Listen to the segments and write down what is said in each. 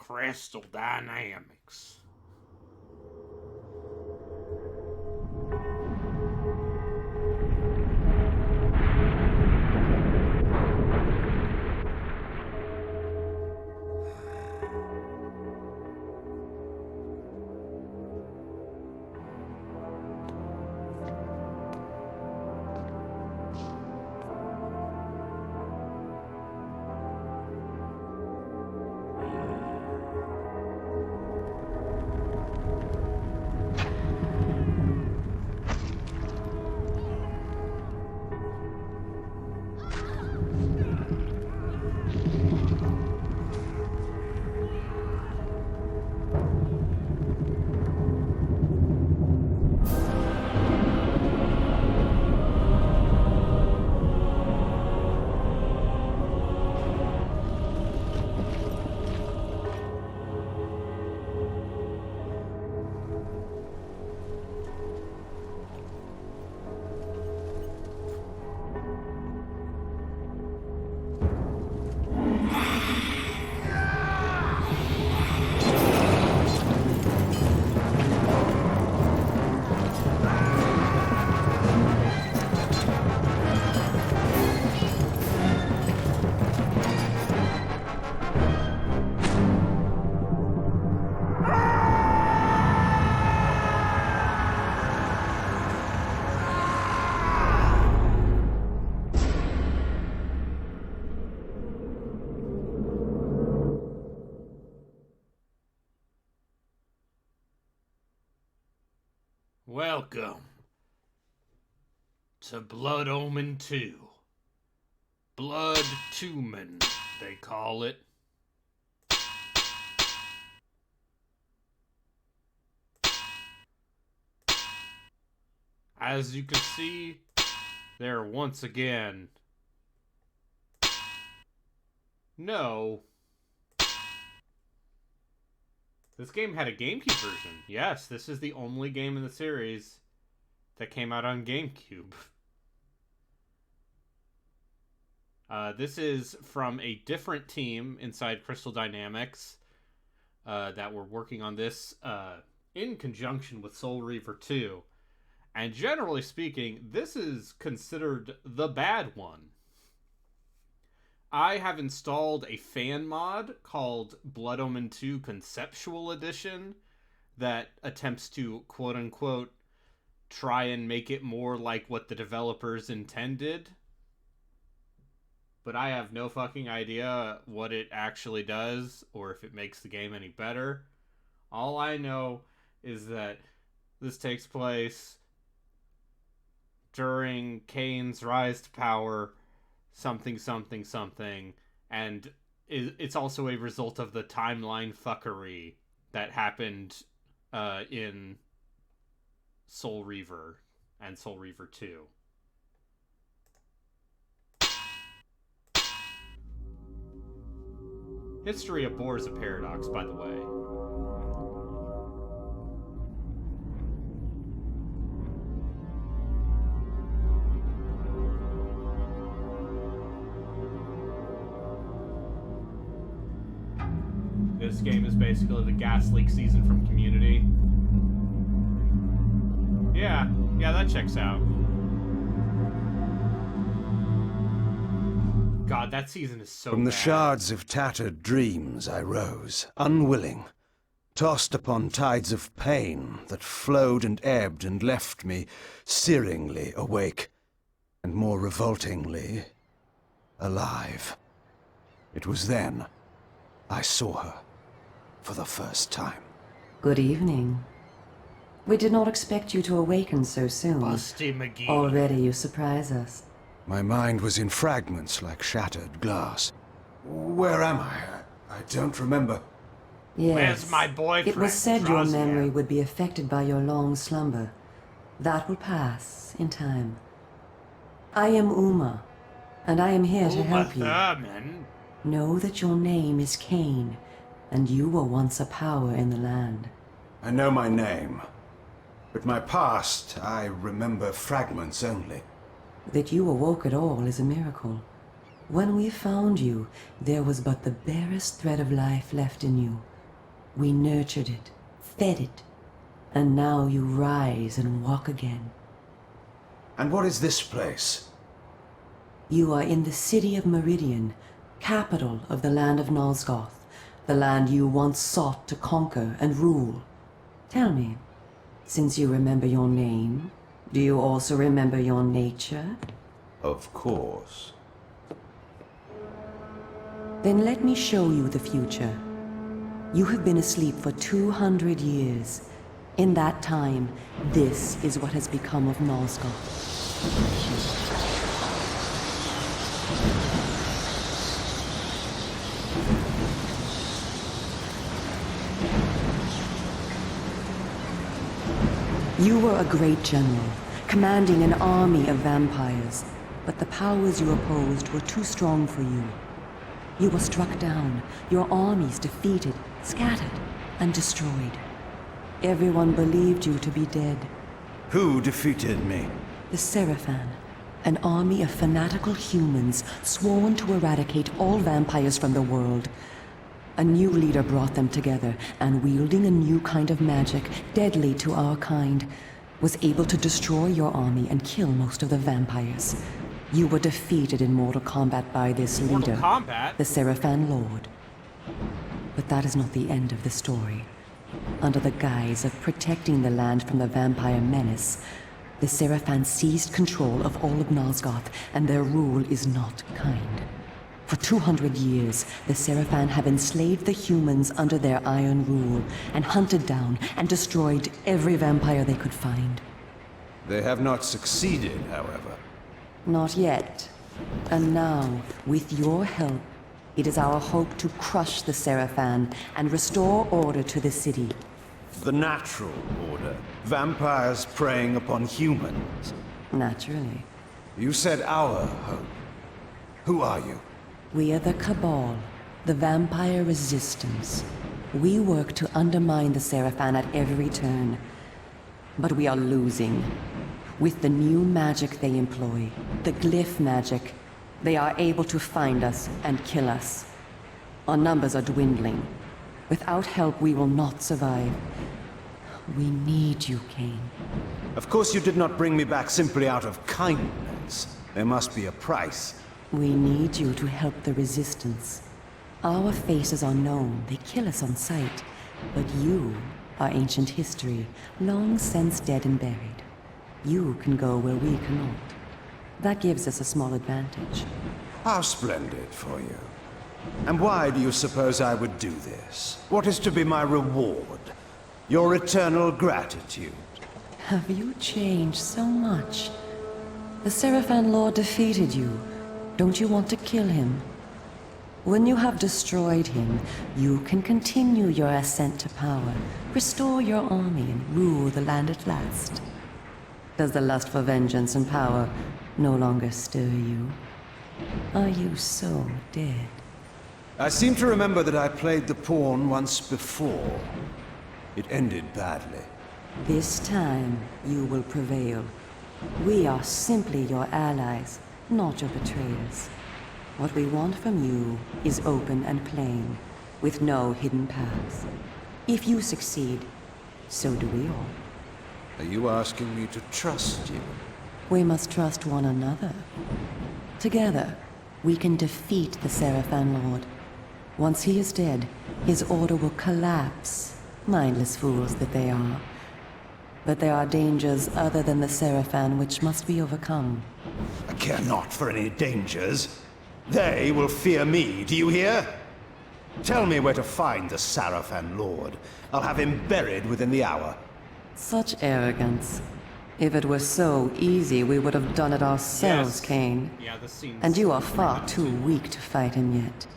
crystal dynamics. Welcome to Bloodomen 2. Bloodomen, they call it. As you can see, there once again. No. This game had a GameCube version. Yes, this is the only game in the series that came out on GameCube. This is from a different team inside Crystal Dynamics that were working on this in conjunction with Soul Reaver 2. And generally speaking, this is considered the bad one. I have installed a fan mod called Bloodomen 2 Conceptual Edition that attempts to, quote-unquote, try and make it more like what the developers intended. But I have no fucking idea what it actually does or if it makes the game any better. All I know is that this takes place during Kain's rise to power, something, and it's also a result of the timeline fuckery that happened in Soul Reaver and Soul Reaver 2. History abhors a paradox, by the way. This game is basically the gas leak season from Community. Yeah, that checks out. God, that season is so From the bad. shards of tattered dreams I rose, unwilling, tossed upon tides of pain that flowed and ebbed and left me searingly awake, and more revoltingly, alive. It was then I saw her for the first time. Good evening. We did not expect you to awaken so soon. Busty McGee. Already you surprise us. My mind was in fragments like shattered glass. Where am I? I don't remember. Yes. Where's my boyfriend? It was said your Rosnia? memory would be affected by your long slumber. That will pass in time. I am Uma, and I am here to help you. Thurman. Know that your name is Kain, and you were once a power in the land. I know my name, but my past, I remember fragments only. That you awoke at all is a miracle. When we found you, there was but the barest thread of life left in you. We nurtured it, fed it, and now you rise and walk again. And what is this place? You are in the city of Meridian, capital of the land of Nosgoth, the land you once sought to conquer and rule. Tell me, since you remember your name, do you also remember your nature? Of course. Then let me show you the future. You have been asleep for 200 years. In that time, this is what has become of Nosgoth. You were a great general, commanding an army of vampires, but the powers you opposed were too strong for you. You were struck down, your armies defeated, scattered, and destroyed. Everyone believed you to be dead. Who defeated me? The Seraphan, an army of fanatical humans sworn to eradicate all vampires from the world. A new leader brought them together, and wielding a new kind of magic, deadly to our kind, was able to destroy your army and kill most of the vampires. You were defeated in mortal combat by this leader, Mortal Kombat? the Seraphan Lord. But that is not the end of the story. Under the guise of protecting the land from the vampire menace, the Seraphan seized control of all of Nosgoth, and their rule is not kind. For 200 years, the Seraphan have enslaved the humans under their iron rule, and hunted down and destroyed every vampire they could find. They have not succeeded, however. Not yet. And now, with your help, it is our hope to crush the Seraphan and restore order to the city. The natural order. Vampires preying upon humans. Naturally. You said our hope. Who are you? We are the Cabal, the vampire resistance. We work to undermine the Seraphan at every turn. But we are losing. With the new magic they employ, the glyph magic, they are able to find us and kill us. Our numbers are dwindling. Without help, we will not survive. We need you, Kain. Of course you did not bring me back simply out of kindness. There must be a price. We need you to help the Resistance. Our faces are known, they kill us on sight. But you are ancient history, long since dead and buried. You can go where we cannot. That gives us a small advantage. How splendid for you. And why do you suppose I would do this? What is to be my reward? Your eternal gratitude. Have you changed so much? The Seraphan Lord defeated you. Don't you want to kill him? When you have destroyed him, you can continue your ascent to power, restore your army, and rule the land at last. Does the lust for vengeance and power no longer stir you? Are you so dead? I seem to remember that I played the pawn once before. It ended badly. This time, you will prevail. We are simply your allies, not your betrayers. What we want from you is open and plain, with no hidden paths. If you succeed, so do we all. Are you asking me to trust you? We must trust one another. Together, we can defeat the Seraphan Lord. Once he is dead, his order will collapse, mindless fools that they are. But there are dangers other than the Seraphan which must be overcome. I care not for any dangers. They will fear me, do you hear? Tell me where to find the Seraphan Lord. I'll have him buried within the hour. Such arrogance. If it were so easy, we would have done it ourselves, Yes. Kain. Yeah, this seems... And you are far too weak to fight him yet.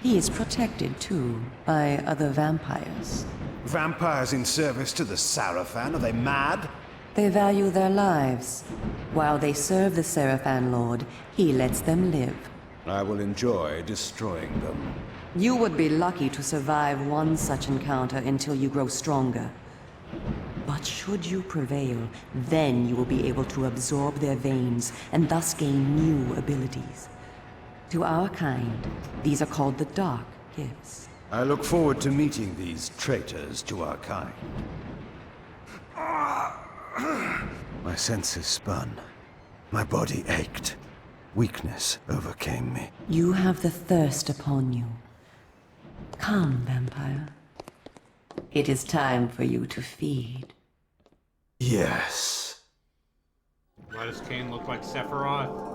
He is protected, too, by other vampires. Vampires in service to the Seraphan? Are they mad? They value their lives. While they serve the Seraphan Lord, he lets them live. I will enjoy destroying them. You would be lucky to survive one such encounter until you grow stronger. But should you prevail, then you will be able to absorb their veins and thus gain new abilities. To our kind, these are called the Dark Gifts. I look forward to meeting these traitors to our kind. My senses spun. My body ached. Weakness overcame me. You have the thirst upon you. Come, vampire. It is time for you to feed. Yes. Why does Kain look like Sephiroth?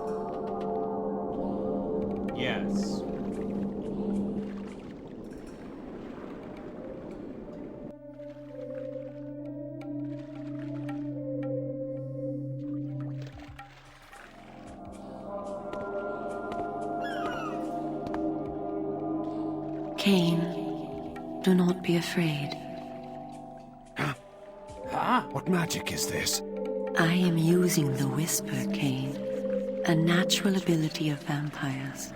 Yes. Kain, do not be afraid. What magic is this? I am using the Whisper, Kain, a natural ability of vampires.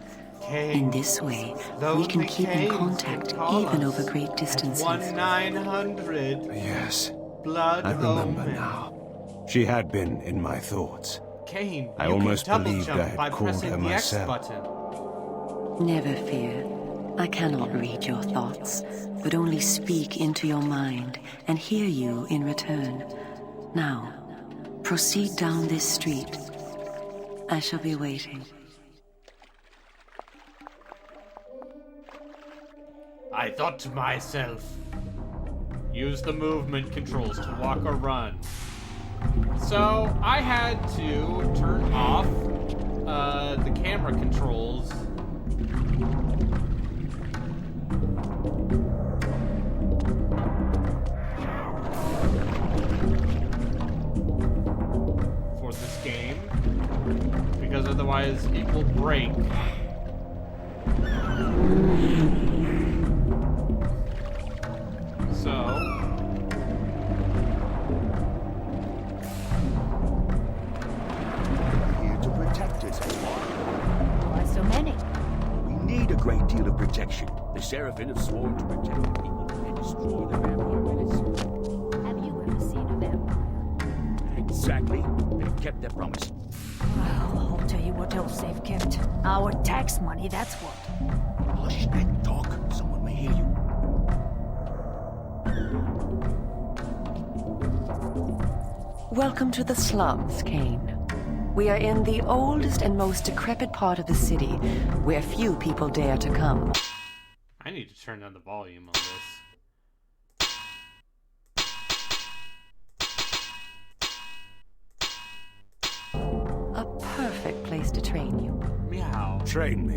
In this way, we can keep in contact even over great distances. 1-900. Yes. Blood I remember Omen. now. She had been in my thoughts. Kain, I you almost can double believed jump I had by called pressing her the X myself. button. Never fear. I cannot read your thoughts, but only speak into your mind and hear you in return. Now, proceed down this street. I shall be waiting. I thought to myself, use the movement controls to walk or run. So I had to turn off the camera controls. For this game, because otherwise it will break. So, Here to protect us. Why so many? We need a great deal of protection. The Seraphim have sworn to protect the people and destroy the vampire menace. Have you ever seen a vampire? Exactly. They've kept their promise. Well, I'll tell you what else they've kept. Our tax money, that's what. Hush and talk. Someone may hear you. Welcome to the slums, Kain. We are in the oldest and most decrepit part of the city, where few people dare to come. I need to turn down the volume on this. A perfect place to train you. Meow. Train me.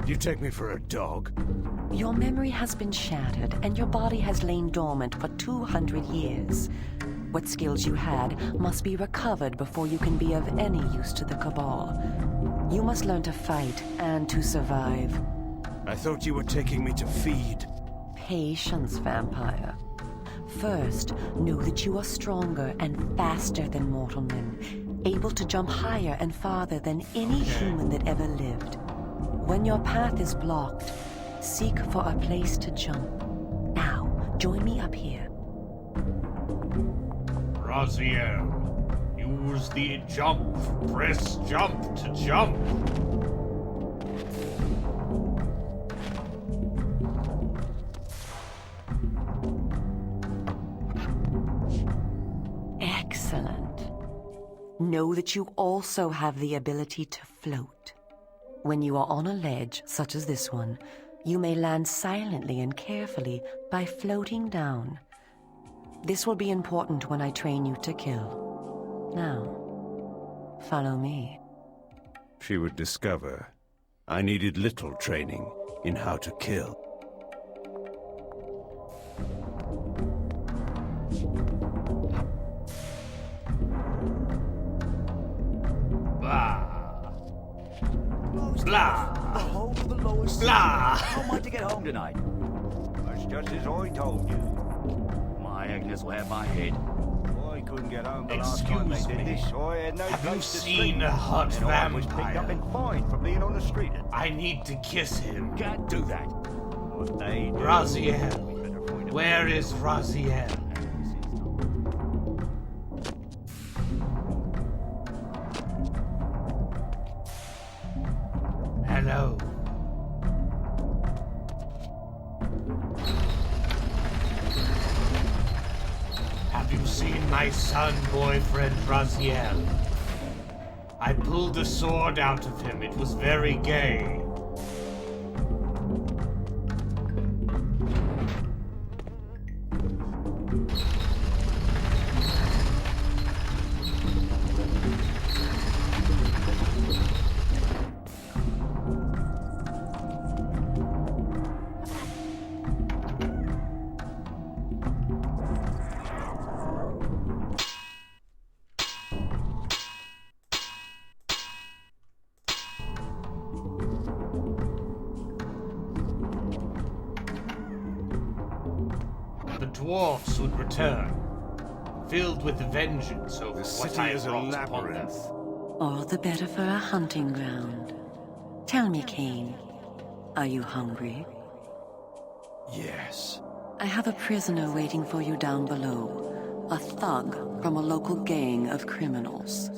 Do you take me for a dog? Your memory has been shattered, and your body has lain dormant for 200 years. What skills you had must be recovered before you can be of any use to the Cabal. You must learn to fight and to survive. I thought you were taking me to feed. Patience, vampire. First, know that you are stronger and faster than mortal men, able to jump higher and farther than any human that ever lived. When your path is blocked, seek for a place to jump. Now, join me up here. Raziel, use the jump. Press jump to jump. Excellent. Know that you also have the ability to float. When you are on a ledge, such as this one, you may land silently and carefully by floating down. This will be important when I train you to kill. Now, follow me. She would discover I needed little training in how to kill. Blah. Most Blah. The whole of the lower city. Blah. How am I to get home tonight? That's just as I told you. My Agnes will have my head. I couldn't get home the last time they Excuse did me. this. I had no Have you place to seen sleep. a hot And I was picked vampire? up and fined for being on the street. I need to kiss him. Can't do that. What they do. Raziel. We better find a Where is Raziel? Hello. Have you seen my son boyfriend, Raziel? I pulled a sword out of him. It was very gay. The dwarfs would return, filled with vengeance over The what city I is a brought upon them. labyrinth. All the better for a hunting ground. Tell me, Kain, are you hungry? Yes. I have a prisoner waiting for you down below. A thug from a local gang of criminals.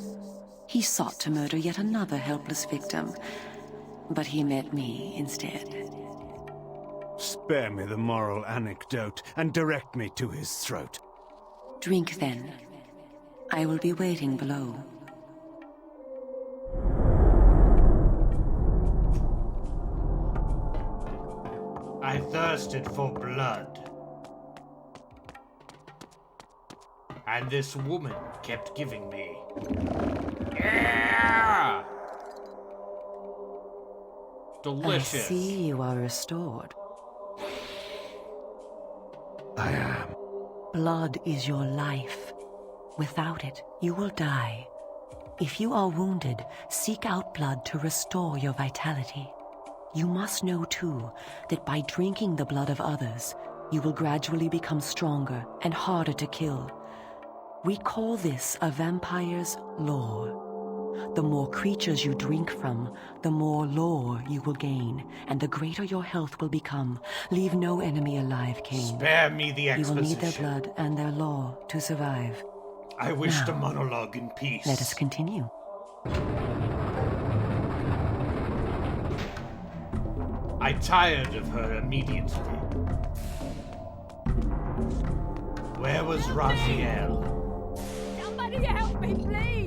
He sought to murder yet another helpless victim, but he met me instead. Spare me the moral anecdote and direct me to his throat. Drink then. I will be waiting below. I thirsted for blood. And this woman kept giving me. Yeah! Delicious. I see you are restored. I am. Blood is your life. Without it, you will die. If you are wounded, seek out blood to restore your vitality. You must know, too, that by drinking the blood of others, you will gradually become stronger and harder to kill. We call this a vampire's lore. The more creatures you drink from, the more lore you will gain, and the greater your health will become. Leave no enemy alive, Kain. Spare me the You will exposition. need their blood and their lore to survive. I wish to Now, monologue in peace. Let us continue. I tired of her immediately. Where was Raziel? Somebody help me, please!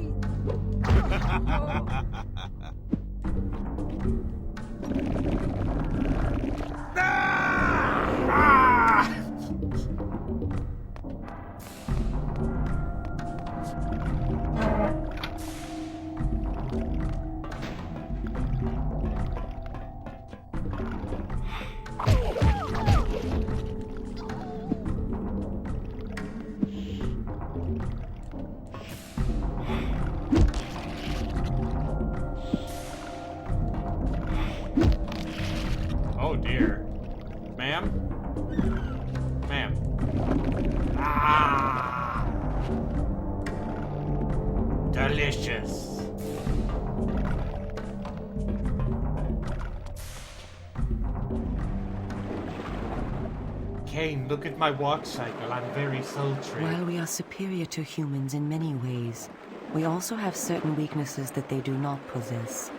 Ah! Oh dear. Ma'am? Ma'am. Ah! Delicious. Kain, look at my walk cycle. I'm very sultry. While we are superior to humans in many ways, we also have certain weaknesses that they do not possess.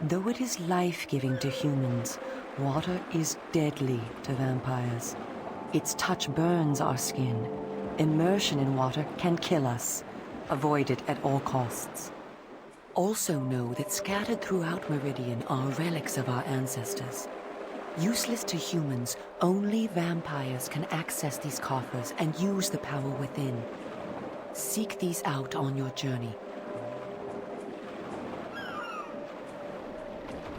Though it is life-giving to humans, water is deadly to vampires. Its touch burns our skin. Immersion in water can kill us. Avoid it at all costs. Also know that scattered throughout Meridian are relics of our ancestors. Useless to humans, only vampires can access these coffers and use the power within. Seek these out on your journey.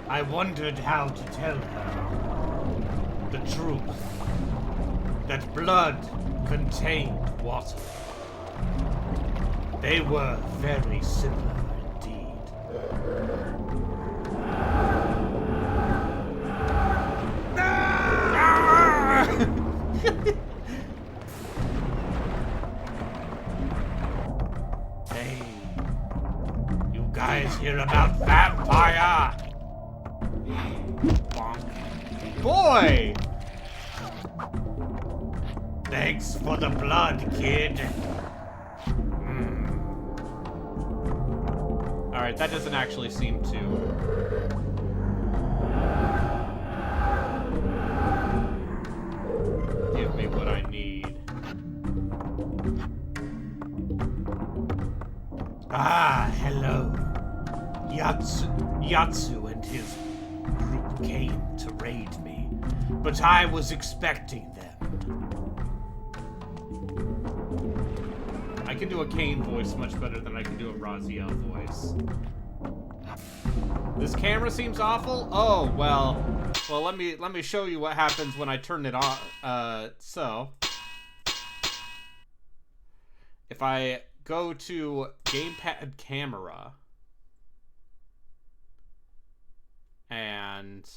I wondered how to tell her the truth. That blood contained water. They were very similar indeed. Hey, you guys hear about vampire? Bonk. Boy! Thanks for the blood, kid. Alright, that doesn't actually seem to... give me what I need. Ah, hello. Yatsu and his group came to raid me, but I was expecting them. I can do a Kain voice much better than I can do a Raziel voice. This camera seems awful. Oh, well, let me show you what happens when I turn it on. So if I go to gamepad camera and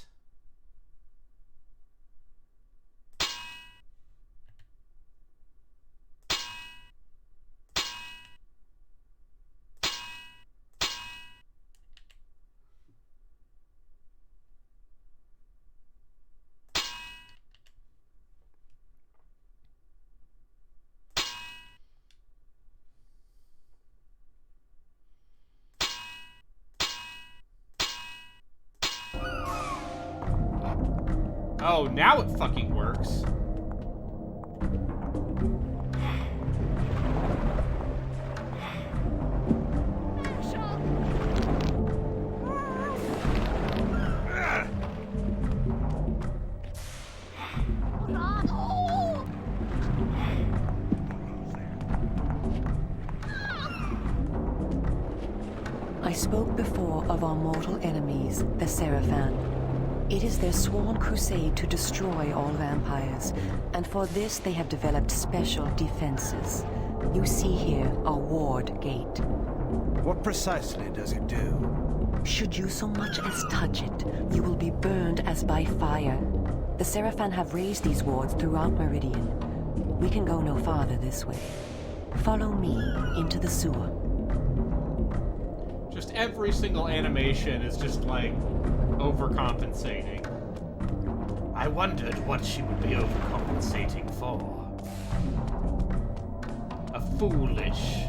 oh, now it fucking works. I spoke before of our mortal enemies, the Seraphan. It is their sworn crusade to destroy all vampires, and for this they have developed special defenses. You see here a ward gate. What precisely does it do? Should you so much as touch it, you will be burned as by fire. The Seraphan have raised these wards throughout Meridian. We can go no farther this way. Follow me into the sewer. Just every single animation is just like overcompensating. I wondered what she would be overcompensating for. A foolish,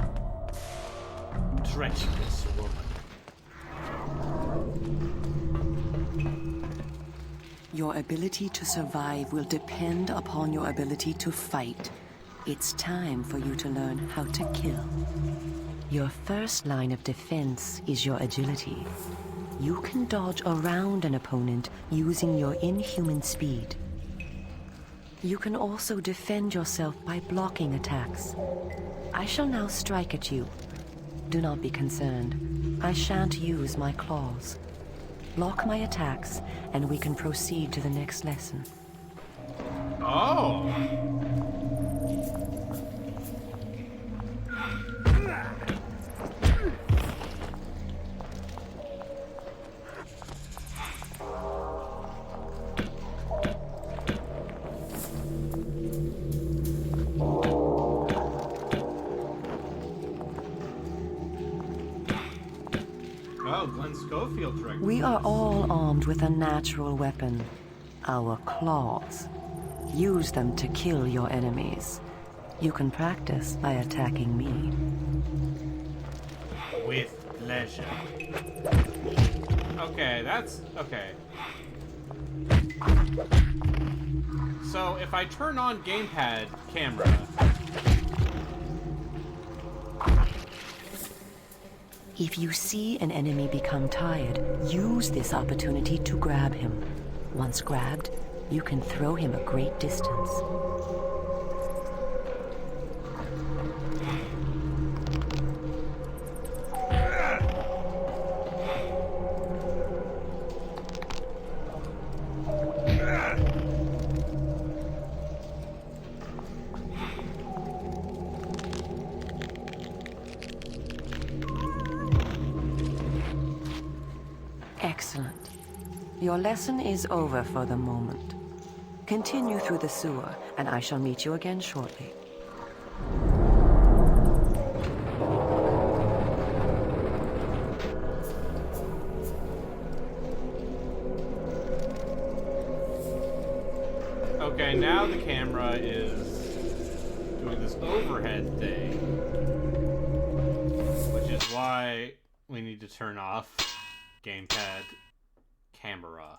treacherous woman. Your ability to survive will depend upon your ability to fight. It's time for you to learn how to kill. Your first line of defense is your agility. You can dodge around an opponent using your inhuman speed. You can also defend yourself by blocking attacks. I shall now strike at you. Do not be concerned. I shan't use my claws. Block my attacks, and we can proceed to the next lesson. Oh! We are all armed with a natural weapon, our claws. Use them to kill your enemies. You can practice by attacking me. With pleasure. Okay, that's... okay. So, if I turn on gamepad camera... If you see an enemy become tired, use this opportunity to grab him. Once grabbed, you can throw him a great distance. Excellent. Your lesson is over for the moment. Continue through the sewer, and I shall meet you again shortly. Okay, now the camera is doing this overhead thing, which is why we need to turn off gamepad camera.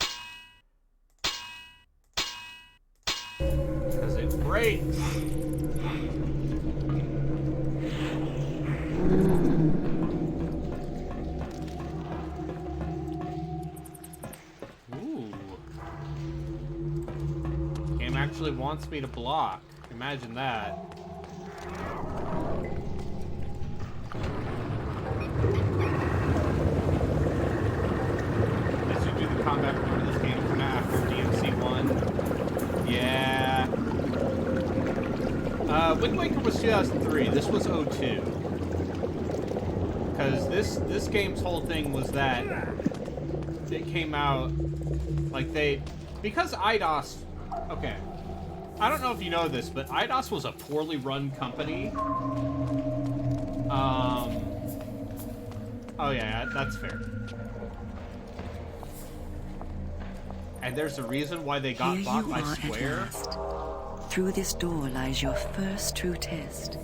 Because it breaks. wants me to block. Imagine that. As you do the combat part of this game from after DMC 1. Yeah. Wind Waker was 2003. This was 02. Because this game's whole thing was that it came out like because IDOS. Okay, I don't know if you know this, but IDOS was a poorly run company. Oh yeah, that's fair. And there's a reason why they got bought by Square. Through this door lies your first true test.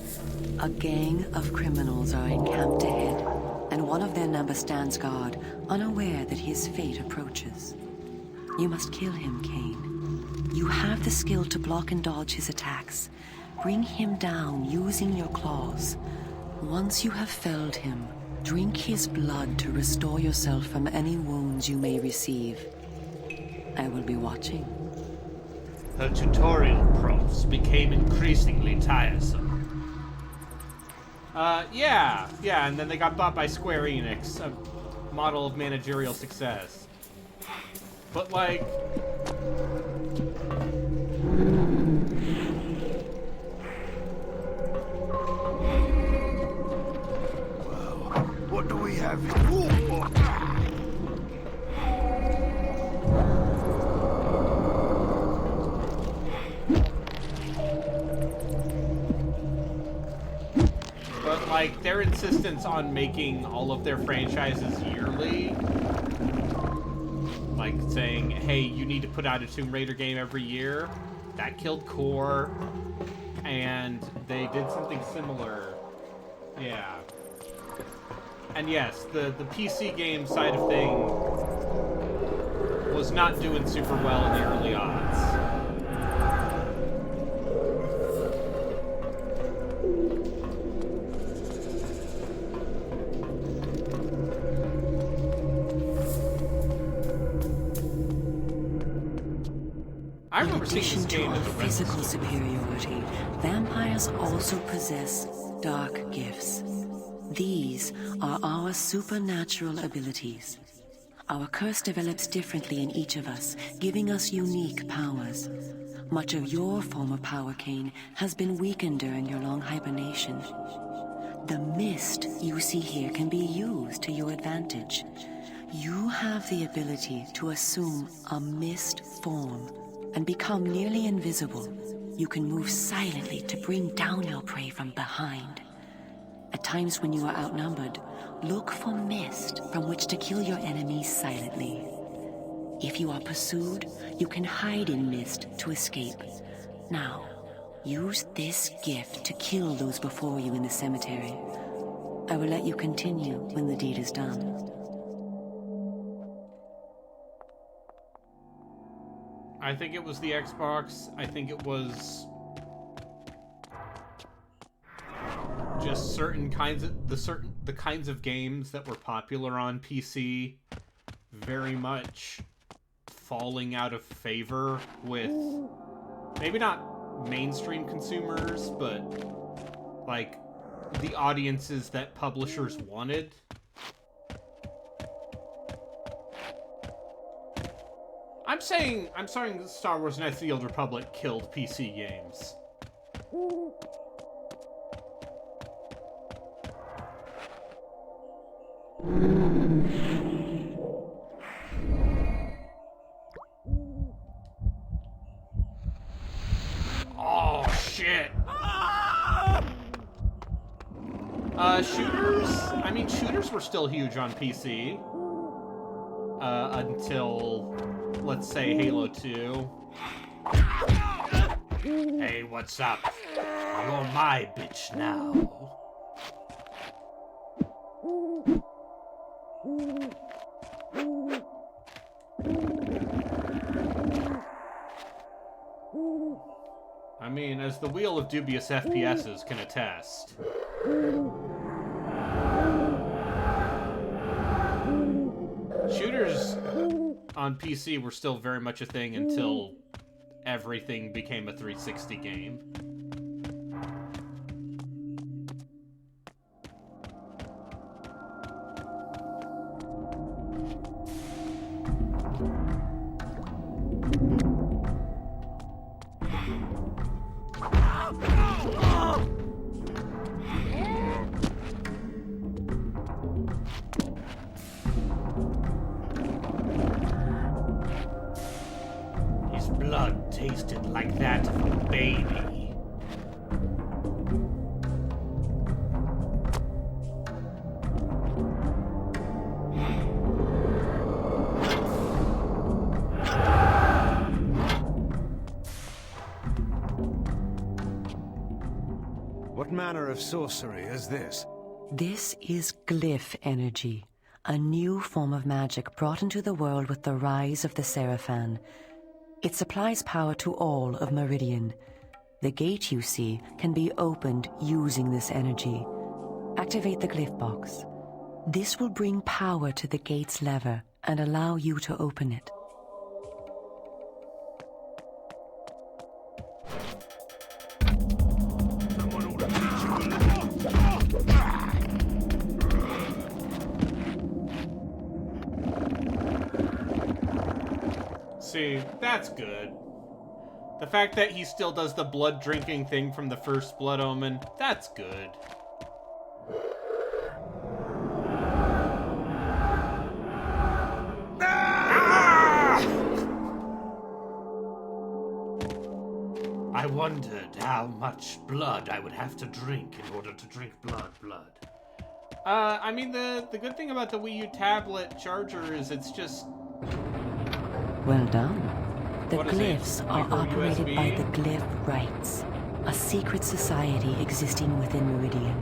A gang of criminals are encamped ahead, and one of their number stands guard, unaware that his fate approaches. You must kill him, Kain. You have the skill to block and dodge his attacks. Bring him down using your claws. Once you have felled him, drink his blood to restore yourself from any wounds you may receive. I will be watching. Her tutorial prompts became increasingly tiresome. Yeah, and then they got bought by Square Enix, a model of managerial success. But, like... Well, what do we have here? But, like, their insistence on making all of their franchises yearly, like saying, hey, you need to put out a Tomb Raider game every year, that killed Core, and they did something similar. Yeah. And yes, the PC game side of thing was not doing super well in the early odds. I remember seeing this game as a physical superiority, vampires also possess dark gifts. These are our supernatural abilities. Our curse develops differently in each of us, giving us unique powers. Much of your former power, Kain, has been weakened during your long hibernation. The mist you see here can be used to your advantage. You have the ability to assume a mist form and become nearly invisible. You can move silently to bring down your prey from behind. At times when you are outnumbered, look for mist from which to kill your enemies silently. If you are pursued, you can hide in mist to escape. Now, use this gift to kill those before you in the cemetery. I will let you continue when the deed is done. I think it was the Xbox. I think it was just certain kinds of the kinds of games that were popular on PC very much falling out of favor with maybe not mainstream consumers, but like the audiences that publishers wanted. I'm saying Star Wars Knights of the Old Republic killed PC games. Oh, shit. Shooters were still huge on PC. Until, let's say, Halo 2. Hey, what's up? You're my bitch now. I mean, as the wheel of dubious FPSs can attest. Shooters on PC were still very much a thing until everything became a 360 game. His blood tasted like that of a baby. What manner of sorcery is this? This is glyph energy, a new form of magic brought into the world with the rise of the Seraphan. It supplies power to all of Meridian. The gate you see can be opened using this energy. Activate the glyph box. This will bring power to the gate's lever and allow you to open it. Someone ought to teach you a lesson. See, that's good. The fact that he still does the blood drinking thing from the first Blood Omen, that's good. I wondered how much blood I would have to drink in order to drink blood. I mean, the good thing about the Wii U tablet charger is it's just... Well done. The What is it? glyphs are Micro operated USB? by the Glyph Rites, a secret society existing within Meridian.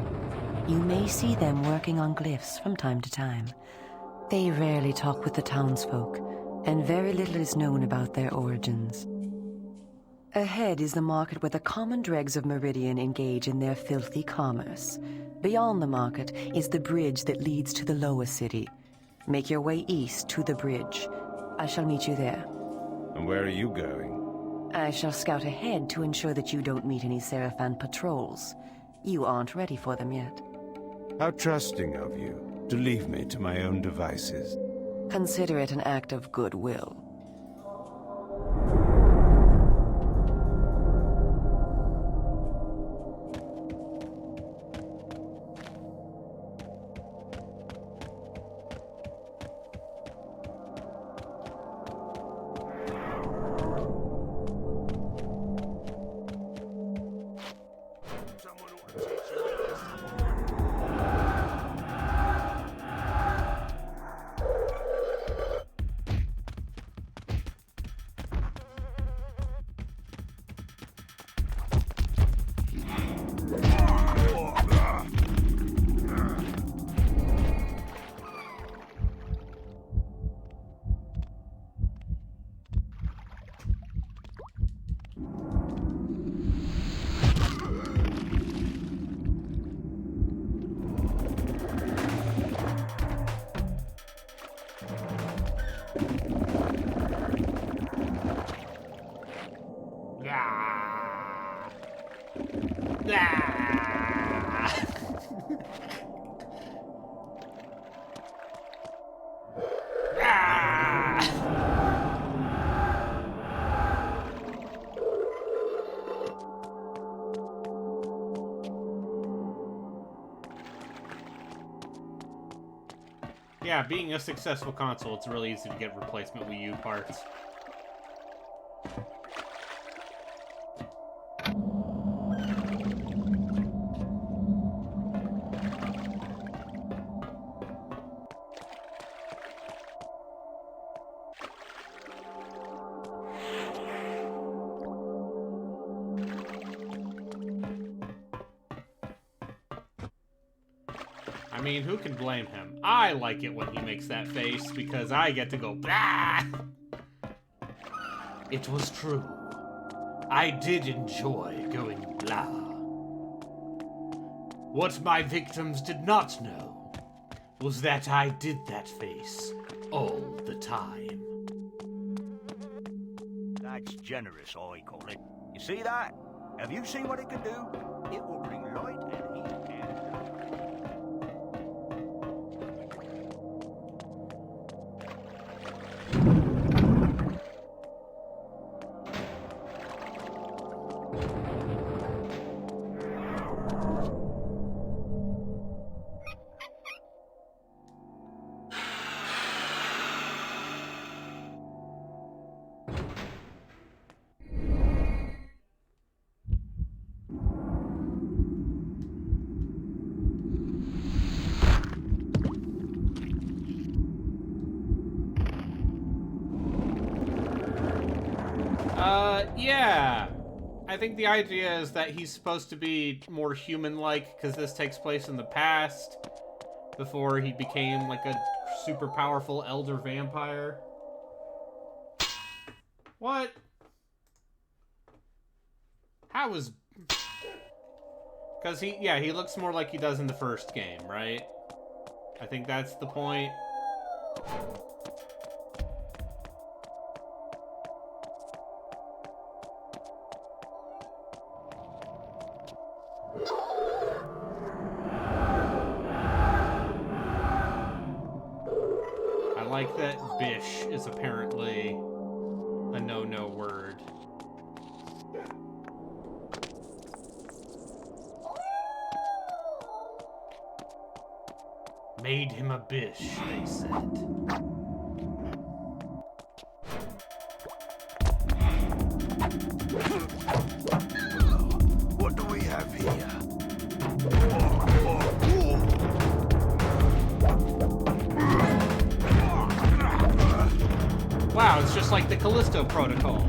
You may see them working on glyphs from time to time. They rarely talk with the townsfolk, and very little is known about their origins. Ahead is the market where the common dregs of Meridian engage in their filthy commerce. Beyond the market is the bridge that leads to the lower city. Make your way east to the bridge. I shall meet you there. And where are you going? I shall scout ahead to ensure that you don't meet any Seraphan patrols. You aren't ready for them yet. How trusting of you to leave me to my own devices. Consider it an act of goodwill. Someone ought to teach you a lesson. Yeah, being a successful console, it's really easy to get replacement Wii U parts. I mean, who can blame him? I like it when he makes that face because I get to go blah. It was true. I did enjoy going blah. What my victims did not know was that I did that face all the time. I That's generous, I call it. You see that? Have you seen what it can do? It will bring light and heat and... Yeah. I think the idea is that he's supposed to be more human-like, because this takes place in the past, before he became, like, a super powerful elder vampire. What? How is... Because he looks more like he does in the first game, right? I think that's the point. I like that bish is apparently a no-no word. Made him a bish, they said. What do we have here? Wow, it's just like the Callisto Protocol.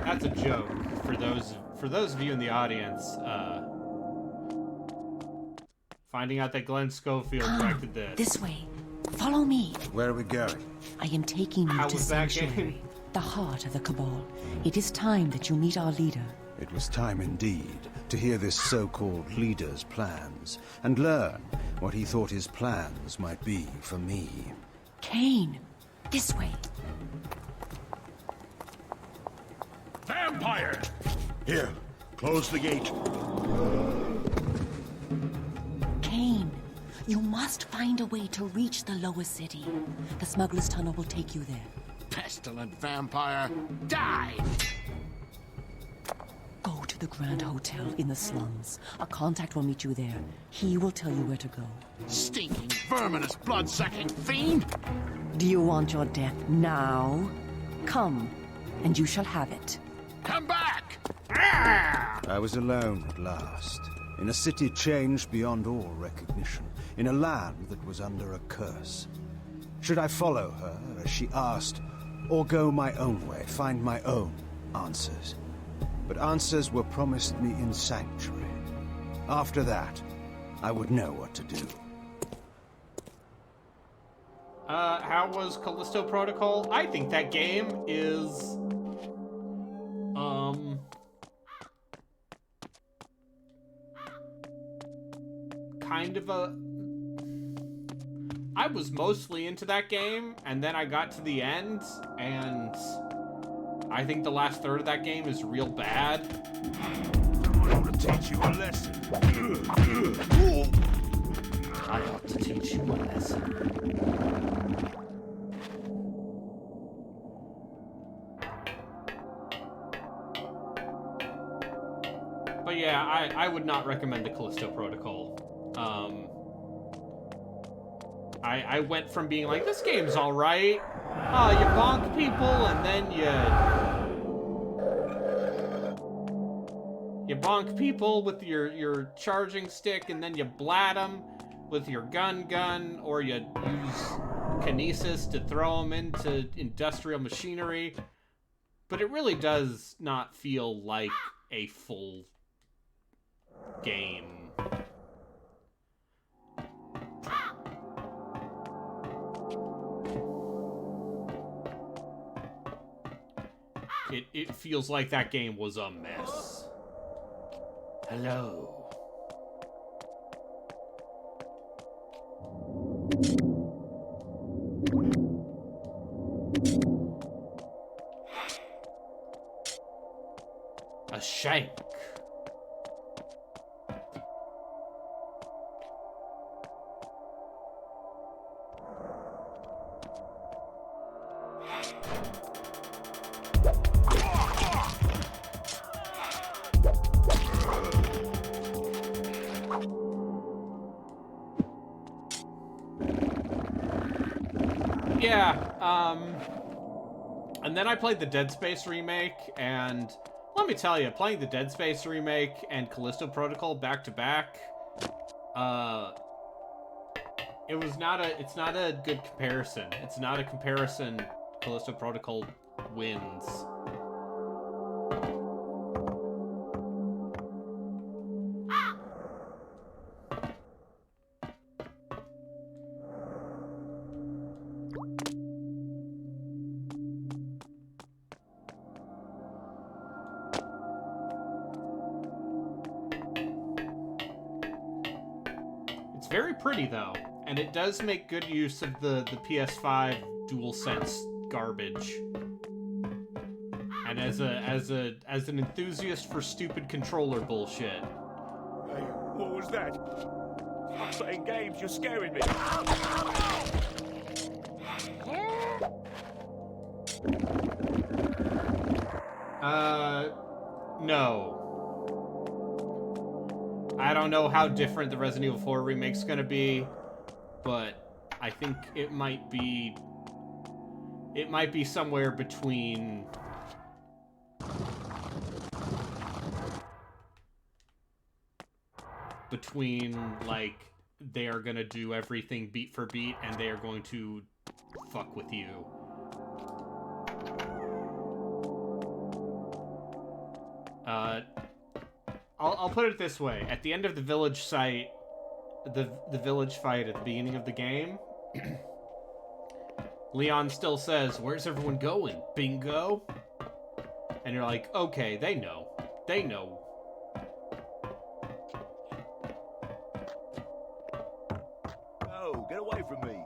That's a joke for those of you in the audience. Finding out that Glenn Schofield directed this. This way. Follow me. Where are we going? I am taking you How to was that Sanctuary, game? the heart of the Cabal. It is time that you meet our leader. It was time indeed to hear this so-called leader's plans and learn what he thought his plans might be for me. Kain, this way. Vampire! Here, close the gate. Kain, you must find a way to reach the lower city. The smuggler's tunnel will take you there. Pestilent vampire, die! Go to the Grand Hotel in the slums. A contact will meet you there. He will tell you where to go. Stinking, verminous, blood-sucking fiend! Do you want your death now? Come, and you shall have it. Come back! I was alone at last, in a city changed beyond all recognition, in a land that was under a curse. Should I follow her, as she asked, or go my own way, find my own answers? But answers were promised me in Sanctuary. After that, I would know what to do. How was Callisto Protocol? I think that game is... kind of a... I was mostly into that game, and then I got to the end, and I think the last third of that game is real bad. Someone ought to teach you a lesson. I ought to teach you a lesson. But yeah, I would not recommend the Callisto Protocol. I went from being like, this game's alright. Oh, you bonk people and then you bonk people with your charging stick and then you blat them with your gun, or you use kinesis to throw them into industrial machinery. But it really does not feel like a full game. It feels like that game was a mess. Hello. A shank. Yeah, and then I played the Dead Space remake, and let me tell you, playing the Dead Space remake and Callisto Protocol back to back, it's not a good comparison. It's not a comparison. Callisto Protocol wins. It's very pretty though, and it does make good use of the PS5 DualSense garbage. And as an enthusiast for stupid controller bullshit. Hey, what was that? Stop playing games, you're scaring me. No. I don't know how different the Resident Evil 4 remake's gonna be, but I think it might be somewhere between like they are gonna do everything beat for beat and they are going to fuck with you. I'll put it this way. At the end of the village site, the village fight at the beginning of the game, Leon still says, "Where's everyone going? Bingo?" And you're like, okay, they know. They know. No, get away from me.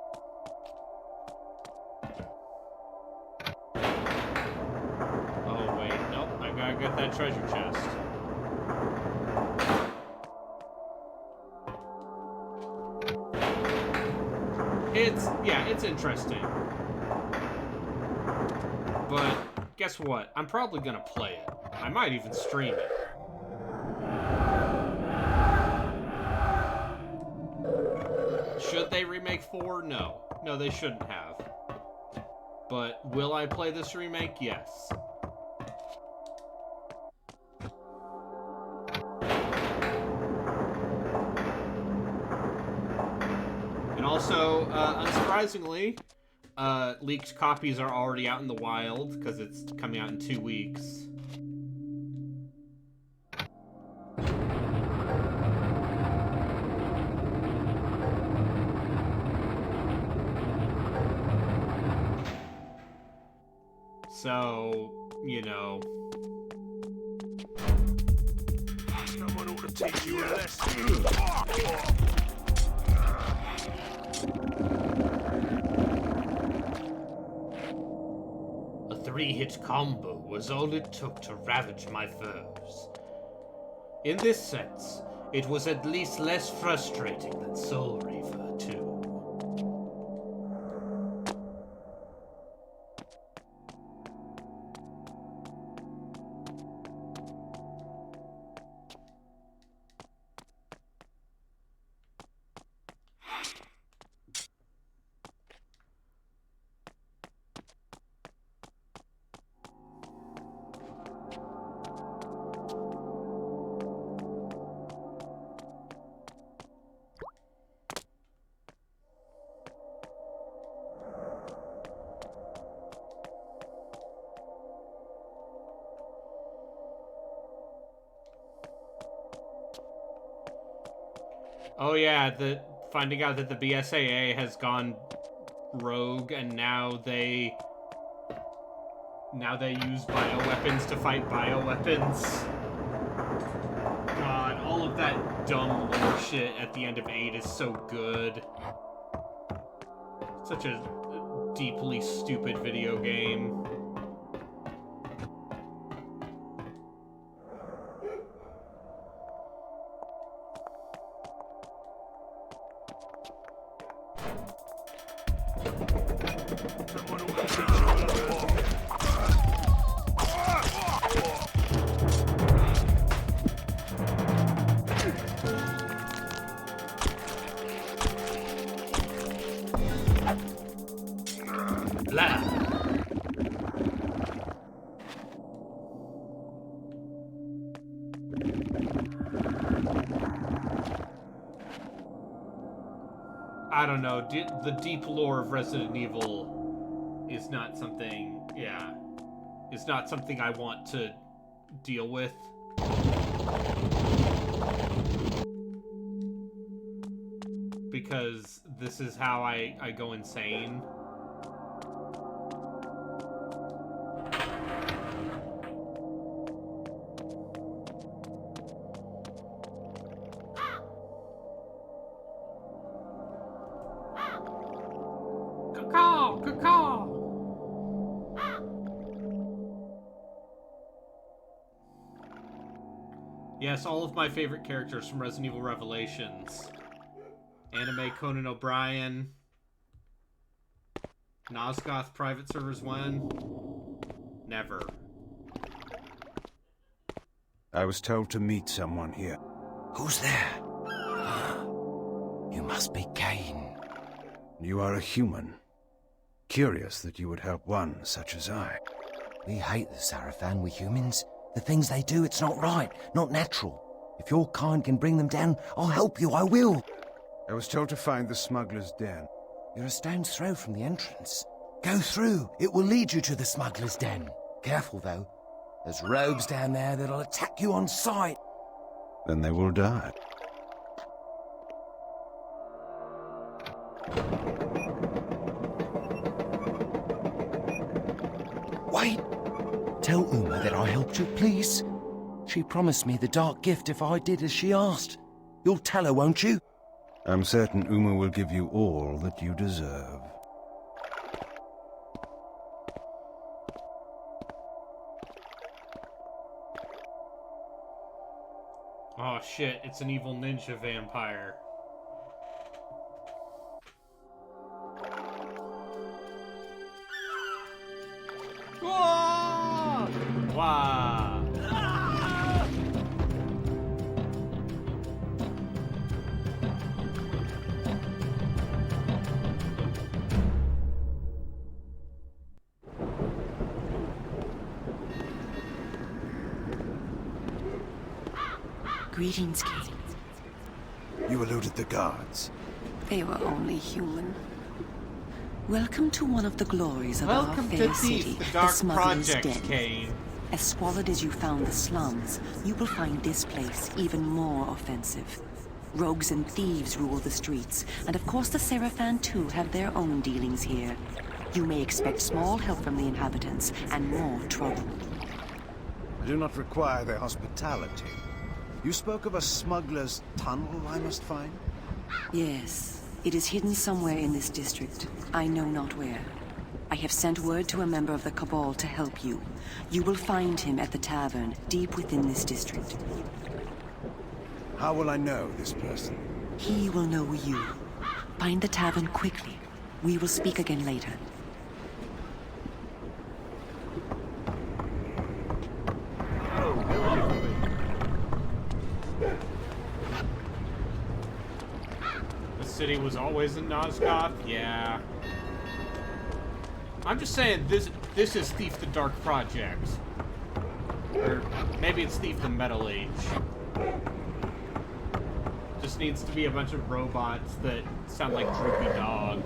Oh, wait. Nope. I gotta get that treasure chest. It's interesting. But guess what? I'm probably gonna play it. I might even stream it. Should they remake 4? No. No, they shouldn't have. But will I play this remake? Yes. And also, unsurprisingly, leaked copies are already out in the wild because it's coming out in 2 weeks. So, you know. Someone ought to teach you a lesson. A 3-hit combo was all it took to ravage my foes. In this sense, it was at least less frustrating than Soul Reaver 2. Oh yeah, finding out that the BSAA has gone rogue and now they use bioweapons to fight bioweapons. God, all of that dumb lore shit at the end of 8 is so good. Such a deeply stupid video game. I don't know. The deep lore of Resident Evil is not something, it's not something I want to deal with. Because this is how I go insane. Yes, all of my favorite characters from Resident Evil Revelations. Anime Conan O'Brien. Nosgoth Private Servers 1. Never. I was told to meet someone here. Who's there? You must be Kain. You are a human. Curious that you would help one such as I. We hate the Sarafan, we humans. The things they do, it's not right, not natural. If your kind can bring them down, I'll help you, I will. I was told to find the smuggler's den. You're a stone's throw from the entrance. Go through, it will lead you to the smuggler's den. Careful, though. There's rogues down there that'll attack you on sight. Then they will die. Wait! Tell Uma that I helped you, please. She promised me the dark gift if I did as she asked. You'll tell her, won't you? I'm certain Uma will give you all that you deserve. Oh shit, it's an evil ninja vampire. Whoa! Wow. Greetings, Kain. You eluded the guards. They were only human. Welcome to one of the glories of our Welcome fair to city, the Dark Smuggler's Project, Den. Kain. As squalid as you found the slums, you will find this place even more offensive. Rogues and thieves rule the streets, and of course the Sarafan too have their own dealings here. You may expect small help from the inhabitants, and more trouble. I do not require their hospitality. You spoke of a smuggler's tunnel I must find? Yes, it is hidden somewhere in this district. I know not where. I have sent word to a member of the Cabal to help you. You will find him at the tavern, deep within this district. How will I know this person? He will know you. Find the tavern quickly. We will speak again later. The city was always in Nosgoth? Yeah. I'm just saying, this is Thief the Dark Project. Or maybe it's Thief the Metal Age. Just needs to be a bunch of robots that sound like Droopy Dog.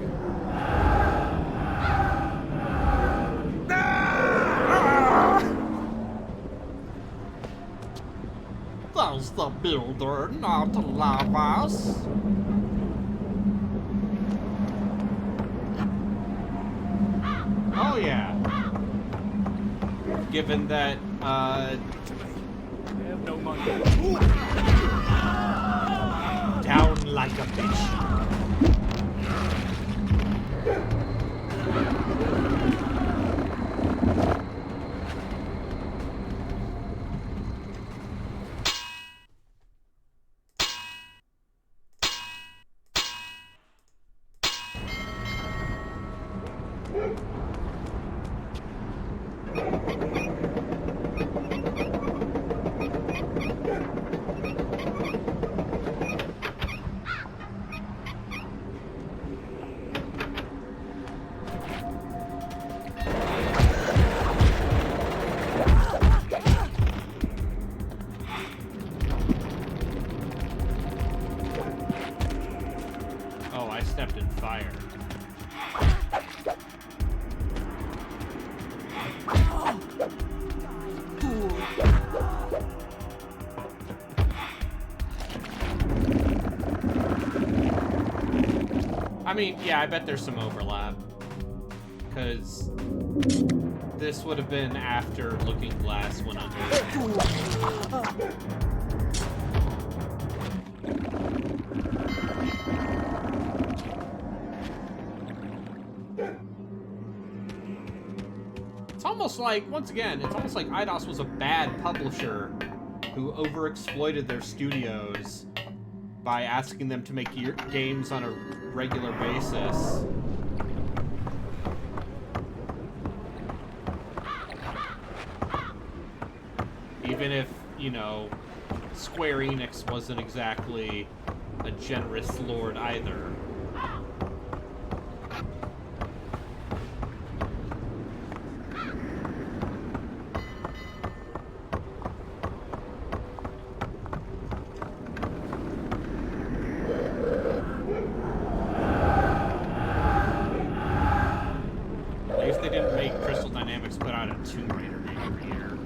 Does the builder not love us? Oh yeah. Given that, I have no money. Down like a bitch. accepted fire. I mean, yeah, I bet there's some overlap. Because this would have been after Looking Glass went under. It's almost like, once again, it's almost like Eidos was a bad publisher who overexploited their studios by asking them to make games on a regular basis. Even if, you know, Square Enix wasn't exactly a generous lord either. At least they didn't make Crystal Dynamics put out a Tomb Raider game every year.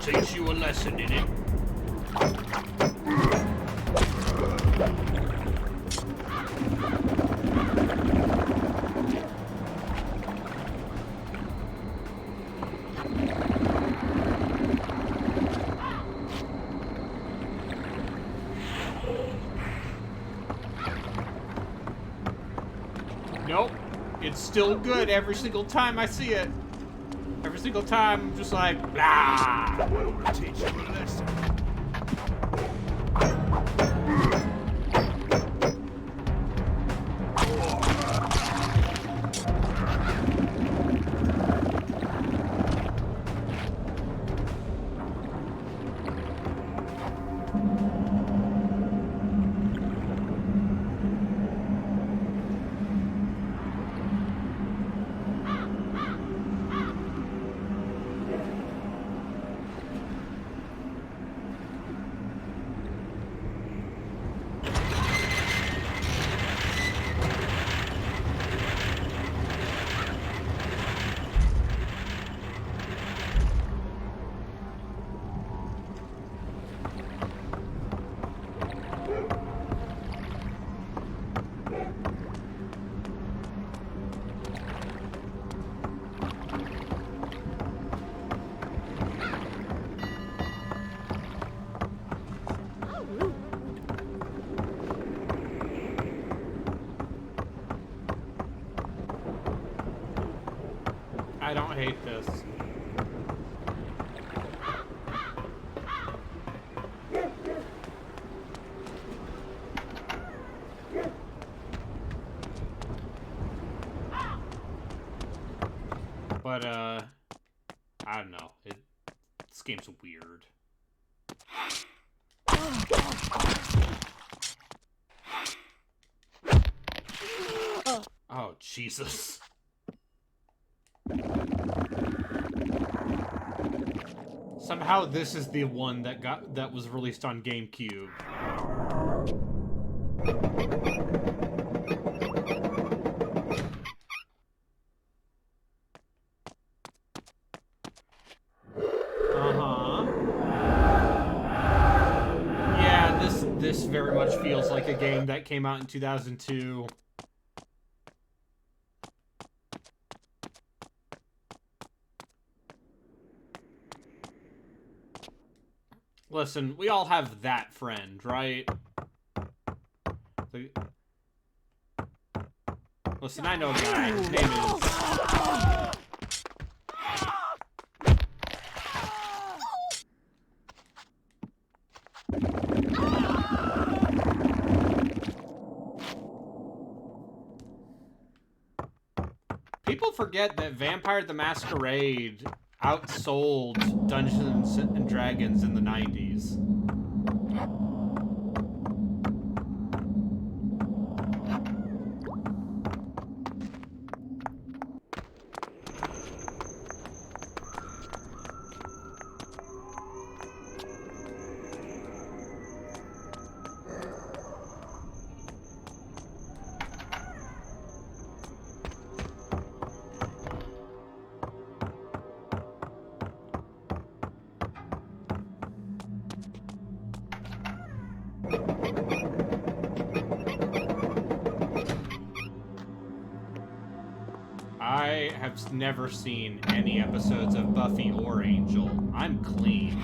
Teach you a lesson in it. Nope. It's still good every single time I see it. Every single time, I'm just like, blah. We'll teach you a lesson. I don't hate this. But, I don't know. This game's weird. Oh, Jesus. Somehow this is the one that was released on GameCube. Yeah, this very much feels like a game that came out in 2002. Listen, we all have that friend, right? Listen, I know a guy. His name is... People forget that Vampire the Masquerade outsold Dungeons and Dragons in the 90s. have never seen any episodes of Buffy or Angel. I'm clean.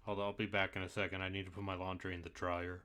Hold on, I'll be back in a second. I need to put my laundry in the dryer.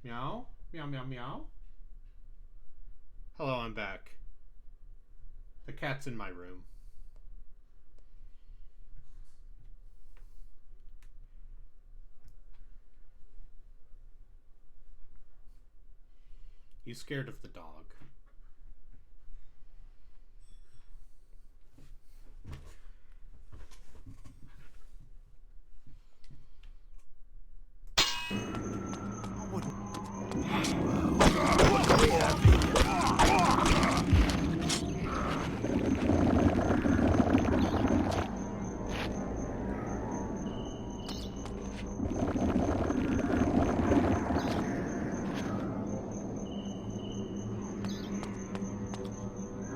Meow? Meow, meow, meow. Hello, I'm back. The cat's in my room. He's scared of the dog.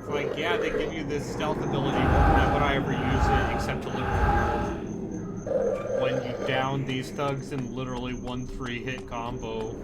Like, yeah, they give you this stealth ability, but why would I ever use it except to when you down these thugs in literally 1 3-hit combo.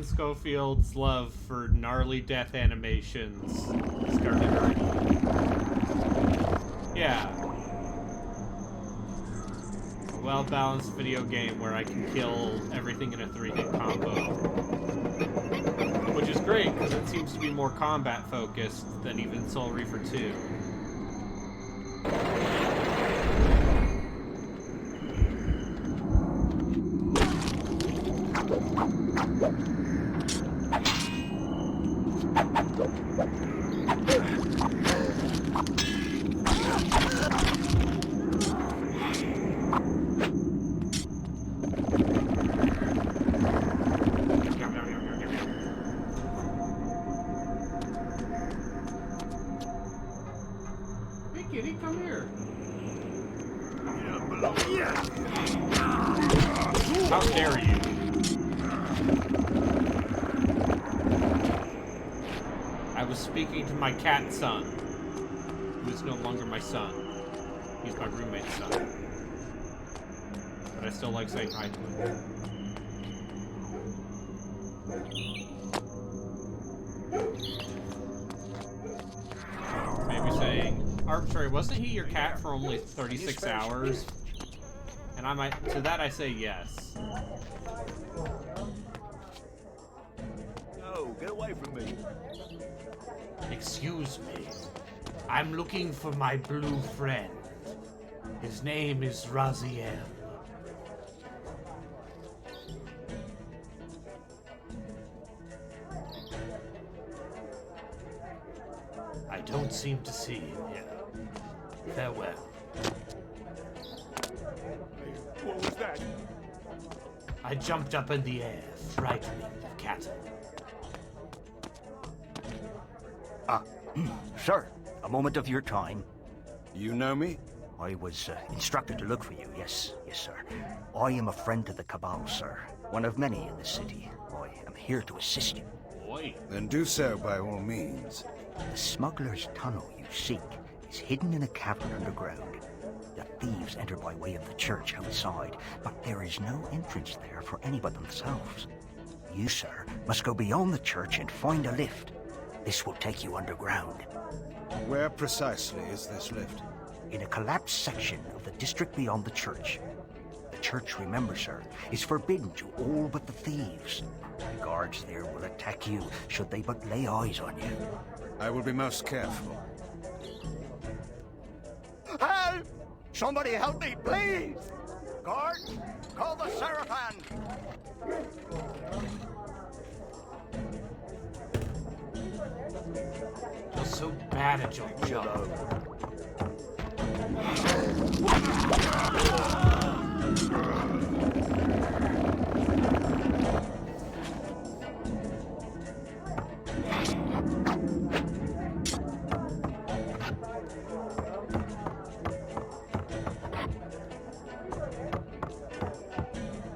Schofield's love for gnarly death animations started already. Yeah. A well-balanced video game where I can kill everything in a 3-hit combo. Which is great, because it seems to be more combat-focused than even Soul Reaver 2. Kitty, come here. How dare you? I was speaking to my cat son, who is no longer my son. He's my roommate's son. But I still like saying hi to him. Maybe saying, arbitrary, wasn't he your cat for only 36 hours? And I might, to that I say yes. No, get away from me. Excuse me. I'm looking for my blue friend. His name is Raziel. I don't seem to see him here. Farewell. What was that? I jumped up in the air, frightening the cattle. Sir, a moment of your time. You know me? I was instructed to look for you, yes, sir. I am a friend to the Cabal, sir. One of many in the city. I am here to assist you. Boy. Then do so by all means. The smuggler's tunnel you seek is hidden in a cavern underground. The thieves enter by way of the church outside, but there is no entrance there for any but themselves. You, sir, must go beyond the church and find a lift. This will take you underground. Where precisely is this lift? in a collapsed section of the district beyond the church. The church, remember, sir, is forbidden to all but the thieves. The guards there will attack you should they but lay eyes on you. I will be most careful. Help! Somebody help me, please! Guard, call the Seraphan! You're so bad at your job.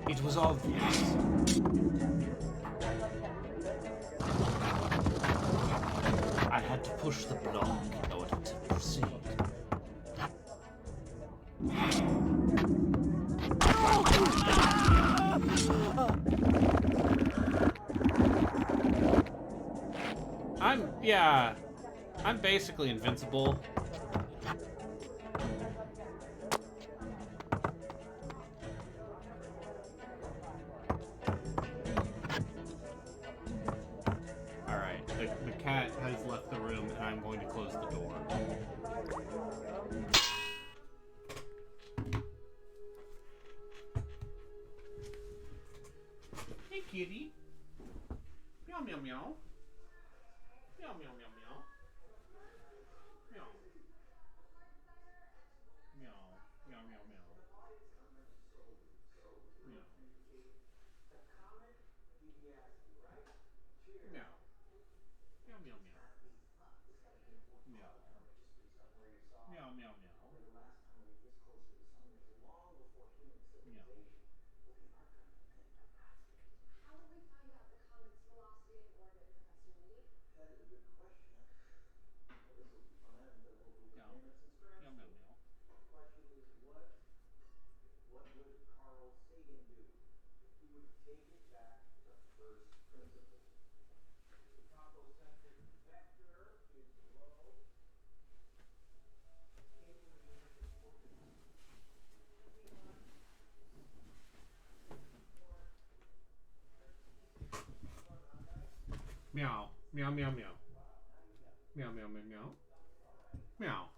It was obvious. I had to push the block in order to proceed. I'm basically invincible. Alright, the cat has left the room and I'm going to close the door. Hey kitty. Meow meow meow. Meow meow meow meow. Meow. Meow. Meow meow meow. Meow. Meow. Meow meow meow. Meow. Meow meow meow. Meow. Meow meow meow. Meow meow meow meow. Meow.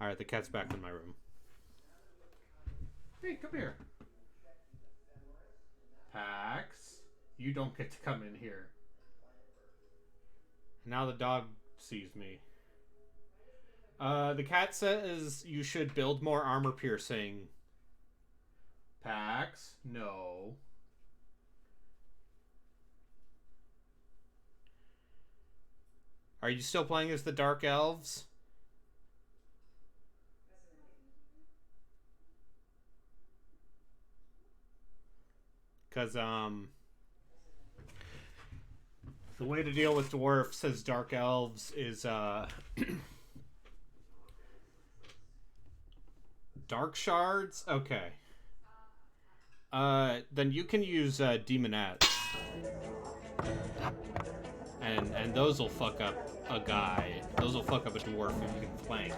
Alright, the cat's back in my room. Hey, come here. Pax, you don't get to come in here. Now the dog sees me. The cat says you should build more armor piercing. Pax, no. Are you still playing as the Dark Elves? Because, the way to deal with dwarfs as Dark Elves is, Dark Shards? Okay. Then you can use, Demonettes. And those will fuck up a guy. Those will fuck up a dwarf if you can flank.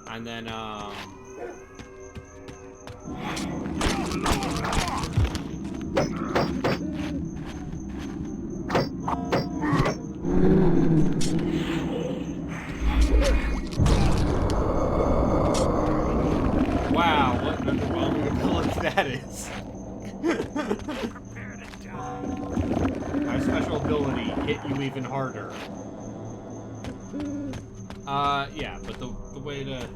And then, wow, what an underwhelming ability that is. My special ability hit you even harder. Yeah, but the way to...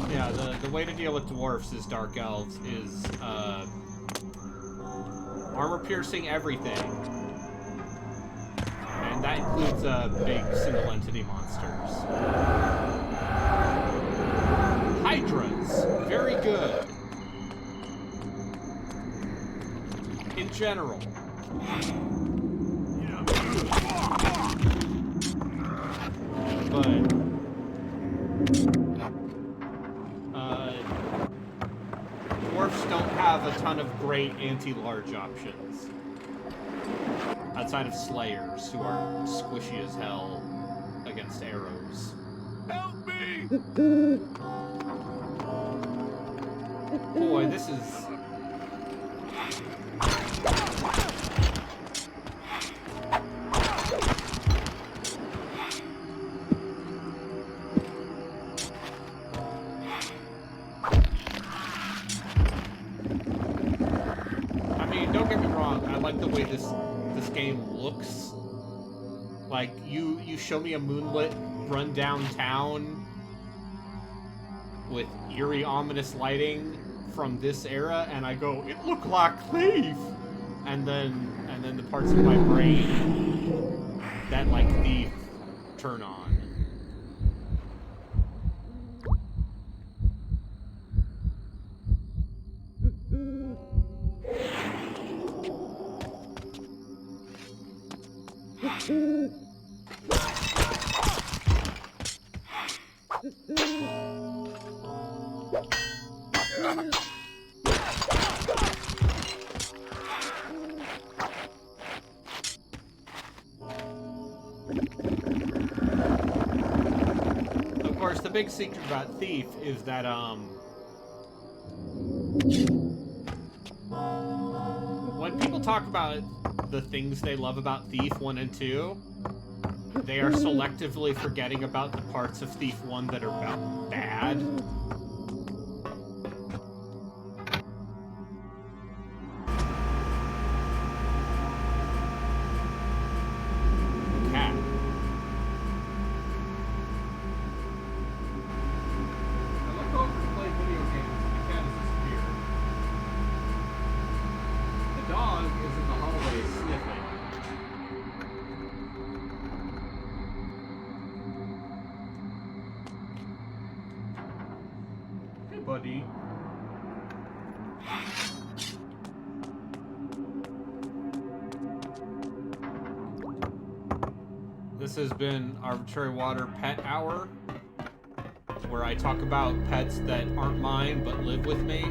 Yeah, the way to deal with dwarfs as Dark Elves is, armor piercing everything. And that includes, big single entity monsters. Hydras, very good. In general. But dwarfs have a ton of great anti-large options. Outside of Slayers, who are squishy as hell against arrows. Help me! Boy, this is... I mean, don't get me wrong, I like the way this game looks. Like, you show me a moonlit run downtown with eerie, ominous lighting from this era, and I go, it looked like Thief! And then the parts of my brain that like Thief turn on. Of course, the big secret about Thief is that, when people talk about the things they love about Thief 1 and 2, they are selectively forgetting about the parts of Thief 1 that are bad. Cat. I look over to play video games and the cat has disappeared. The dog is in the hallway sniffing. Hey, buddy. This has been Arbitrary Water Pet Hour, where I talk about pets that aren't mine but live with me.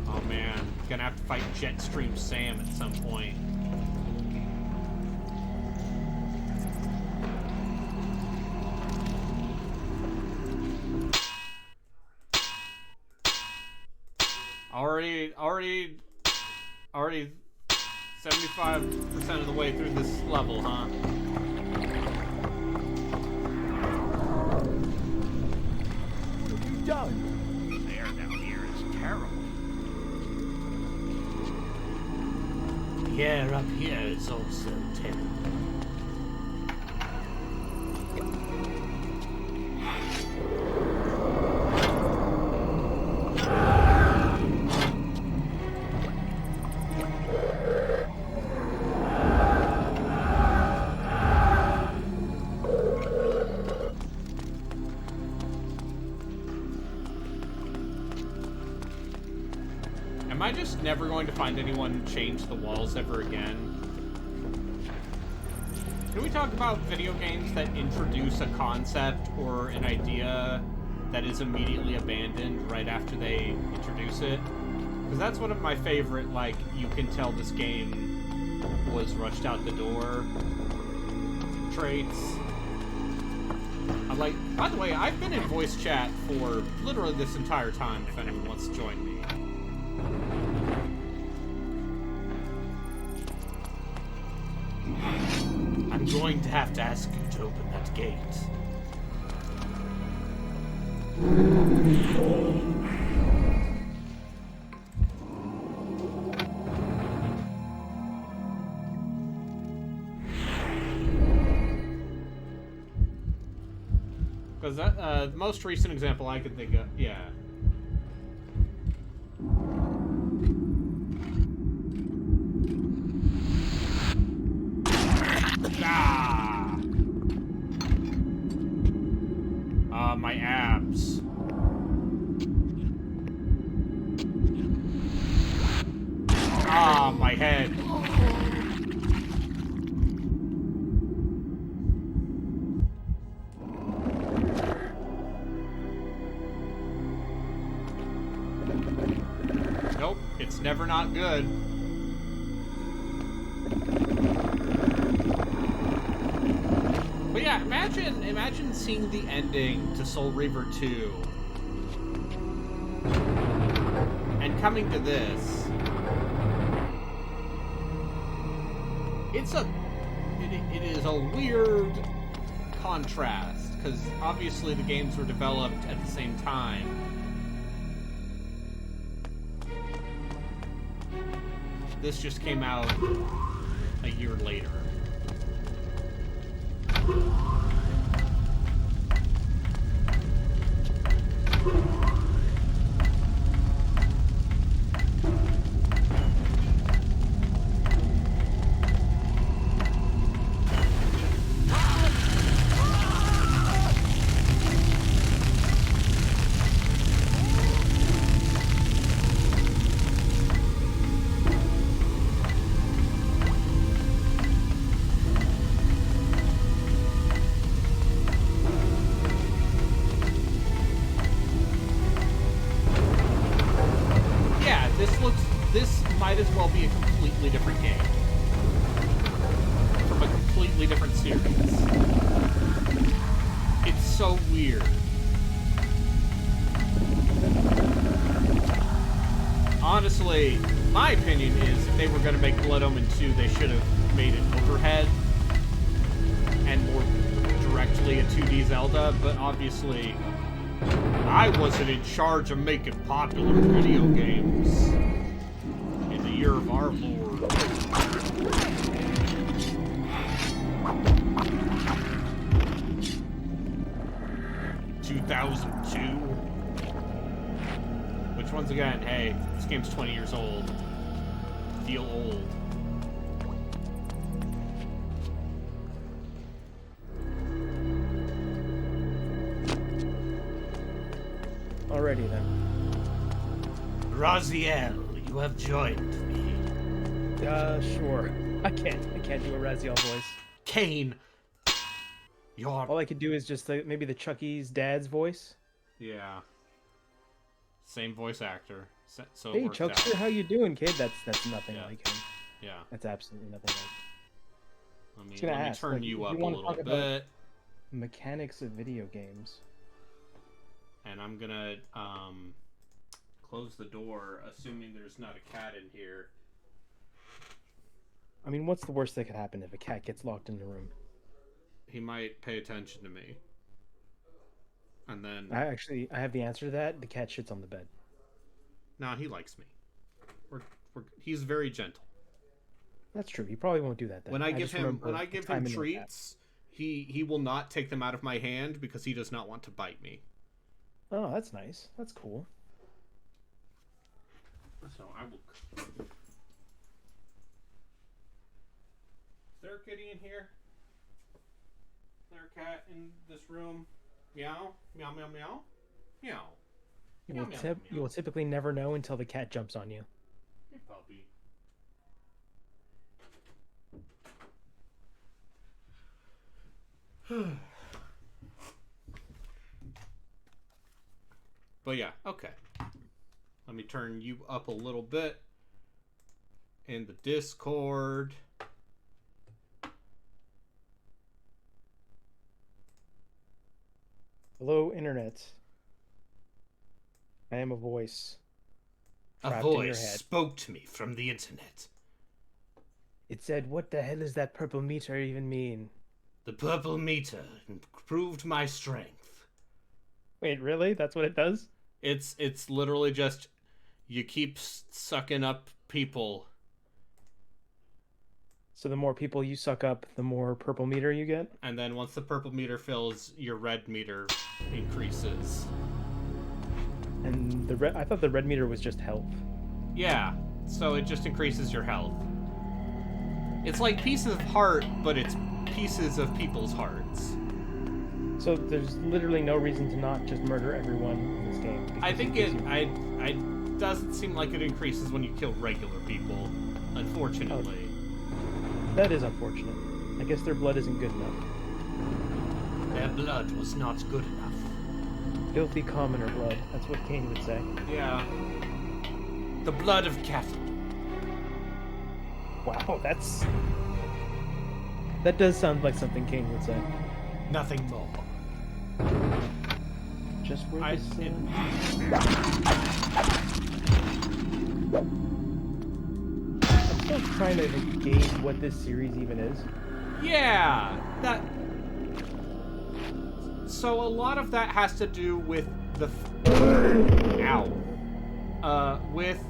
Oh man, gonna have to fight Jetstream Sam at some point. Already 75% of the way through this level, huh? What have you done? The air down here is terrible. The air up here is also terrible. Am I just never going to find anyone change the walls ever again? Can we talk about video games that introduce a concept or an idea that is immediately abandoned right after they introduce it? Because that's one of my favorite, like, you can tell this game was rushed out the door traits. I'm like, by the way, I've been in voice chat for literally this entire time if anyone wants to join me. I'm going to have to ask you to open that gate. Because that, the most recent example I could think of, yeah. My abs. My head. never not good. But yeah, imagine seeing the ending to Soul Reaver 2 and coming to this. It is a weird contrast, because obviously the games were developed at the same time. This just came out a year later. This might as well be a completely different game. From a completely different series. It's so weird. Honestly, my opinion is if they were going to make Blood Omen 2, they should have made it overhead and more directly a 2D Zelda, but obviously I wasn't in charge of making popular video games. Year of our Lord. (2002). Which, once again, hey, this game's 20 years old. Feel old. Alrighty then. Raziel, you have joined me. Sure. I can't do a Raziel voice. Kain, you're... All I could do is just maybe the Chucky's dad's voice. Yeah. Same voice actor. So hey, Chuckster, how you doing, kid? That's nothing like him. Yeah. That's absolutely nothing like him. Let me turn you up a little bit. Mechanics of video games. And I'm gonna close the door, assuming there's not a cat in here. I mean, what's the worst that could happen if a cat gets locked in the room? He might pay attention to me. And then... I have the answer to that. The cat shits on the bed. Nah, he likes me. He's very gentle. That's true. He probably won't do that then. When I give him treats, he will not take them out of my hand because he does not want to bite me. Oh, that's nice. That's cool. So I will... Is there a kitty in here? Is there a cat in this room? Meow? Meow, meow, meow? Meow. You will typically never know until the cat jumps on you. Hey, puppy. But yeah, okay. Let me turn you up a little bit in the Discord. Hello, Internet. I am a voice. A voice spoke to me from the internet. It said, "What the hell does that purple meter even mean?" The purple meter improved my strength. Wait, really? That's what it does? It's literally just you keep sucking up people. So the more people you suck up, the more purple meter you get? And then once the purple meter fills, your red meter increases. And I thought the red meter was just health. Yeah, so it just increases your health. It's like pieces of heart, but it's pieces of people's hearts. So there's literally no reason to not just murder everyone in this game. I think it doesn't seem like it increases when you kill regular people, unfortunately. That is unfortunate. I guess their blood isn't good enough. Their blood was not good enough. Filthy commoner blood. That's what Kain would say. Yeah. The blood of cattle. Wow, that does sound like something Kain would say. Nothing more. Just where I'm still trying to gauge what this series even is. Yeah, so a lot of that has to do with the with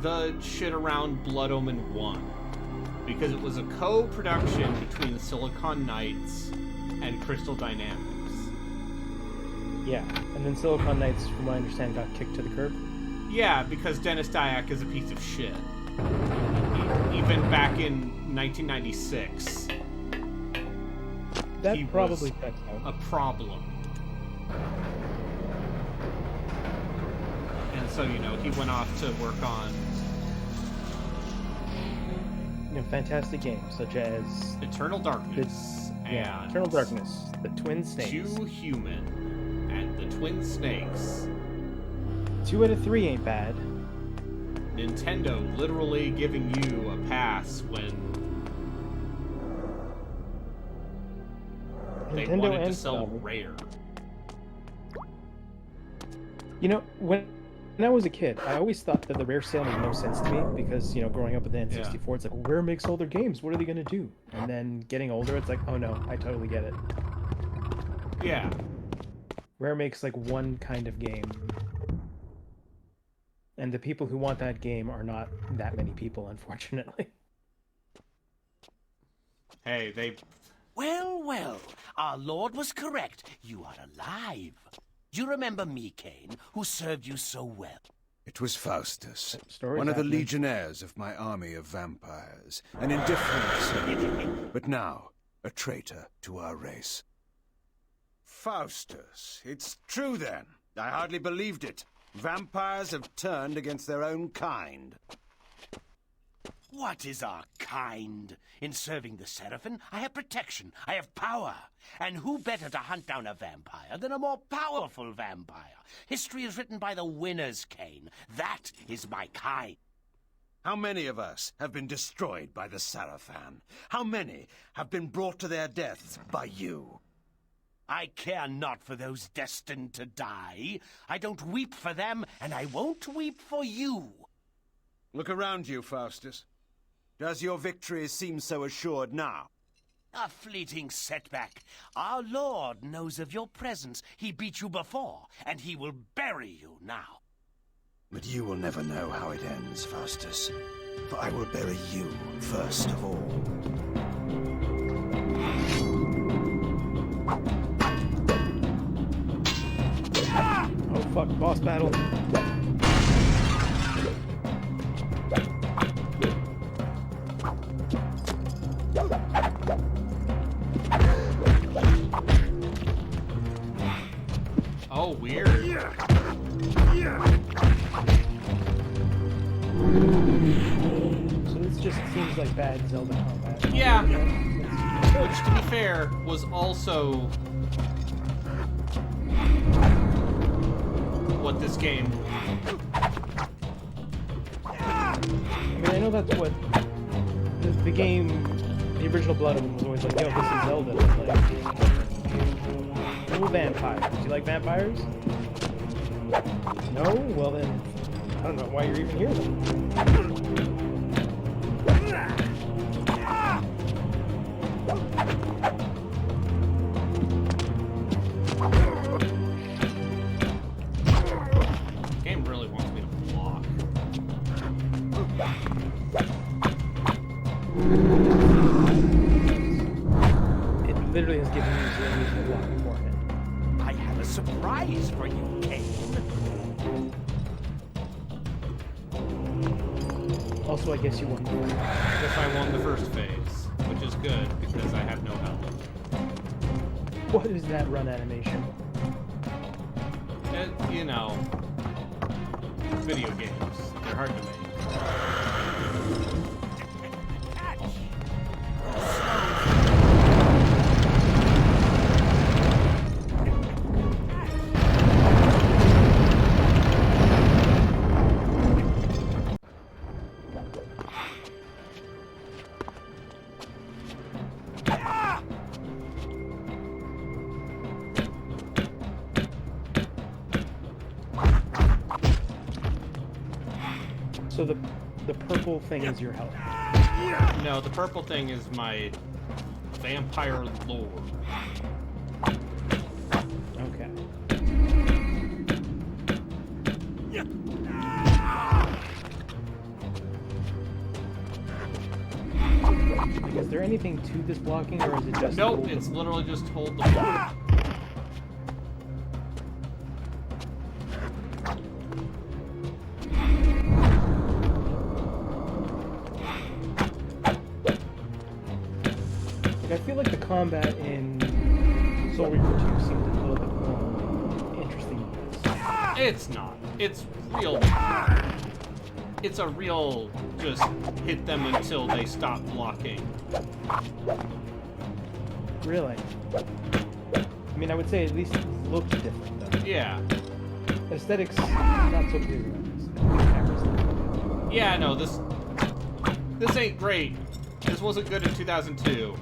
the shit around Blood Omen 1, because it was a co-production between Silicon Knights and Crystal Dynamics. Yeah, and then Silicon Knights, from what I understand, got kicked to the curb. Yeah, because Dennis Dyack is a piece of shit. Even back in 1996. That he probably was checks out. a problem. And so, he went off to work on fantastic games such as Eternal Darkness and Eternal Darkness, the Twin Snakes. 2 Human and the Twin Snakes. 2 out of 3 ain't bad. Nintendo literally giving you a pass when they Nintendo wanted to and sell Sony. Rare. When I was a kid, I always thought that the Rare sale made no sense to me because, growing up with the N64, it's like, well, Rare makes all their games. What are they going to do? And then getting older, it's like, oh no, I totally get it. Yeah. Rare makes like one kind of game. And the people who want that game are not that many people, unfortunately. Hey, they... Well, our lord was correct. You are alive. You remember me, Kain, who served you so well. It was Faustus, Story's one of the happening. legionnaires of my army of vampires, an indifferent servant, but now a traitor to our race. Faustus, it's true then. I hardly believed it. Vampires have turned against their own kind. What is our kind? In serving the Seraphim, I have protection, I have power. And who better to hunt down a vampire than a more powerful vampire? History is written by the winners, Kain. That is my kind. How many of us have been destroyed by the Seraphim? How many have been brought to their deaths by you? I care not for those destined to die. I don't weep for them, and I won't weep for you. Look around you, Faustus. Does your victory seem so assured now? A fleeting setback. Our Lord knows of your presence. He beat you before, and he will bury you now. But you will never know how it ends, Faustus. For I will bury you first of all. Oh fuck, boss battle. Oh, weird. So this just seems like bad Zelda combat. Yeah. Which, to be fair, was also what this game... I mean, I know that's what the game, the original Blood Omen was always like, yo, this is Zelda. Like, no vampires. Do you like vampires? No? Well then, I don't know why you're even here then. Game really wants me to block. It literally has given you zero reason to block beforehand. I have a surprise for you, Kain. Also, I guess you won. I guess I won the first phase, which is good because I have no health. What is that run animation? Video games. They're hard to make. So the purple thing is your health. No, the purple thing is my vampire lore. Okay. Like, is there anything to this blocking, or is it just... Nope, it's literally just hold the block. Like, I feel like the combat in Soul Reaper 2 seemed a little bit more interesting than this. It's not. It's real. It's a real just hit them until they stop blocking. Really? I mean, I would say at least it looked different, though. Yeah. Aesthetics, not so clear. Cameras. Yeah, no, this ain't great. This wasn't good in 2002.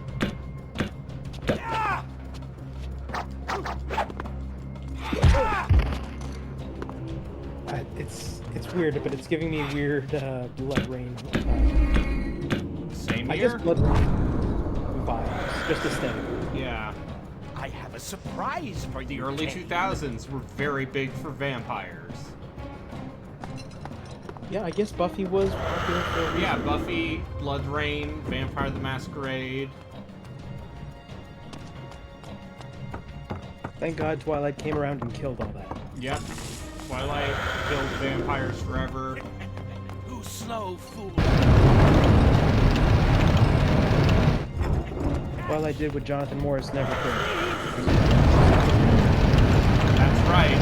It's weird, but it's giving me weird Blood Rain. Same I here? guess Blood Rain vibes, just aesthetic. Yeah. I have a surprise for The you. early Kain. 2000s were very big for vampires. Yeah, I guess Buffy was popular for a reason. Yeah, Buffy, Blood Rain, Vampire the Masquerade. Thank God Twilight came around and killed all that. Yep. Twilight killed vampires forever. You slow fool. Twilight did what Jonathan Morris never could. That's right.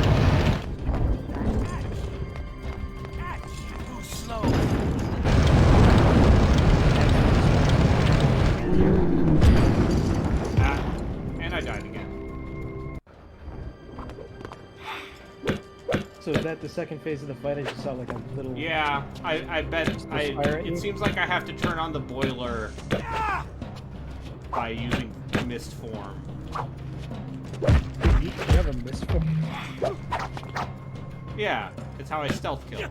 You slow. And I died again. So is that the second phase of the fight? I just saw like a little... Yeah, I bet fire at you? it seems like I have to turn on the boiler by using mist form. You have a mist form? Yeah, it's how I stealth kill.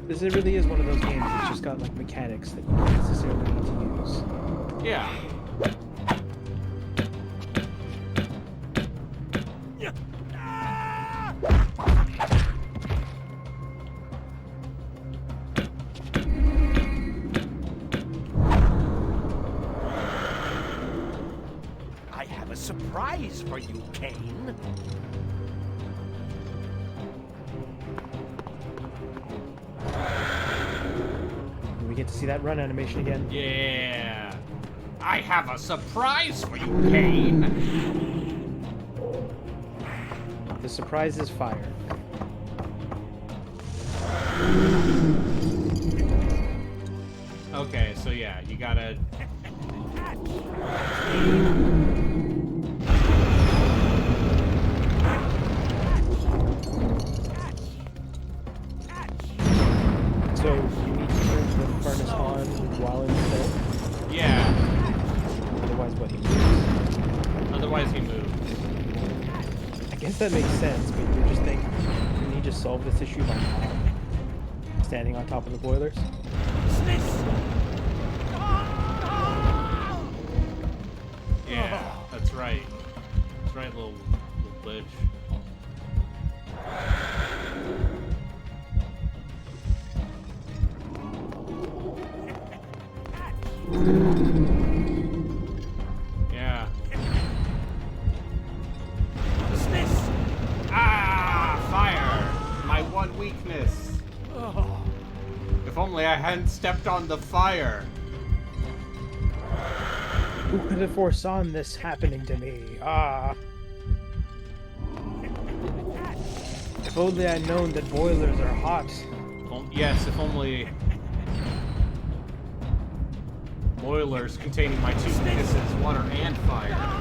This really is one of those games that's just got like mechanics that you don't necessarily need to use. Yeah. I have a surprise for you, Kain. We get to see that run animation again. Yeah. I have a surprise for you, Kain. The surprise is fire. Okay, so yeah, you gotta... So you need to turn the furnace on while in the Yeah, otherwise what he moves. otherwise he moves. I guess that makes sense, but you're just thinking, can he just solve this issue by standing on top of the boilers? Yeah, that's right. That's right, little bitch. Yeah. Ah, fire! My one weakness. If only I hadn't stepped on the fire. Who could have foreseen this happening to me? Ah. If only I'd known that boilers are hot. Yes, if only boilers containing my two weaknesses, water and fire.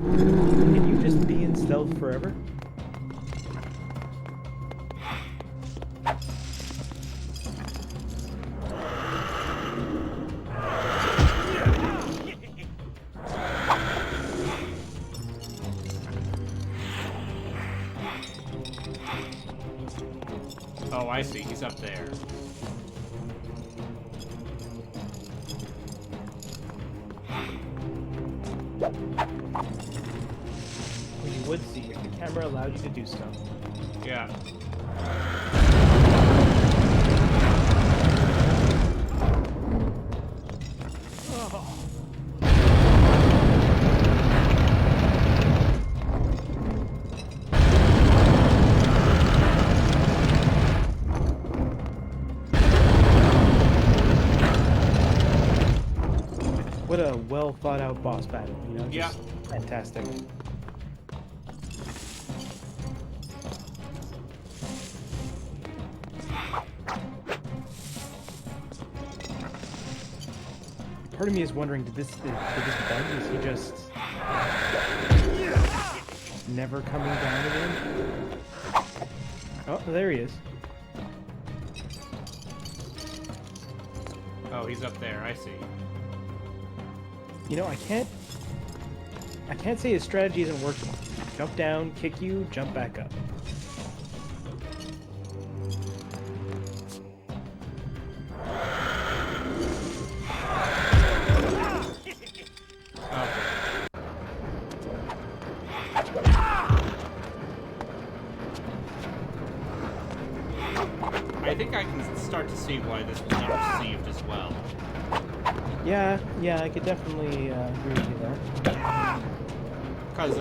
Can you just be in stealth forever? he's up there. Well, you would see if the camera allowed you to do so. Yeah. What a well thought out boss battle, you know? Yeah. Just fantastic. Part of me is wondering, did this bug? Is he just never coming down again? Oh, there he is. Oh, he's up there. I see. You know, I can't say his strategy isn't working. Jump down, kick you, jump back up. I think I can start to see why this was not received as well. Yeah, I could definitely agree with you there. Because,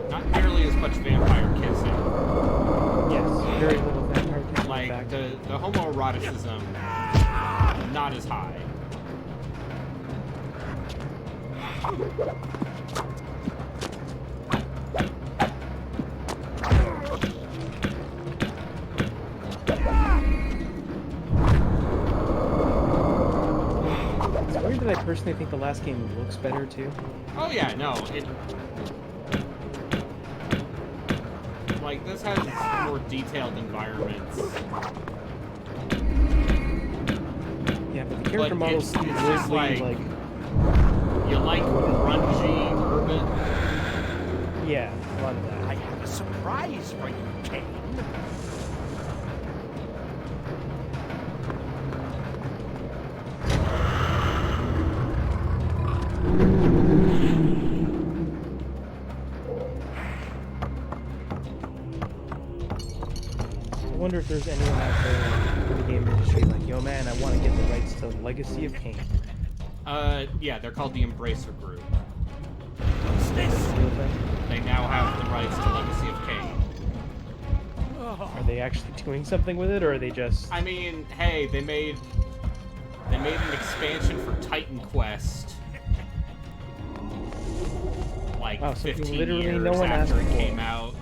not nearly as much vampire kissing. Yes, very little vampire kissing. Like, the homoeroticism, not as high. It's weird that I personally think the last game looks better too. Oh yeah, no, it... Like, this has more detailed environments. Yeah, but the character models it's seem just weirdly, like... You like grungy, urban? Yeah, a lot of that. I have a surprise for you, Kain. I wonder if there's anyone out there in the game industry like, yo man, I want to get the rights to Legacy of Kain. Yeah, they're called the Embracer Group. What's this? They now have the rights to Legacy of Kain. Are they actually doing something with it, or are they just... I mean, hey, they made an expansion for Titan Quest like Wow, something 15 literally years no one after asked it for. came out.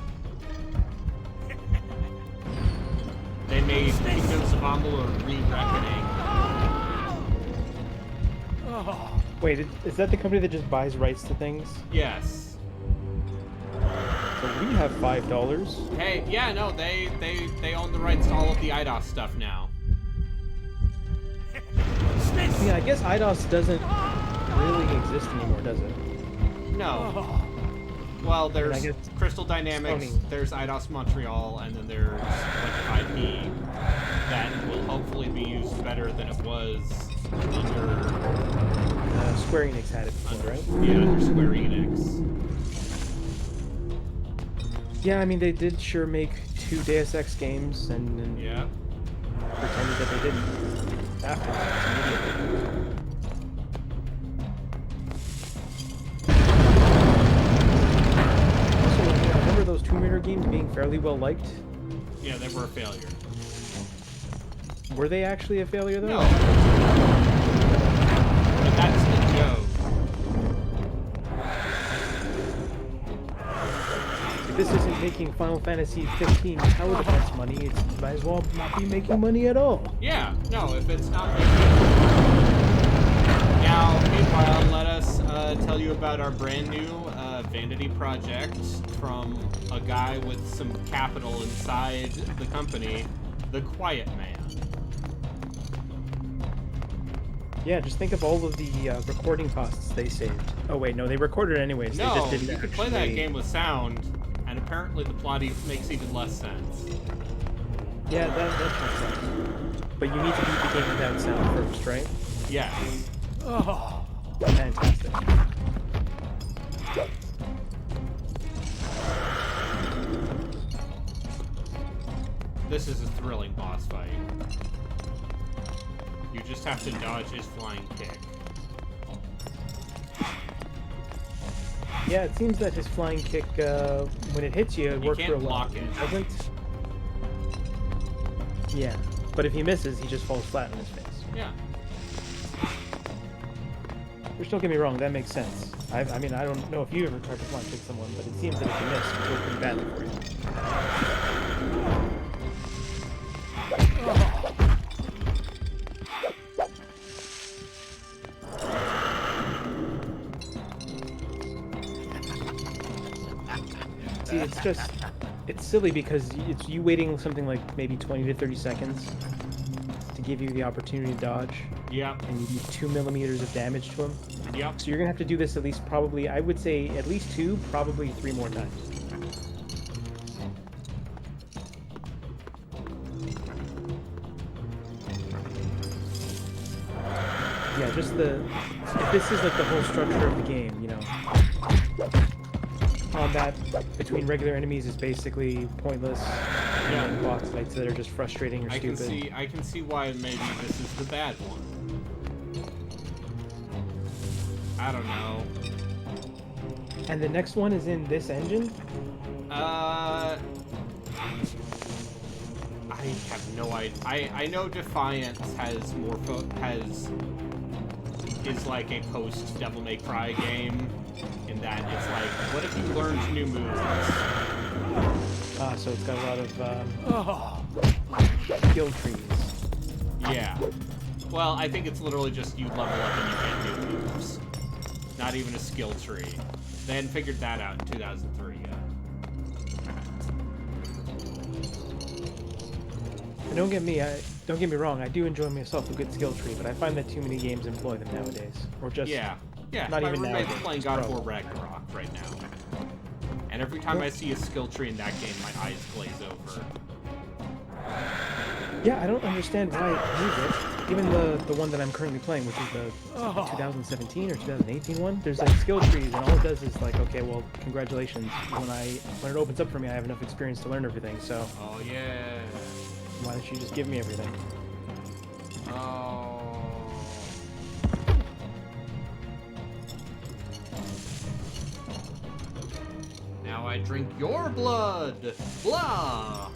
They made Kingdoms of Amalur Re-Reckoning. Wait, is that the company that just buys rights to things? Yes. So we have $5. Hey, yeah, no, they own the rights to all of the IDOS stuff now. Yeah, I guess IDOS doesn't really exist anymore, does it? No. Well, there's I guess Crystal Dynamics, Sony. there's IDOS Montreal, and then there's a bunch of IP that will hopefully be used better than it was under... Square Enix had it before, right? Yeah, under Square Enix. Yeah, I mean, they did sure make 2 Deus Ex games and Yeah. pretended that they didn't after that immediately. Also, you know, remember those Tomb Raider games being fairly well liked? Yeah, they were a failure. Were they actually a failure, though? No. But that's the joke. If this isn't making Final Fantasy 15 tower defense money, it might as well not be making money at all. Yeah, no, if it's not making... Now, meanwhile, let us tell you about our brand new vanity project from a guy with some capital inside the company, the Quiet Man. Yeah, just think of all of the recording costs they saved. Oh wait, no, they recorded it anyways. No, they just didn't you could play that game with sound, and apparently the plot makes even less sense. Yeah, that checks out. But you need to beat the game without sound first, right? Yes. Oh, fantastic. This is a thrilling boss fight. You just have to dodge his flying kick. Yeah, it seems that his flying kick, when it hits you, it works real well. You can't block it. Doesn't? Yeah, but if he misses, he just falls flat on his face. Yeah. Which, don't get me wrong, that makes sense. I mean, I don't know if you ever tried to flying kick someone, but it seems that if you miss, it goes pretty badly for you. See, it's silly because it's you waiting something like maybe 20 to 30 seconds to give you the opportunity to dodge. Yep. And you do 2 millimeters of damage to him. Yep. So you're gonna have to do this at least probably, I would say at least 2, probably 3 more times. Yeah, just if this is like the whole structure of the game, you know. Combat between regular enemies is basically pointless. Yeah. And boss fights that are just frustrating or stupid. I can see why maybe this is the bad one. I don't know. And the next one is in this engine? I have no idea. I know Defiance has more is like a post Devil May Cry game, in that it's like, what if you learned new moves? So it's got a lot of skill trees. Yeah. Well, I think it's literally just you level up and you can't do moves. Not even a skill tree. They hadn't figured that out in 2003 yet. And don't get me wrong, I do enjoy myself a good skill tree, but I find that too many games employ them nowadays. Or just Yeah. not My even roommate's nowadays. playing God of War Ragnarok right now. And every time I see a skill tree in that game, my eyes glaze over. Yeah, I don't understand why it needs it. Even the one that I'm currently playing, which is the 2017 or 2018 one, there's like skill trees, and all it does is like, okay, well, congratulations. When it opens up for me, I have enough experience to learn everything. So. Oh yeah. Why don't you just give me everything? Oh. Now I drink your blood. Blah.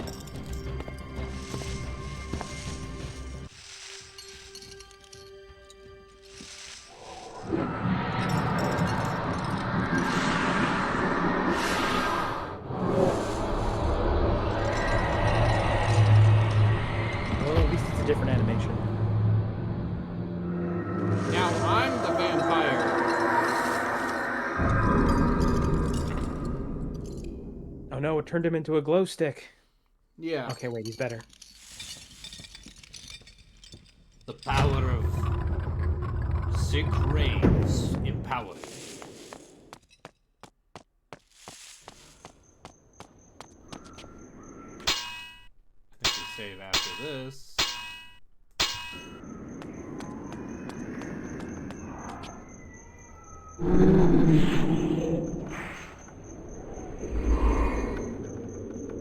Different animation. Now I'm the vampire. Oh no, it turned him into a glow stick. Yeah. Okay, wait, he's better. The power of sick rays empowered. I think we save after this.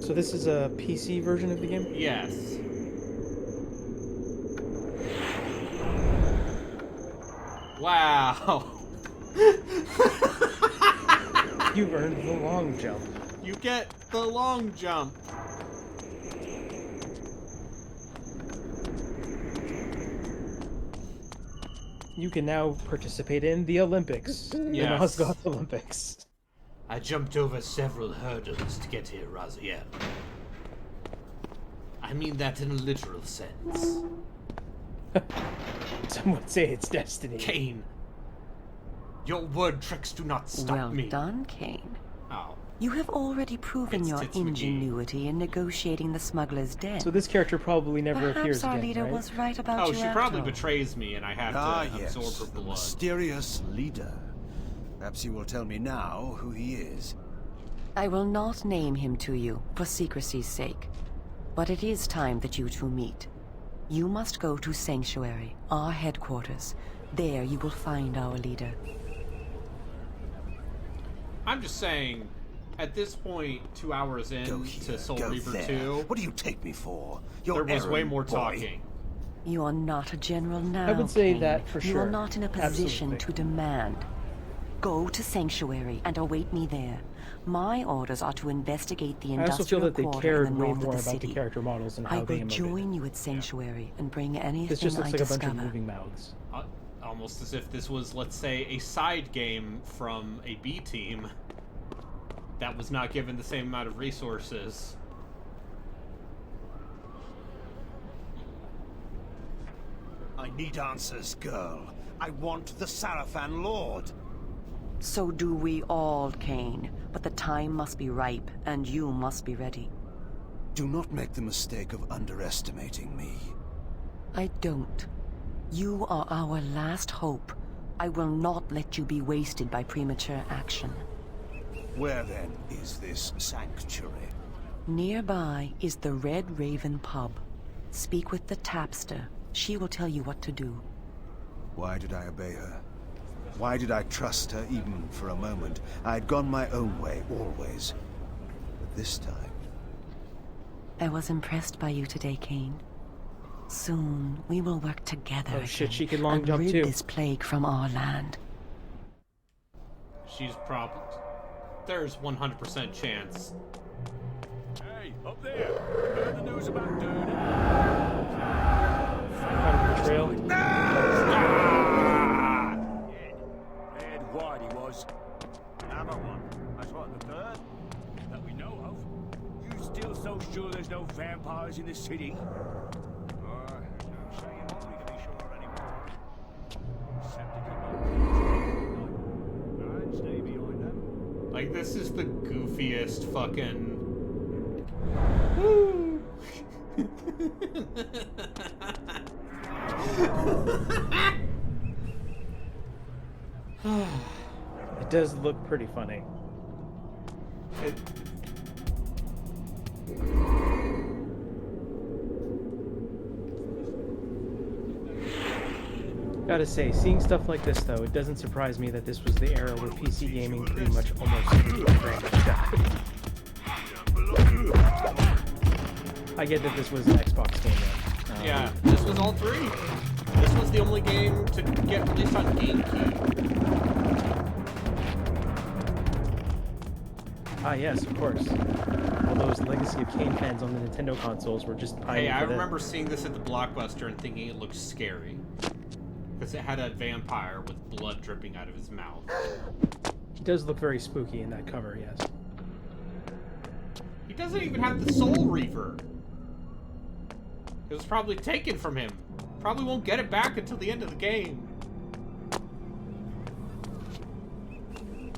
So this is a PC version of the game? Yes. Wow. You've earned the long jump. You get the long jump. You can now participate in the Olympics. Yes. The Nosgoth Olympics. I jumped over several hurdles to get here, Raziel. I mean that in a literal sense. Some would say it's destiny. Kain, your word tricks do not stop me. Well done, Kain. Oh. You have already proven It's your Tits McGee. ingenuity in negotiating the smuggler's den. So this character probably never appears Perhaps our again, leader right? was right about Oh, you she after probably all. betrays me, and I have to absorb her the blood. mysterious leader. Perhaps you will tell me now who he is. I will not name him to you, for secrecy's sake. But it is time that you two meet. You must go to Sanctuary, our headquarters. There you will find our leader. I'm just saying, at this point, 2 hours in Go here, to Soul go Reaver there. 2, What do you take me for? there was way errand more boy? talking. You are not a general now. I would say Kain. that for You sure. are not in a position Absolutely. to demand. Go to Sanctuary and await me there. My orders are to investigate the I also feel industrial that they quarter cared in the way north of more the about city. the character models and I how they will emoted. join you at Sanctuary and bring anything This just looks I like a bunch discover. of moving mouths. Almost as if this was, let's say, a side game from a B team that was not given the same amount of resources. I need answers, girl. I want the Sarafan Lord. So do we all, Kain. But the time must be ripe, and you must be ready. Do not make the mistake of underestimating me. I don't. You are our last hope. I will not let you be wasted by premature action. Where then is this sanctuary? Nearby is the Red Raven pub. Speak with the tapster. She will tell you what to do. Why did I obey her? Why did I trust her even for a moment? I had gone my own way, always. But this time... I was impressed by you today, Kain. Soon, we will work together Oh shit, again she can long and jump rid too. this plague from our land. She's probably... There's 100% chance. Hey, up there! Heard the news about Durden? Kind of betrayal. Dead wide he was. Another one. That's what, the third? That we know of. You still so sure there's no vampires in the city? There's no saying what we can be sure anymore. Except to come on. Right, stay behind them. Like, this is the goofiest fucking... It does look pretty funny. Gotta say, seeing stuff like this though, it doesn't surprise me that this was the era where PC gaming pretty much almost died. I get that this was an Xbox game though. Yeah, this was all three. This was the only game to get released on GameCube. Ah yes, of course. All those Legacy of Kain fans on the Nintendo consoles were just pining Hey, I for that. remember seeing this at the Blockbuster and thinking it looked scary. Because it had a vampire with blood dripping out of his mouth. It does look very spooky in that cover, yes. He doesn't even have the Soul Reaver. It was probably taken from him. Probably won't get it back until the end of the game.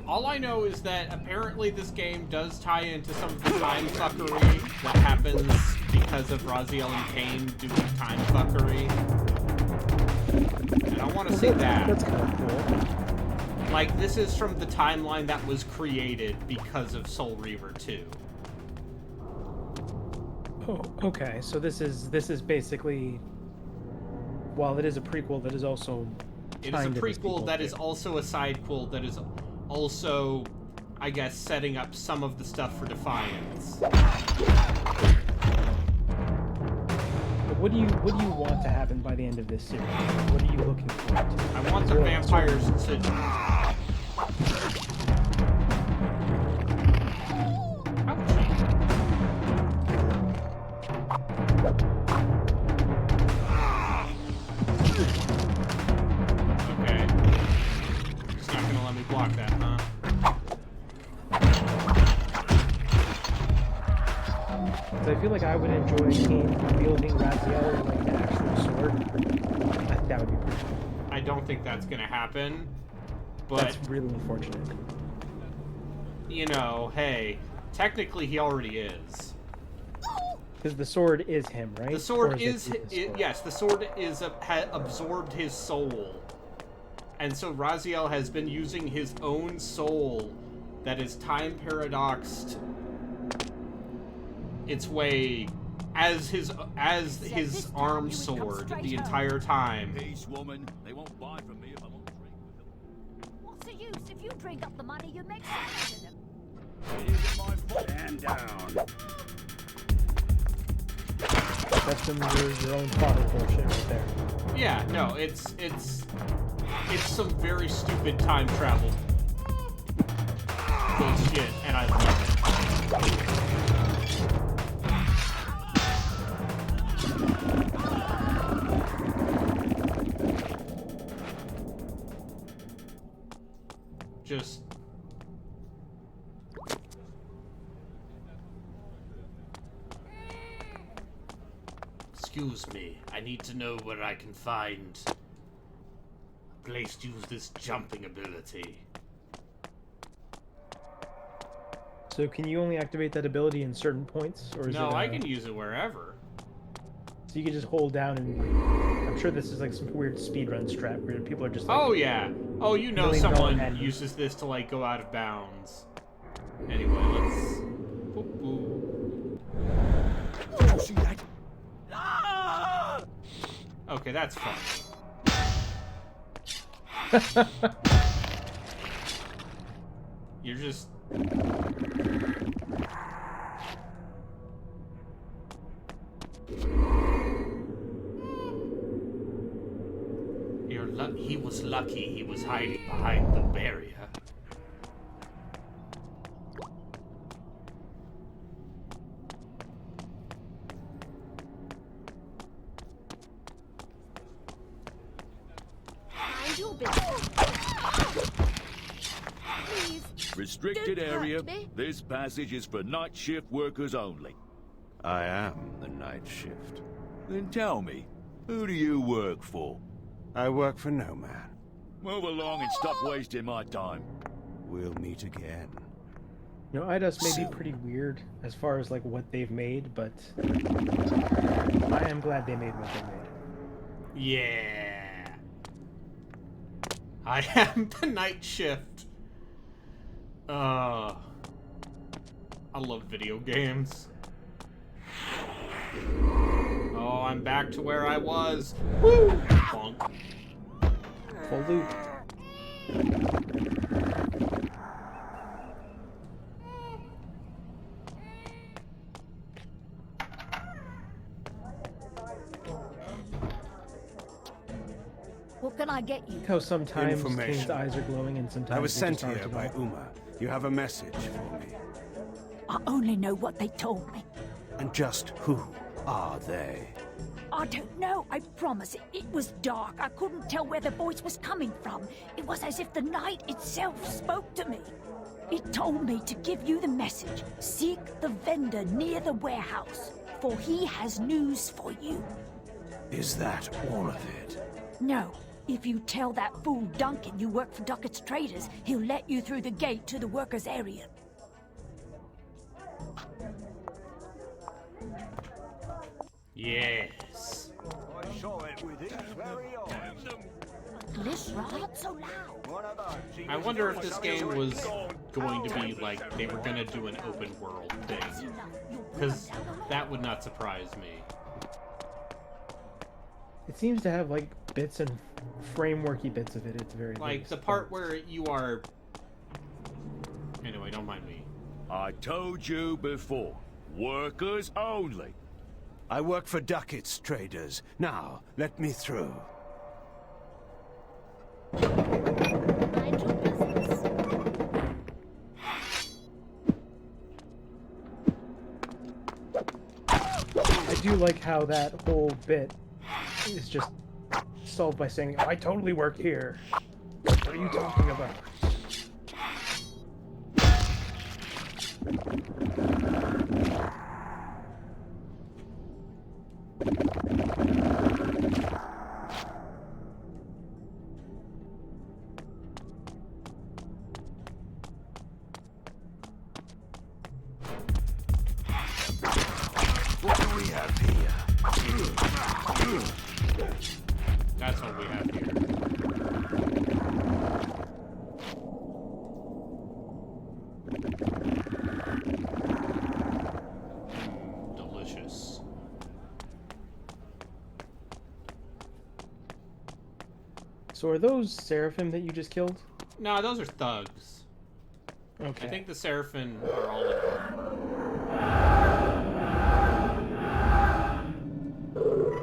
All I know is that apparently this game does tie into some of the time fuckery that happens because of Raziel and Kain doing time fuckery. And I want to see that. That's kind of cool. Like, this is from the timeline that was created because of Soul Reaver 2. Oh, okay. So this is basically, while it is a prequel, that is also. It is a prequel that is also a sidequel that is also, I guess, setting up some of the stuff for Defiance. But what do you want to happen by the end of this series? What are you looking for? I want the vampires to... Okay. Just not gonna let me block that, huh? So I feel like I would enjoy Kain wielding Raziel with like an actual sword. That would be pretty cool. I don't think that's gonna happen, but... That's really unfortunate. you know, hey, technically he already is. Because the sword is him, right? The sword is yes, the sword is absorbed his soul. And so Raziel has been using his own soul that is time paradoxed its way as his arm sword the entire time. Peace, woman. They won't buy from me if I won't drink with them. What's the use? If you drink up the money, you make sense in them. It isn't my fault. Stand down. That's some your own father bullshit right there. Yeah, no, it's some very stupid time travel bullshit, and I love it. Just excuse me, I need to know where I can find a place to use this jumping ability. So can you only activate that ability in certain points, or is No, it? I can use it wherever. So you can just hold down and. I'm sure this is like some weird speedrun strat where people are just like. Oh yeah. Oh, you know really someone dull-handed. uses this to like go out of bounds. Anyway, let's. Boop, boop. Did you see that? Ah! Okay, that's fun. You're just. He was lucky he was hiding behind the barrier. Mind your business. Please. Restricted Don't hurt area. me. This passage is for night shift workers only. I am the night shift. Then tell me, who do you work for? I work for no man. Move along and stop wasting my time. We'll meet again. You know, IDOS may be pretty weird as far as like what they've made, but I am glad they made what they made. Yeah. I am the night shift. I love video games. Oh, I'm back to where I was. Woo! Bonk. Full loop. What can I get you? How sometimes Information. Kane's eyes are glowing and sometimes I was they sent just aren't here at by all. Uma. You have a message for me. I only know what they told me. And just who are they? I don't know, I promise. It was dark. I couldn't tell where the voice was coming from. It was as if the night itself spoke to me. It told me to give you the message. Seek the vendor near the warehouse, for he has news for you. Is that all of it? No. If you tell that fool Duncan you work for Duckett's Traders, he'll let you through the gate to the workers' area. Yes. I saw it with his very eyes. Listen, not so loud. One of those. I wonder if this game was going to be like they were gonna do an open world thing. Because that would not surprise me. It seems to have like bits and frameworky bits of it. It's very Like least, the part where you are. Anyway, don't mind me. I told you before. Workers only. I work for Duckett's Traders. Now, let me through. Mind your business. I do like how that whole bit is just solved by saying, I totally work here. What are you talking about? we have here? That's what we have here. Delicious. So are those Seraphim that you just killed? No, those are thugs. Okay. I think the Seraphim are all in.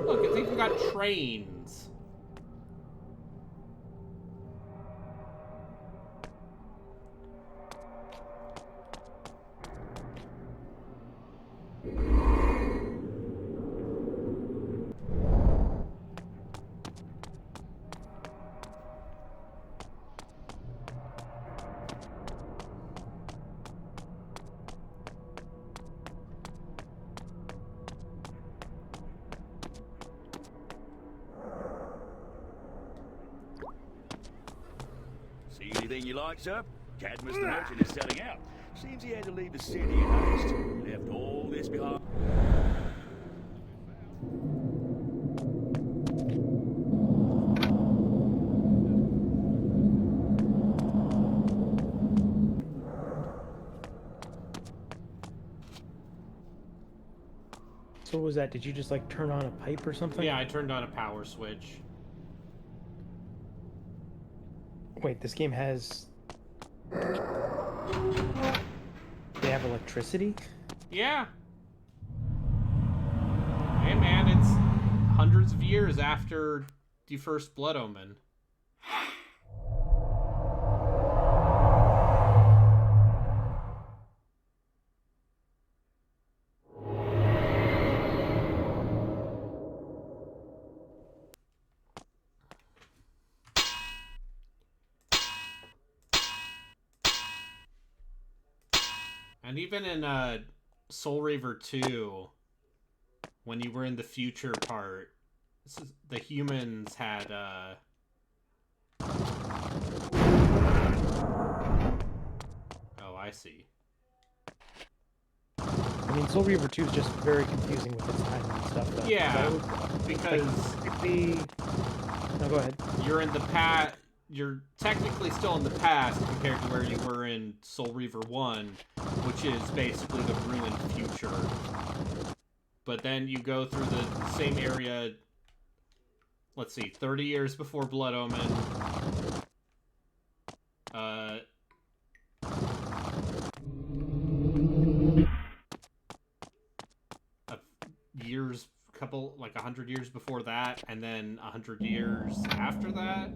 Look, it's even got trains. See anything you like, sir? Cadmus the merchant is selling out. Seems he had to leave the city in haste. Left all this behind. So what was that? Did you just like turn on a pipe or something? Yeah, I turned on a power switch. Wait, this game has... They have electricity? Yeah. Hey man, it's hundreds of years after the first Blood Omen. And even in Soul Reaver 2, when you were in the future part, the humans had Oh, I see. I mean, Soul Reaver 2 is just very confusing with its timing and stuff, though. Yeah, because No, go ahead. you're in the past. You're technically still in the past compared to where you were in Soul Reaver 1, which is basically the ruined future. But then you go through the same area, let's see, 30 years before Blood Omen. Couple, like 100 years before that, and then 100 years after that.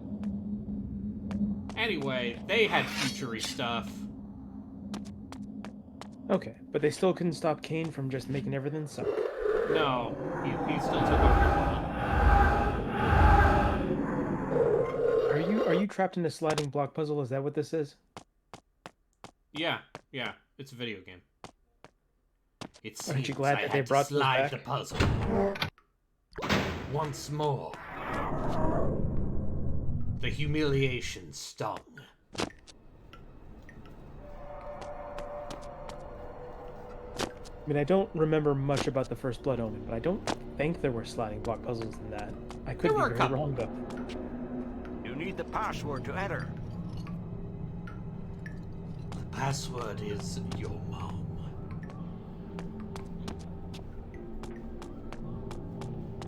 Anyway, they had future-y stuff. Okay, but they still couldn't stop Kain from just making everything suck. No, he still took over. Are you trapped in a sliding block puzzle? Is that what this is? Yeah, it's a video game. It seems Aren't you glad that they brought this slide back? the puzzle once more. The humiliation stung. I mean, I don't remember much about the first Blood Omen, but I don't think there were sliding block puzzles in that. I could be very wrong, though. You need the password to enter. The password is your mom.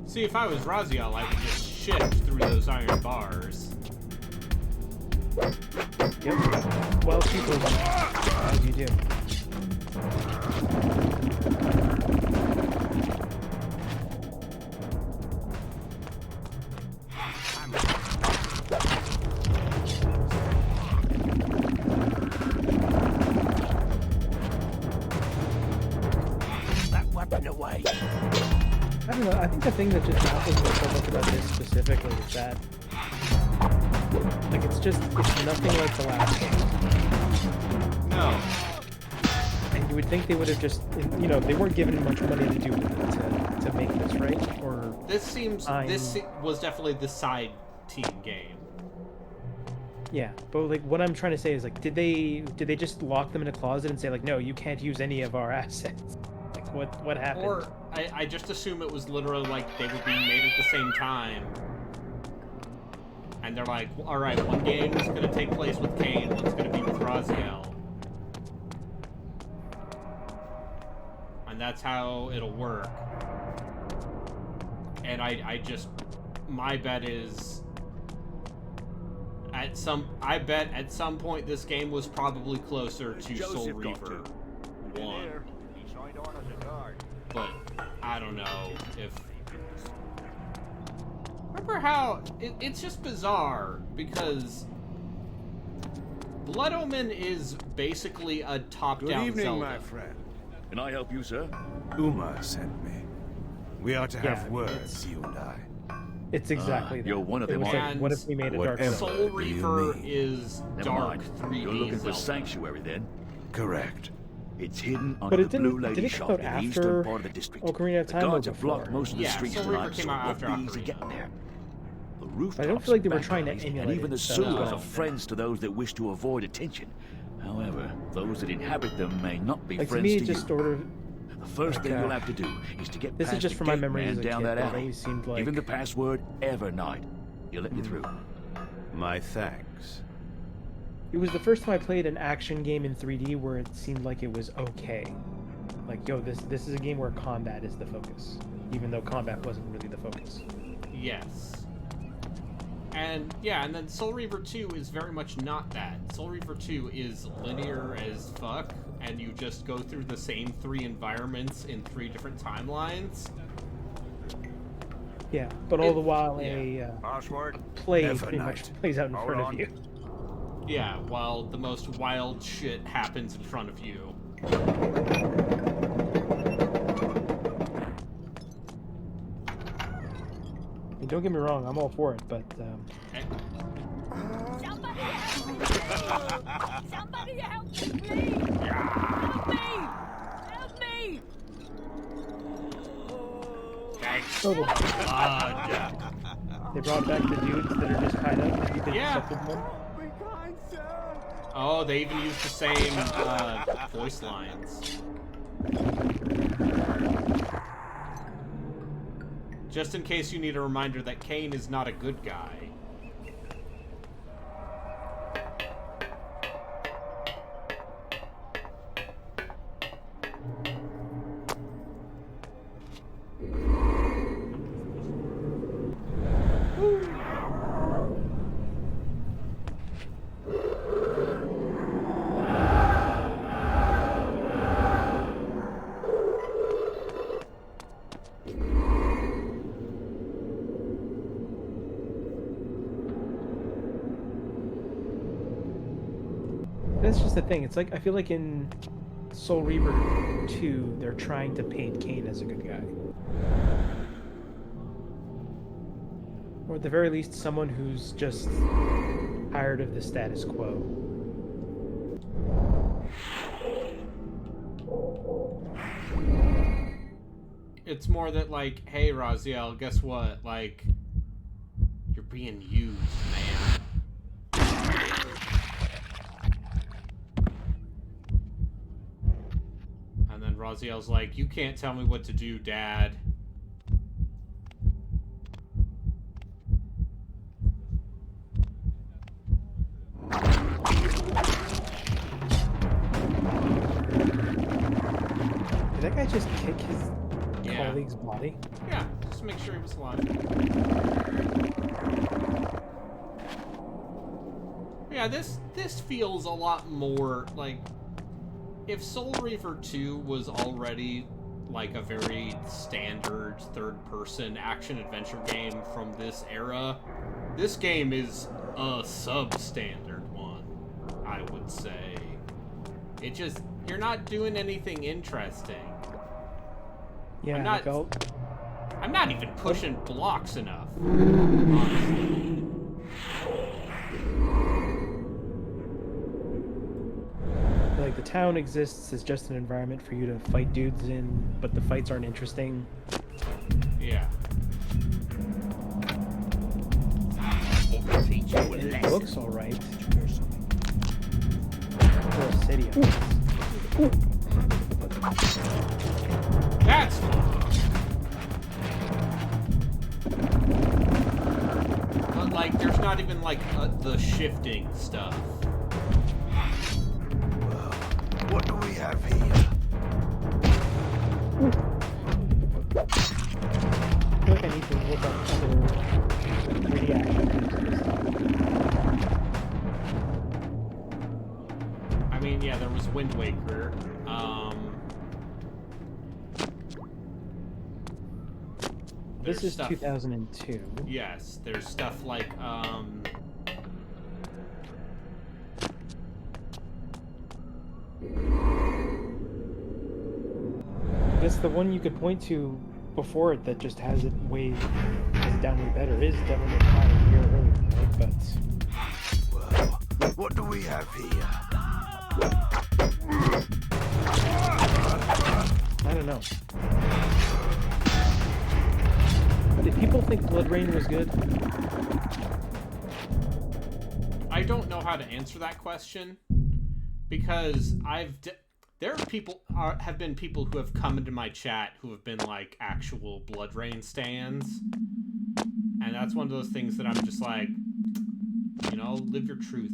See, if I was Raziel, I would just shift through those iron bars. Yep. Well, people, as you do. That weapon away. I don't know, I think the thing that just baffles me so much about this specifically is that, like, it's nothing like the last game. No. And you would think they would have just, you know, they weren't given much money to do to make this, right? Or This was definitely the side team game. yeah, but like what I'm trying to say is like, did they just lock them in a closet and say like, no, you can't use any of our assets? Like, Like, what happened? Or I just assume it was literally like they were being made at the same time. And they're like, all right, one game is going to take place with Kain, one's going to be with Raziel. And that's how it'll work. And I just, my bet is, I bet at some point this game was probably closer to Soul Reaver 1. But I don't know if... Remember how... It's just bizarre, because Bloodomen is basically a top-down Zelda. Good evening, my friend. Can I help you, sir? Uma sent me. We are to have words, you and I. It's exactly that. You're one of them, It was like, what if we made a dark Whatever. Zelda? Soul do you Reaver mean? is Never dark mind. 3D You're looking for Zelda. Sanctuary, then? Correct. It's hidden But under it the Blue didn't. Lady Did it shop come out in the after eastern part of the district. Ocarina of The Time or guards have blocked before? most of the Yeah, streets Soul tonight, Reaver so came it out won't after be easy Ocarina. getting there. The rooftops, I don't feel like they were back trying to alleys, emulate and even the it, so sewers no. are friends to those that wish to avoid attention. However, those that inhabit them may not be Like, to friends me, to it just you. sort of... The first thing like, you'll have to do is to get this is past just the from my gate memories man as a down kid. that It alley. always seemed like... Give him the password Evernight. He'll let you through. My thanks. It was the first time I played an action game in 3D where it seemed like it was okay. Like, yo, this is a game where combat is the focus, even though combat wasn't really the focus. Yes. And yeah, and then Soul Reaver 2 is very much not that. Soul Reaver 2 is linear as fuck, and you just go through the same 3 environments in 3 different timelines. Yeah, but all the while Password? play pretty much Evernight. plays out in Hold front on. of you. Yeah, while the most wild shit happens in front of you. I mean, don't get me wrong, I'm all for it, but Somebody help me! Somebody help me, please! Help me! Help me! so they brought back the dudes that are just kind of you've accepted them. Oh, they even used the same voice lines. Just in case you need a reminder that Kain is not a good guy. That's just the thing. It's like I feel like in Soul Reaver 2, they're trying to paint Kain as a good guy. Or at the very least, someone who's just tired of the status quo. It's more that, like, hey, Raziel, guess what? Like, you're being used, man. And then Raziel's like, you can't tell me what to do, Dad. Did that guy just kick his Yeah. colleague's body? Yeah, just make sure he was alive. Yeah, this feels a lot more like if Soul Reaver 2 was already like a very standard third-person action-adventure game from this era, this game is a substandard one, I would say. It just, you're not doing anything interesting. Yeah, I'm not- like, I'll- I'm not even pushing blocks enough, honestly. like the town exists as just an environment for you to fight dudes in, but the fights aren't interesting. Yeah. It looks alright. Little city. that's fun. But, like, there's not even, like, the shifting stuff. Well, what do we have here? I feel like I need to look up other 3D action games for this stuff. I mean, yeah, there was Wind Waker. This is stuff, 2002. Yes, there's stuff like, I guess the one you could point to before it that just has it down way better is Devil May Cry a year earlier, right? But Well, what do we have here? I don't know. Did people think Blood Rain was good? I don't know how to answer that question because there have been people who have come into my chat who have been like actual Blood Rain stans, and that's one of those things that I'm just like, you know, live your truth.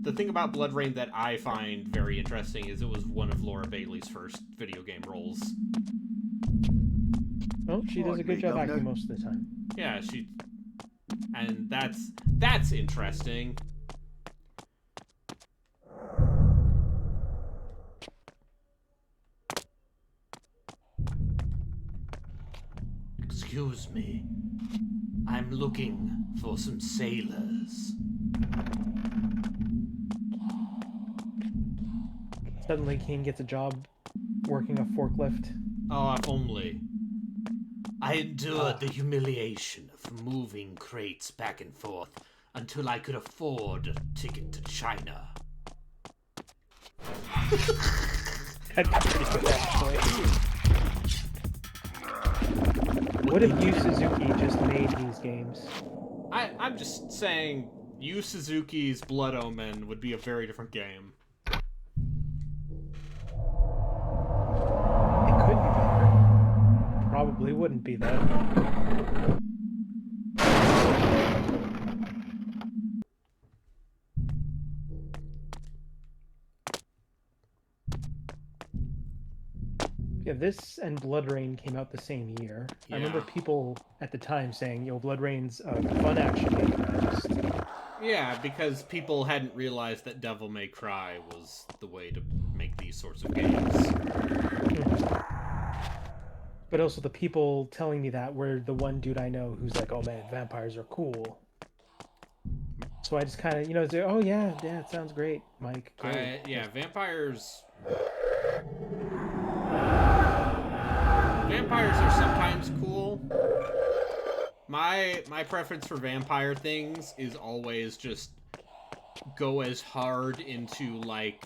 The thing about Blood Rain that I find very interesting is it was one of Laura Bailey's first video game roles. Oh, she does a good job acting most of the time. Yeah, and that's interesting. Excuse me. I'm looking for some sailors. Suddenly, Kain gets a job working a forklift. Oh, if only. I endured the humiliation of moving crates back and forth until I could afford a ticket to China. That's pretty good, actually. What if Yu Suzuki just made these games? I'm just saying, Yu Suzuki's Blood Omen would be a very different game. It could be better. Probably wouldn't be, though. Yeah, this and Blood Rain came out the same year. Yeah. I remember people at the time saying, yo, Blood Rain's a fun action game. Yeah, because people hadn't realized that Devil May Cry was the way to make these sorts of games. But also the people telling me that were the one dude I know who's like, oh man, vampires are cool. So I just kind of, say, oh yeah, it sounds great, Mike. Great. Vampires are sometimes cool. My preference for vampire things is always just go as hard into, like,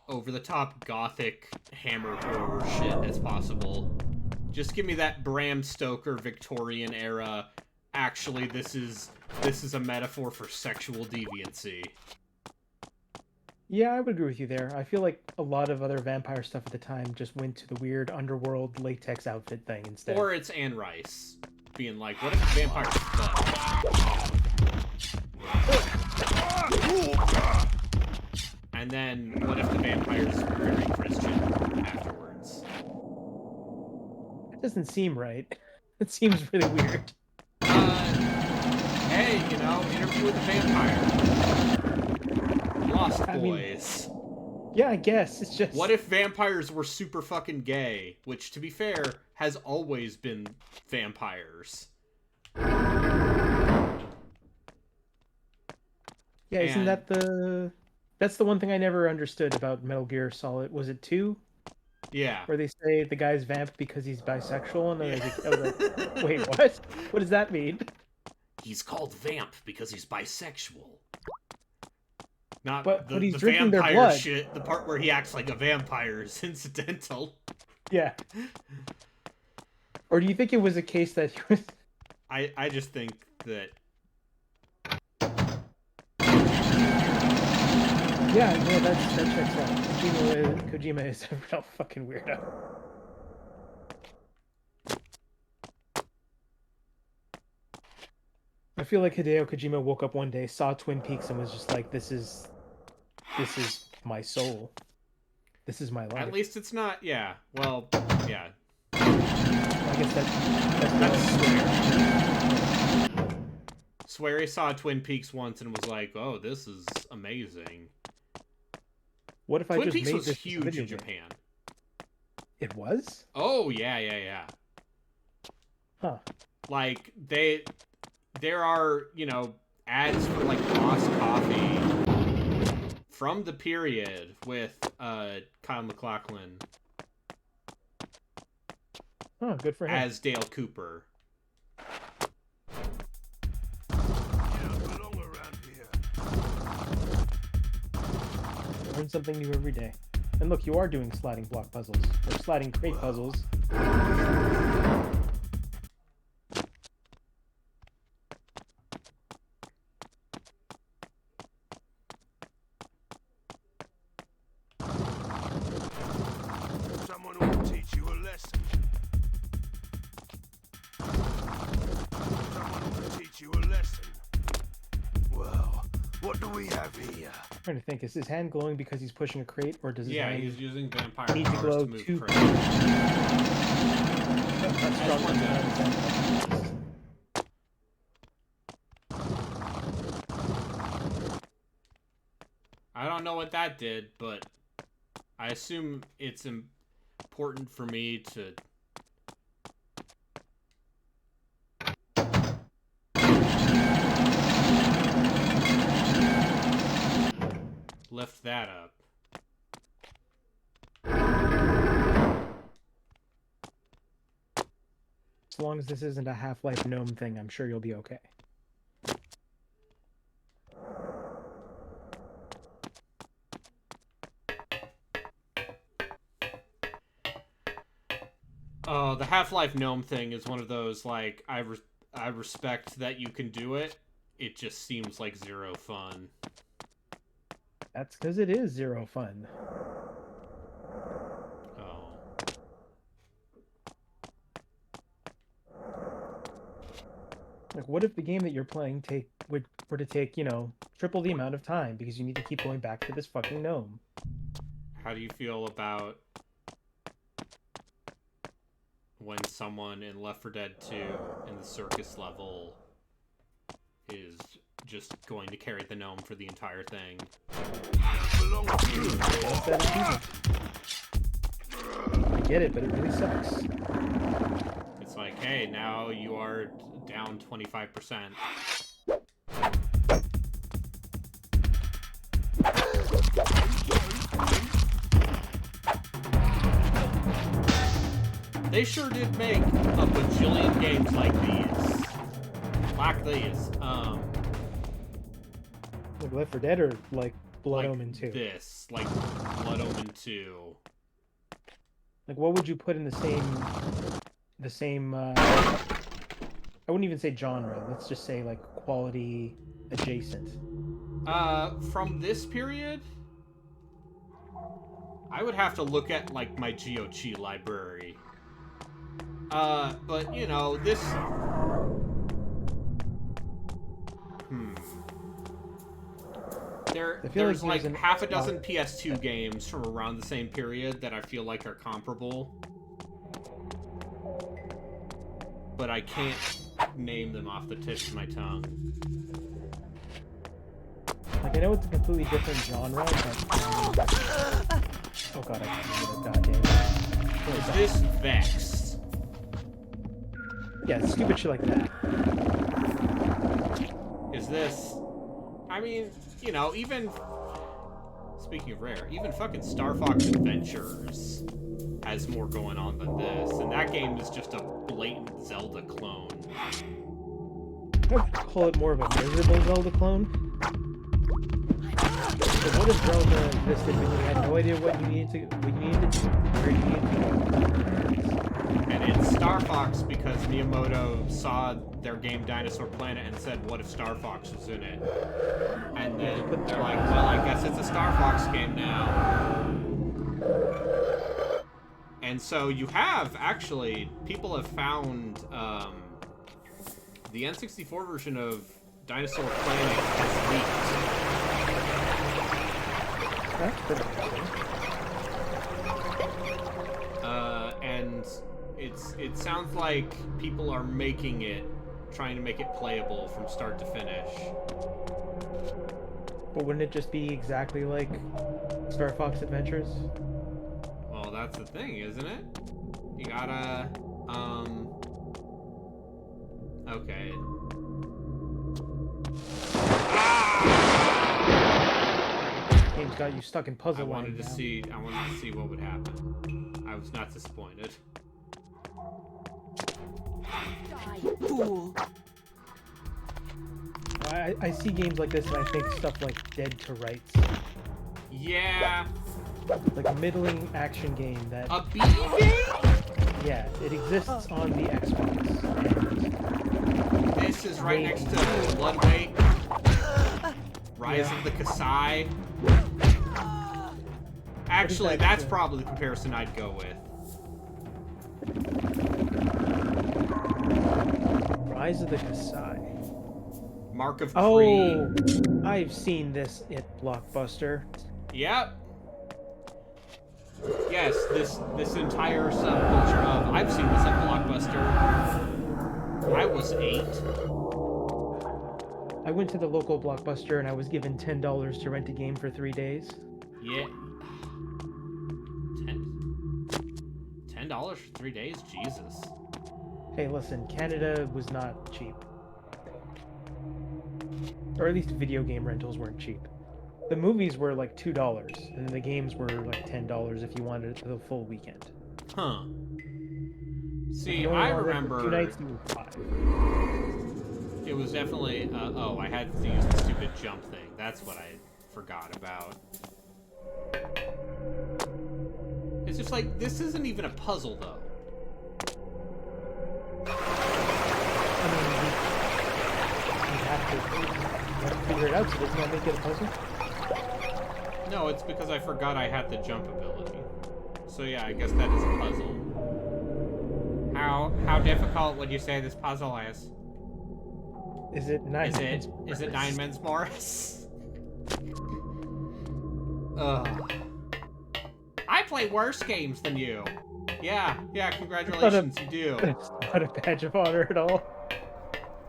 over-the-top gothic hammer horror shit as possible. Just give me that Bram Stoker Victorian era. Actually, this is a metaphor for sexual deviancy. Yeah, I would agree with you there. I feel like a lot of other vampire stuff at the time just went to the weird underworld latex outfit thing instead. Or it's Anne Rice being like, what if vampires fuck? And then, what if the vampires were very Christian afterwards? That doesn't seem right. It seems really weird. Hey, Interview with the Vampire. Lost Boys. Yeah, I guess. It's just... What if vampires were super fucking gay? Which, to be fair, has always been vampires. Yeah, isn't that the... That's the one thing I never understood about Metal Gear Solid. Was it 2? Yeah. Where they say the guy's vamp because he's bisexual, and I was like, wait, what? What does that mean? He's called Vamp because he's bisexual. Not but he's the drinking vampire their blood. shit. The part where he acts like a vampire is incidental. Yeah. Or do you think it was a case that he was... I just think that... Yeah, that checks out. Kojima is a real fucking weirdo. I feel like Hideo Kojima woke up one day, saw Twin Peaks, and was just like, "This is my soul. This is my life." At least it's not. Yeah. Well. Yeah. I guess that's Swear. Swear he saw Twin Peaks once and was like, "Oh, this is amazing." What if I Twin just Peaks made was this huge video in game? Japan. It was? Oh yeah. Huh. Like there are, ads for like Boss Coffee from the period with Kyle MacLachlan Oh, good for him. as Dale Cooper. Learn something new every day. And look, you are doing sliding block puzzles or sliding crate puzzles. Someone ought to teach you a lesson. Someone ought to teach you a lesson. Well, what do we have here? I'm trying to think, is his hand glowing because he's pushing a crate, or does his Yeah, hand he's using vampire need to powers glow to move too? crates. That's strong one enough. I don't know what that did, but I assume it's important for me to lift that up. As long as this isn't a Half-Life gnome thing, I'm sure you'll be okay. Oh, the Half-Life gnome thing is one of those, like, I respect that you can do it. It just seems like zero fun. That's because it is zero fun. Oh. Like, what if the game that you're playing were to take, triple the amount of time because you need to keep going back to this fucking gnome? How do you feel about when someone in Left 4 Dead 2 in the circus level is just going to carry the gnome for the entire thing? I get it, but it really sucks. It's like, hey, now you are down 25%. They sure did make a bajillion games like these. Like these. Like Left 4 Dead or like Blood Like Omen 2? this. Like Blood Omen 2. Like, what would you put in the same I wouldn't even say genre. Let's just say like quality adjacent. From this period, I would have to look at like my GOG library. But this. There's like half a dozen PS2 games from around the same period that I feel like are comparable. But I can't name them off the tip of my tongue. Like, I know it's a completely different genre, but oh god, I can't remember that goddamn. Is this Vex? Yeah, stupid shit like that. Is this... I mean, even... Speaking of Rare, even fucking Star Fox Adventures has more going on than this, and that game is just a blatant Zelda clone. I would call it more of a miserable Zelda clone. So what if Zelda existed when you had no idea what you needed to do, where you needed to go? And it's Star Fox because Miyamoto saw their game Dinosaur Planet and said, what if Star Fox was in it? And then they're like, well, I guess it's a Star Star Fox game now. And so you have, actually, people have found the N64 version of Dinosaur Planet has leaked. That's pretty interesting. And it sounds like people are making it, trying to make it playable from start to finish. But wouldn't it just be exactly like Star Fox Adventures? Well, that's the thing, isn't it? You gotta, okay. Game's got you stuck in puzzle I wanted to now. see what would happen. I was not disappointed. Fool. I see games like this and I think stuff like Dead to Rights. Yeah. Like a middling action game that... A B game? Yeah, it exists on the Xbox. And This is right next to Bloodweight, Rise of the Kasai. Actually, that's probably the comparison I'd go with. Rise of the Kasai. Mark of Oh, Creed. I've seen this at Blockbuster. Yep. Yes, this entire subculture of I've seen this at Blockbuster. I was 8. I went to the local Blockbuster and I was given $10 to rent a game for 3 days. Yeah. $10 for 3 days? Jesus. Hey, listen, Canada was not cheap. Or at least video game rentals weren't cheap. The movies were like $2, and the games were like $10 if you wanted it for the full weekend. Huh. See, You only I wanted it for remember 2 nights, you were 5. it was definitely, oh, I had to use the stupid jump thing. That's what I forgot about. It's just like, this isn't even a puzzle, though. I mean, you have to figure it out, so doesn't that make it a puzzle? No, it's because I forgot I had the jump ability. So yeah, I guess that is a puzzle. How difficult would you say this puzzle is? Is it 9 Men's Is it 9 Men's Morris? Ugh. I play worse games than you. Yeah, congratulations, you do. It's not a badge of honor at all.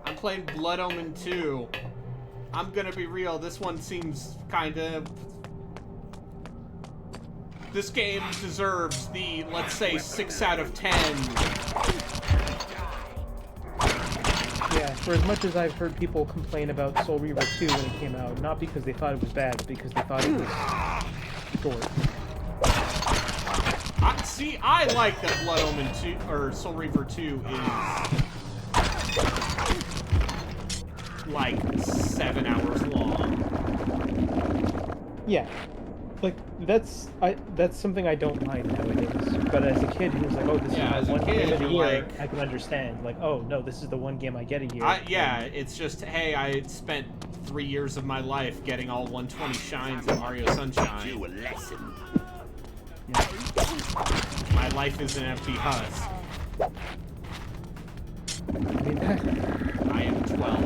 I'm playing Blood Omen 2. I'm gonna be real, this one seems kinda... This game deserves the, let's say, 6 out of 10. Yeah, for as much as I've heard people complain about Soul Reaver 2 when it came out, not because they thought it was bad, but because they thought it was short. See, I like that Blood Omen 2, or Soul Reaver 2 is like 7 hours long. Yeah, like that's something I don't mind nowadays. But as a kid who was like, oh, this Yeah, is as a my one kid, game of the you're year, like- I can understand. Like, oh no, this is the one game I get a year. Yeah, it's just, hey, I spent 3 years of my life getting all 120 shines in Mario Sunshine. You a lesson. My life is an empty husk. I mean, I am 12.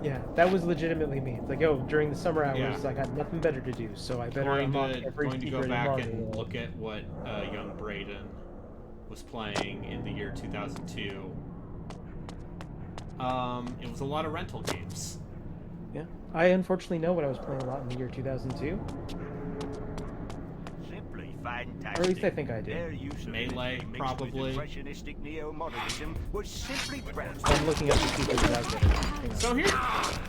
yeah, that was legitimately me. It's like, oh, during the summer hours, Yeah. I got nothing better to do, so I better unlock every Going to secret go in back Mario and World. look at what young Brayden was playing in the year 2002. It was a lot of rental games. Yeah, I unfortunately know what I was playing a lot in the year 2002. Simply fantastic. Or at least I think I did. Their use of Melee, imagery mixed probably. with impressionistic neo-modernism was simply breathtaking. I'm looking up to see if there's out there. Hang on. So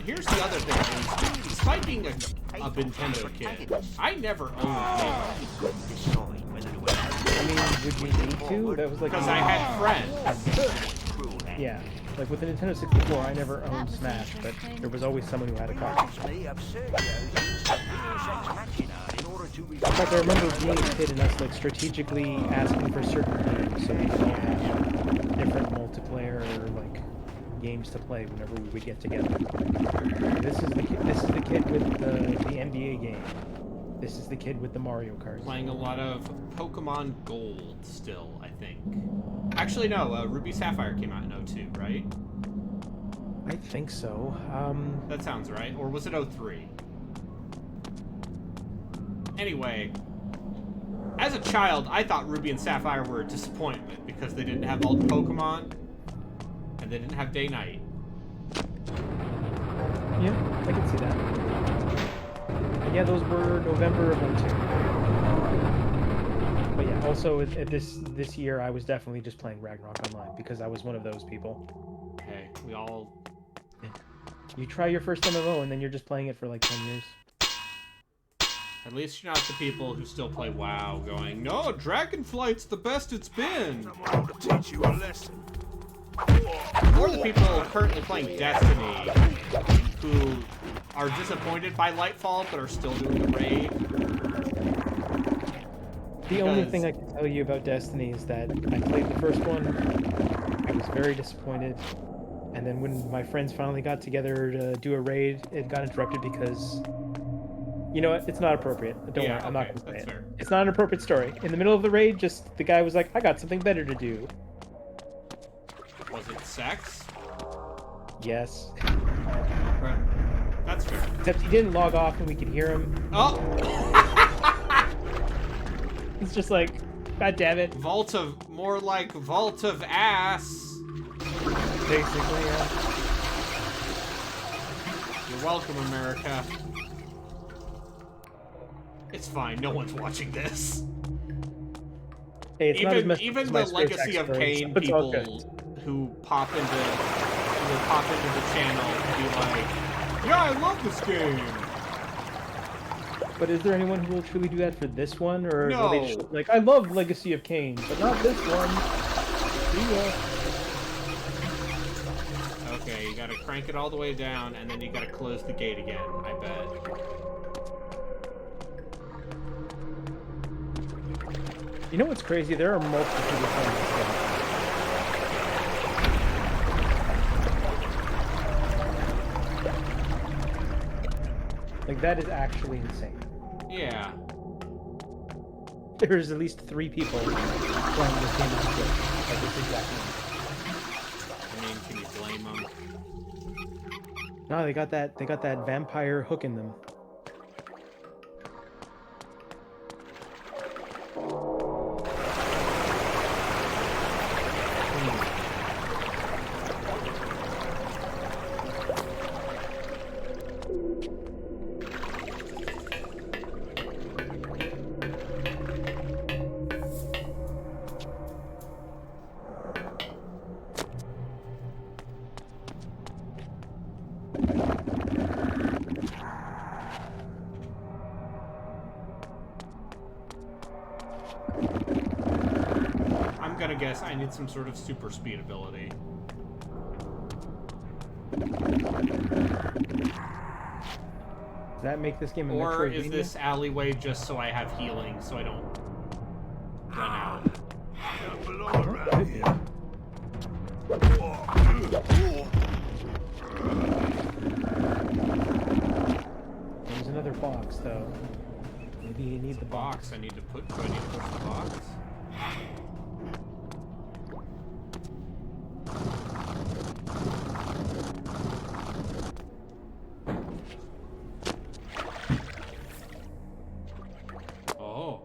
here's the other thing. Is, despite being a Nintendo kid, I never owned Melee I mean, would you need to? That was like because I had friends. Yeah, like with the Nintendo 64, I never owned Smash, but there was always someone who had a copy. In fact, I remember being a kid and us like strategically asking for certain games so we could all have different multiplayer like games to play whenever we would get together. This is the kid with the NBA game. This is the kid with the Mario Kart. Playing a lot of Pokemon Gold still, I think. Actually, no, Ruby Sapphire came out in 02, right? I think so. That sounds right. Or was it 03? Anyway, as a child, I thought Ruby and Sapphire were a disappointment because they didn't have all the Pokemon and they didn't have day-night. Yeah, I can see that. And yeah, those were November of 02. But yeah, also this year I was definitely just playing Ragnarok Online because I was one of those people. Okay, we all... You try your first MMO and then you're just playing it for like 10 years. At least you're not the people who still play WoW going, no, Dragonflight's the best it's been. Someone to teach you a lesson. Or the people currently playing Destiny who are disappointed by Lightfall but are still doing the raid. The only thing I can tell you about Destiny is that I played the first one, I was very disappointed, and then when my friends finally got together to do a raid, it got interrupted because, you know what, it's not appropriate. Don't worry, I'm not going to say it. It's not an appropriate story. In the middle of the raid, just the guy was like, I got something better to do. Was it sex? Yes. Right. That's fair. Except he didn't log off and we could hear him. Oh! It's just like, god damn it. More like Vault of Ass. Basically, yeah. You're welcome, America. It's fine, no one's watching this. Hey, it's not as messed up even as the my Legacy of Kain people who pop into the channel and be like, yeah, I love this game. But is there anyone who will truly do that for this one, or No. will they just like, I love Legacy of Kain, but not this one? See ya. Okay, you gotta crank it all the way down, and then you gotta close the gate again, I bet. You know what's crazy? There are multiple people playing this game. Like, that is actually insane. Yeah. There's at least 3 people playing this game on Twitch at this exact moment. I mean, can you blame them? No, they got that vampire hook in them. I'm gonna guess I need some sort of super speed ability. Does that make this game a Or Metroidvania? is this alleyway just so I have healing so I don't run out? Don't belong around here. There's another box, though. Maybe you need the box. I need to put. Do I need to push the box? Oh.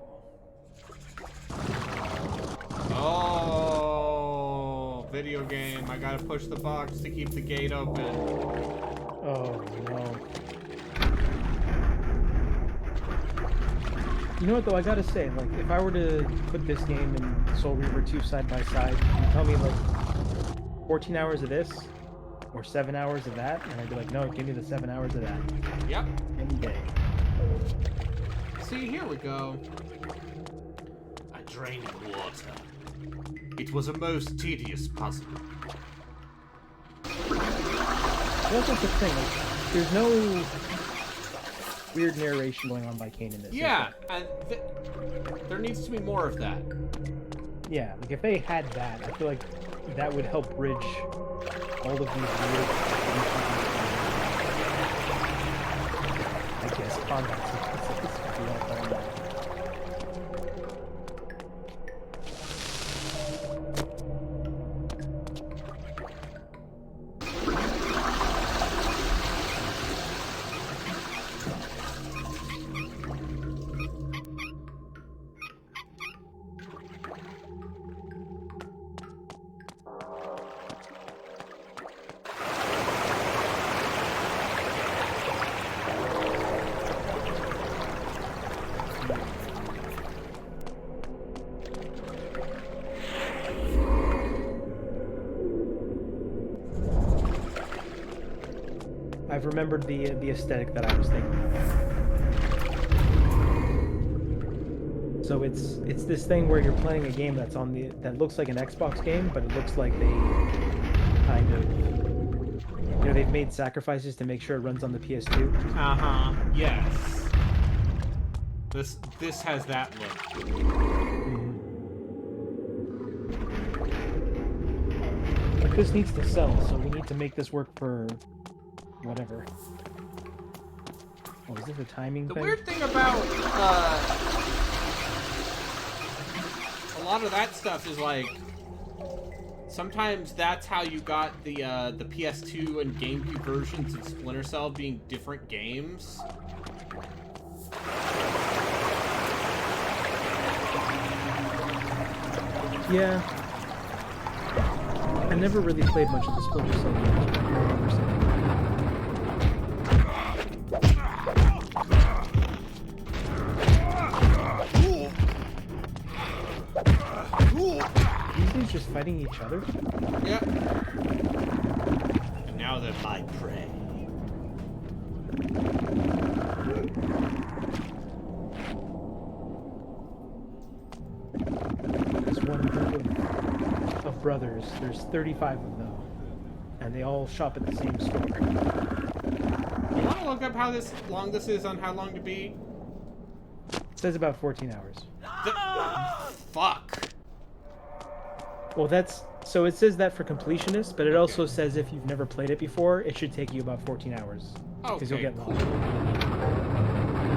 Oh, video game. I gotta push the box to keep the gate open. Oh, no. You know what, though? I gotta say, like, if I were to put this game and Soul Reaver 2 side by side, you tell me, like, 14 hours of this, or 7 hours of that, and I'd be like, no, give me the 7 hours of that. Yep. Any day. See, here we go. I drained the water. It was a most tedious puzzle. That's just the thing, like, there's no weird narration going on by Kain in this. Yeah, and there needs to be more of that. Yeah, like, if they had that, I feel like that would help bridge all of these weird, I guess, combat sequences, if you want to call I've remembered the aesthetic that I was thinking of. So it's this thing where you're playing a game that's on that looks like an Xbox game, but it looks like they kind of, you know, they've made sacrifices to make sure it runs on the PS2. Yes. This has that look. But this needs to sell, so we need to make this work for whatever. Oh, is this a timing thing? The weird thing about a lot of that stuff is like sometimes that's how you got the PS2 and GameCube versions of Splinter Cell being different games. Yeah. I never really played much of the Splinter Cell games, but I remember something. These things just fighting each other? Yeah. And now they're my prey. There's one group of brothers. There's 35 of them. And they all shop at the same store. You want to look up how long this is on how long to beat? It says about 14 hours. Fuck. Well, so it says that for completionists, but it also says if you've never played it before, it should take you about 14 hours. Because you'll get lost.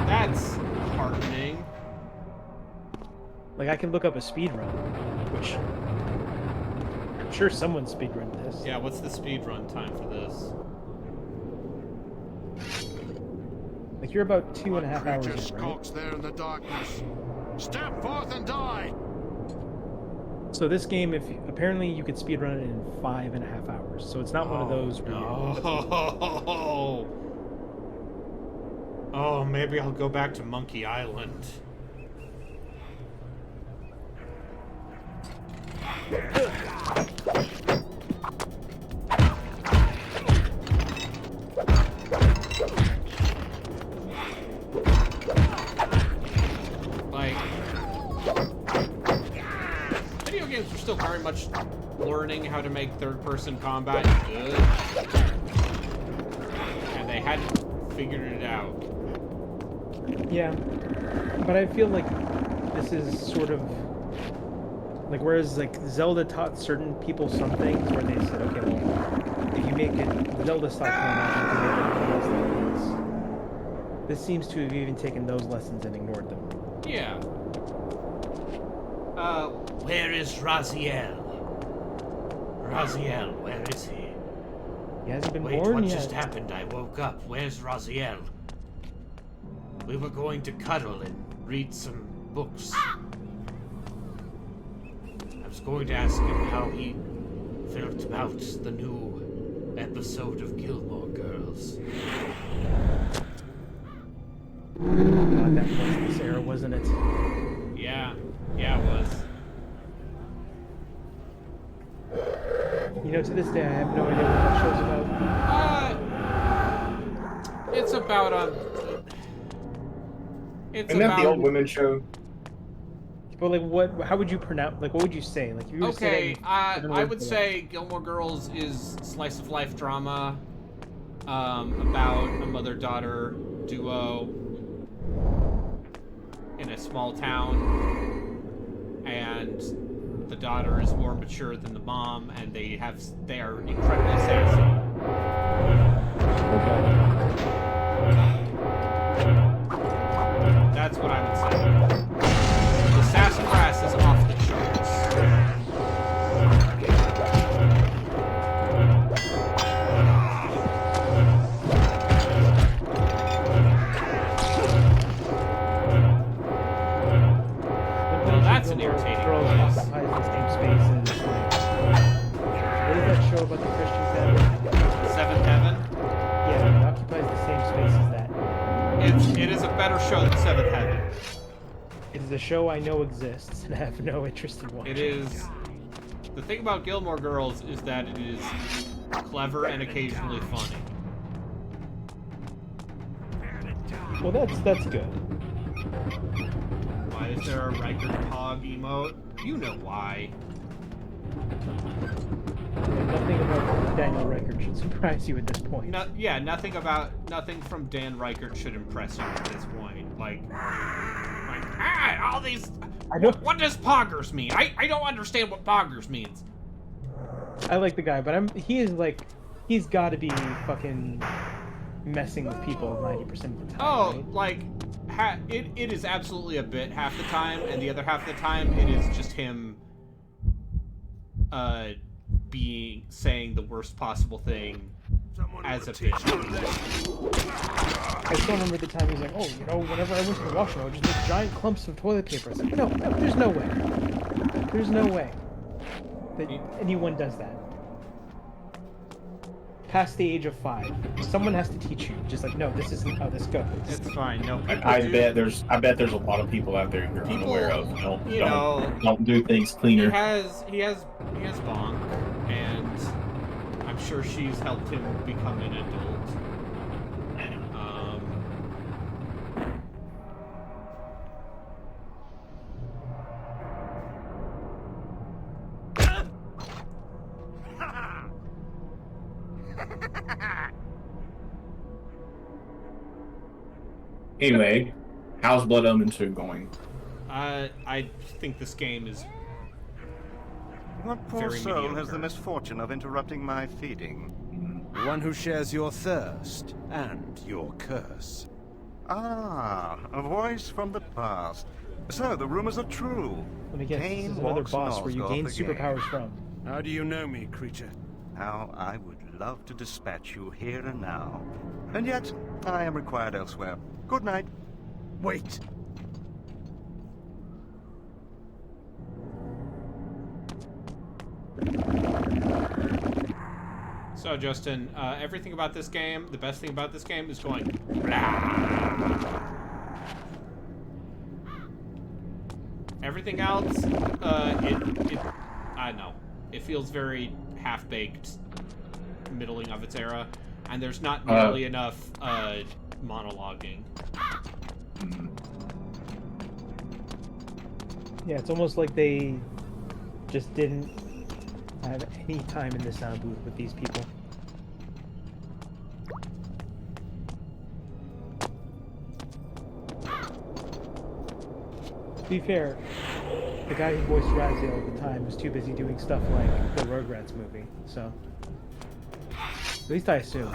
That's heartening. Like, I can look up a speed run, which I'm sure someone speedrunned this. Yeah, what's the speedrun time for this? Like, you're about 2.5 hours in, right? Skulks there in the darkness. Step forth and die. So this game, apparently you could speedrun it in 5.5 hours. So it's not one of those where Oh, maybe I'll go back to Monkey Island. Video games are still very much learning how to make third-person combat good. And they hadn't figured it out. Yeah, but I feel like this is sort of like, whereas like Zelda taught certain people some things where they said, okay, well, if you make it Zelda style combat, you can make it else like this. This seems to have even taken those lessons and ignored them. Yeah. Where is Raziel? Raziel, where is he? He hasn't been Wait, born what yet. just happened? I woke up. Where's Raziel? We were going to cuddle and read some books. I was going to ask him how he felt about the new episode of Gilmore Girls. God, that was this era, wasn't it? Yeah. Yeah, it was. You know, to this day, I have no idea what that show's about. It's about Isn't that the old women show? But like, what? How would you pronounce? Like, what would you say? Like, if you were to say that in I would say Gilmore Girls is slice of life drama about a mother-daughter duo in a small town, and the daughter is more mature than the mom, and they are incredibly sassy. That's what I would say. The sassafras is off the charts. Well, that's an irritating girls voice. occupies the same space as like, what is that show about the Christian family? Seventh Heaven? Yeah, it occupies the same space as that. It is a better show than Seventh Heaven. It's a show I know exists and I have no interest in watching. It is. The thing about Gilmore Girls is that it is clever and occasionally funny. Well, that's good. Why is there a Riker Pog emote? You know why. Nothing about Daniel Reichert should surprise you at this point. Nothing from Dan Reichert should impress you at this point. Like all these. What does poggers mean? I don't understand what poggers means. I like the guy, but he's got to be fucking messing with people 90% of the time. Oh, right? like it is absolutely a bit half the time, and the other half of the time it is just him saying the worst possible thing as a bit. I still remember the time he's like, oh, whenever I went to the washroom, I would just make giant clumps of toilet paper. It's like, no, there's no way. There's no way that anyone does that. Past the age of 5, someone has to teach you. Just like, no, this isn't how this goes. It's fine. No, I bet there's a lot of people out there who are unaware of. Don't do things cleaner. He has Bonk, and I'm sure she's helped him become an adult. Anyway, how's Blood Omen 2 going? I think this game is What poor very soul mediocre. has the misfortune of interrupting my feeding? The one who shares your thirst and your curse. Ah, a voice from the past. So the rumors are true. Let me guess, this Cain is another walks boss where you north gain of the game. superpowers from. How do you know me, creature? How I would love to dispatch you here and now. And yet, I am required elsewhere. Good night. Wait. So, Justin, everything about this game, the best thing about this game is going blah. Everything else, I don't know. It feels very half-baked, middling of its era, and there's not nearly enough monologuing. Yeah, it's almost like they just didn't have any time in the sound booth with these people. To be fair, the guy who voiced Raziel at the time was too busy doing stuff like the Rugrats movie, so... At least I assume.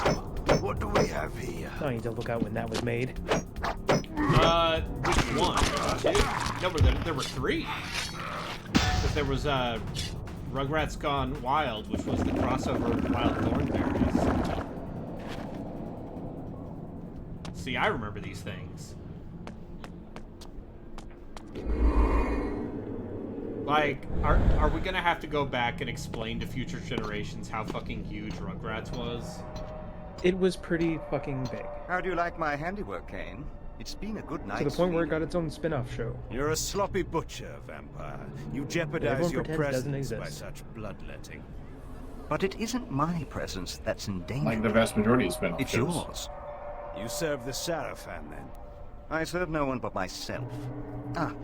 What do we have here? I need to look out when that was made. Which one? No, but there were 3. Because there was, Rugrats Gone Wild, which was the crossover with Wild Thornberries. See, I remember these things. Like, are we gonna have to go back and explain to future generations how fucking huge Rugrats was? It was pretty fucking big. How do you like my handiwork, Cain? It's been a good night. To the point where it got its own spin-off show. You're a sloppy butcher, vampire. You jeopardize Everyone your pretends it doesn't presence by exist. such bloodletting. But it isn't my presence that's in danger. Like the vast majority of spin-off It's shows. yours. You serve the Sarafan, then? I serve no one but myself. Ah,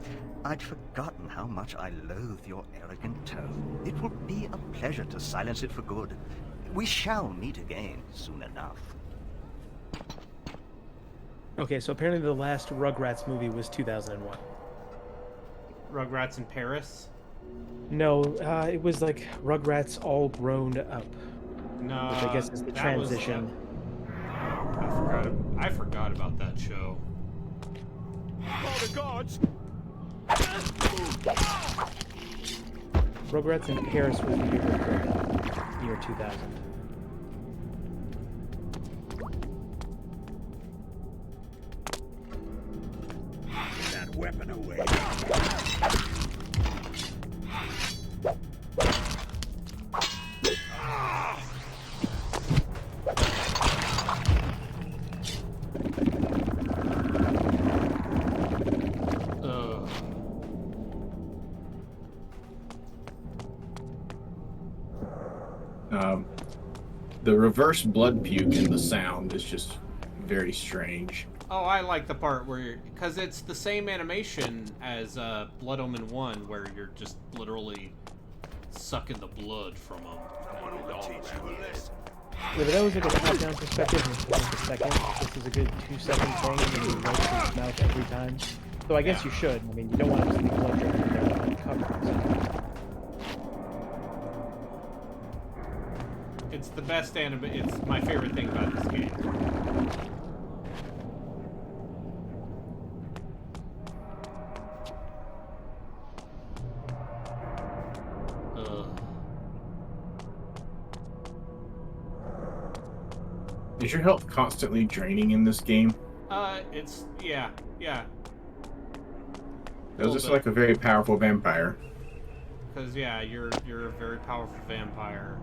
I'd forgotten how much I loathe your arrogant tone. It will be a pleasure to silence it for good. We shall meet again soon enough. Okay, so apparently the last Rugrats movie was 2001. Rugrats in Paris? No, it was like Rugrats all grown up. No, which I guess is the transition. I forgot about that show. Oh, the gods! Rugrats in Paris was the year before, year 2000. Get that weapon away. The reverse blood puke in the sound is just very strange. Oh, I like the part where because it's the same animation as Blood Omen 1, where you're just literally sucking the blood from them. Yeah, but that was like a top-down perspective in like a second. This is a good 2-second thing, and you wipe his mouth every time. So I guess you should. I mean, you don't want to just leave blood dripping there on the cover. It's the best anime. It's my favorite thing about this game. Is your health constantly draining in this game? It's yeah. Is this like a very powerful vampire? Because yeah, you're a very powerful vampire.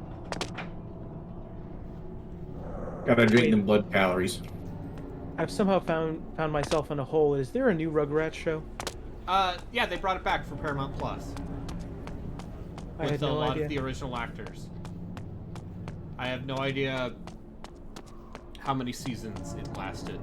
Gotta drink them blood calories. I've somehow found myself in a hole. Is there a new Rugrats show? Yeah, they brought it back for Paramount Plus. I had With a no lot idea. of the original actors. I have no idea how many seasons it lasted.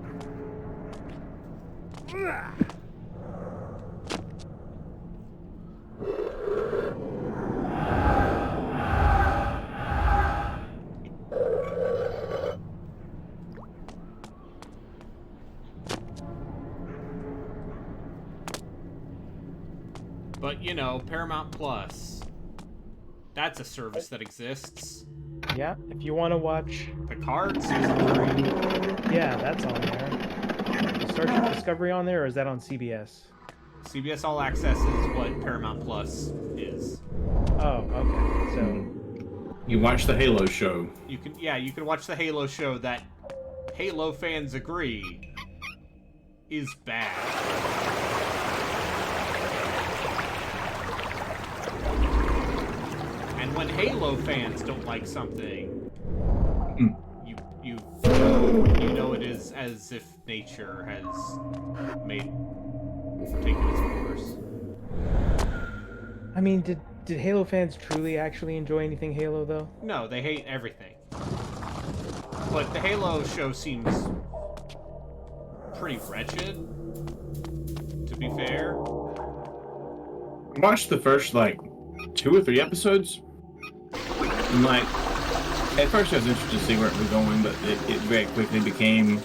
But, you know, Paramount Plus, that's a service that exists. Yeah, if you want to watch Picard Season 3. Yeah, that's on there. Is Star Trek Discovery on there, or is that on CBS? CBS All Access is what Paramount Plus is. Oh, okay. So you watch the Halo show. You can watch the Halo show that Halo fans agree is bad. And when Halo fans don't like something, you know it is as if nature has taken its course. I mean, did Halo fans truly actually enjoy anything Halo, though? No, they hate everything. But the Halo show seems pretty wretched, to be fair. I watched the first, 2 or 3 episodes. And, at first I was interested to see where it was going, but it very quickly became,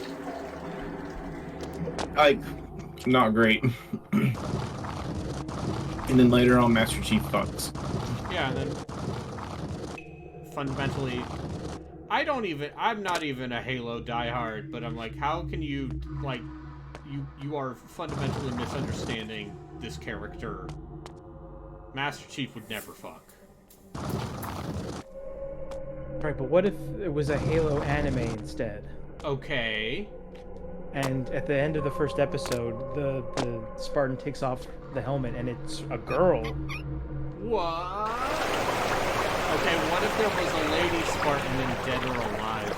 not great. And then later on, Master Chief fucks. Yeah, and then fundamentally, I'm not even a Halo diehard, but I'm like, how can you, you are fundamentally misunderstanding this character. Master Chief would never fuck. Right, but what if it was a Halo anime instead? Okay. And at the end of the first episode, the Spartan takes off the helmet and it's a girl. What? Okay, what if there was a lady Spartan in Dead or Alive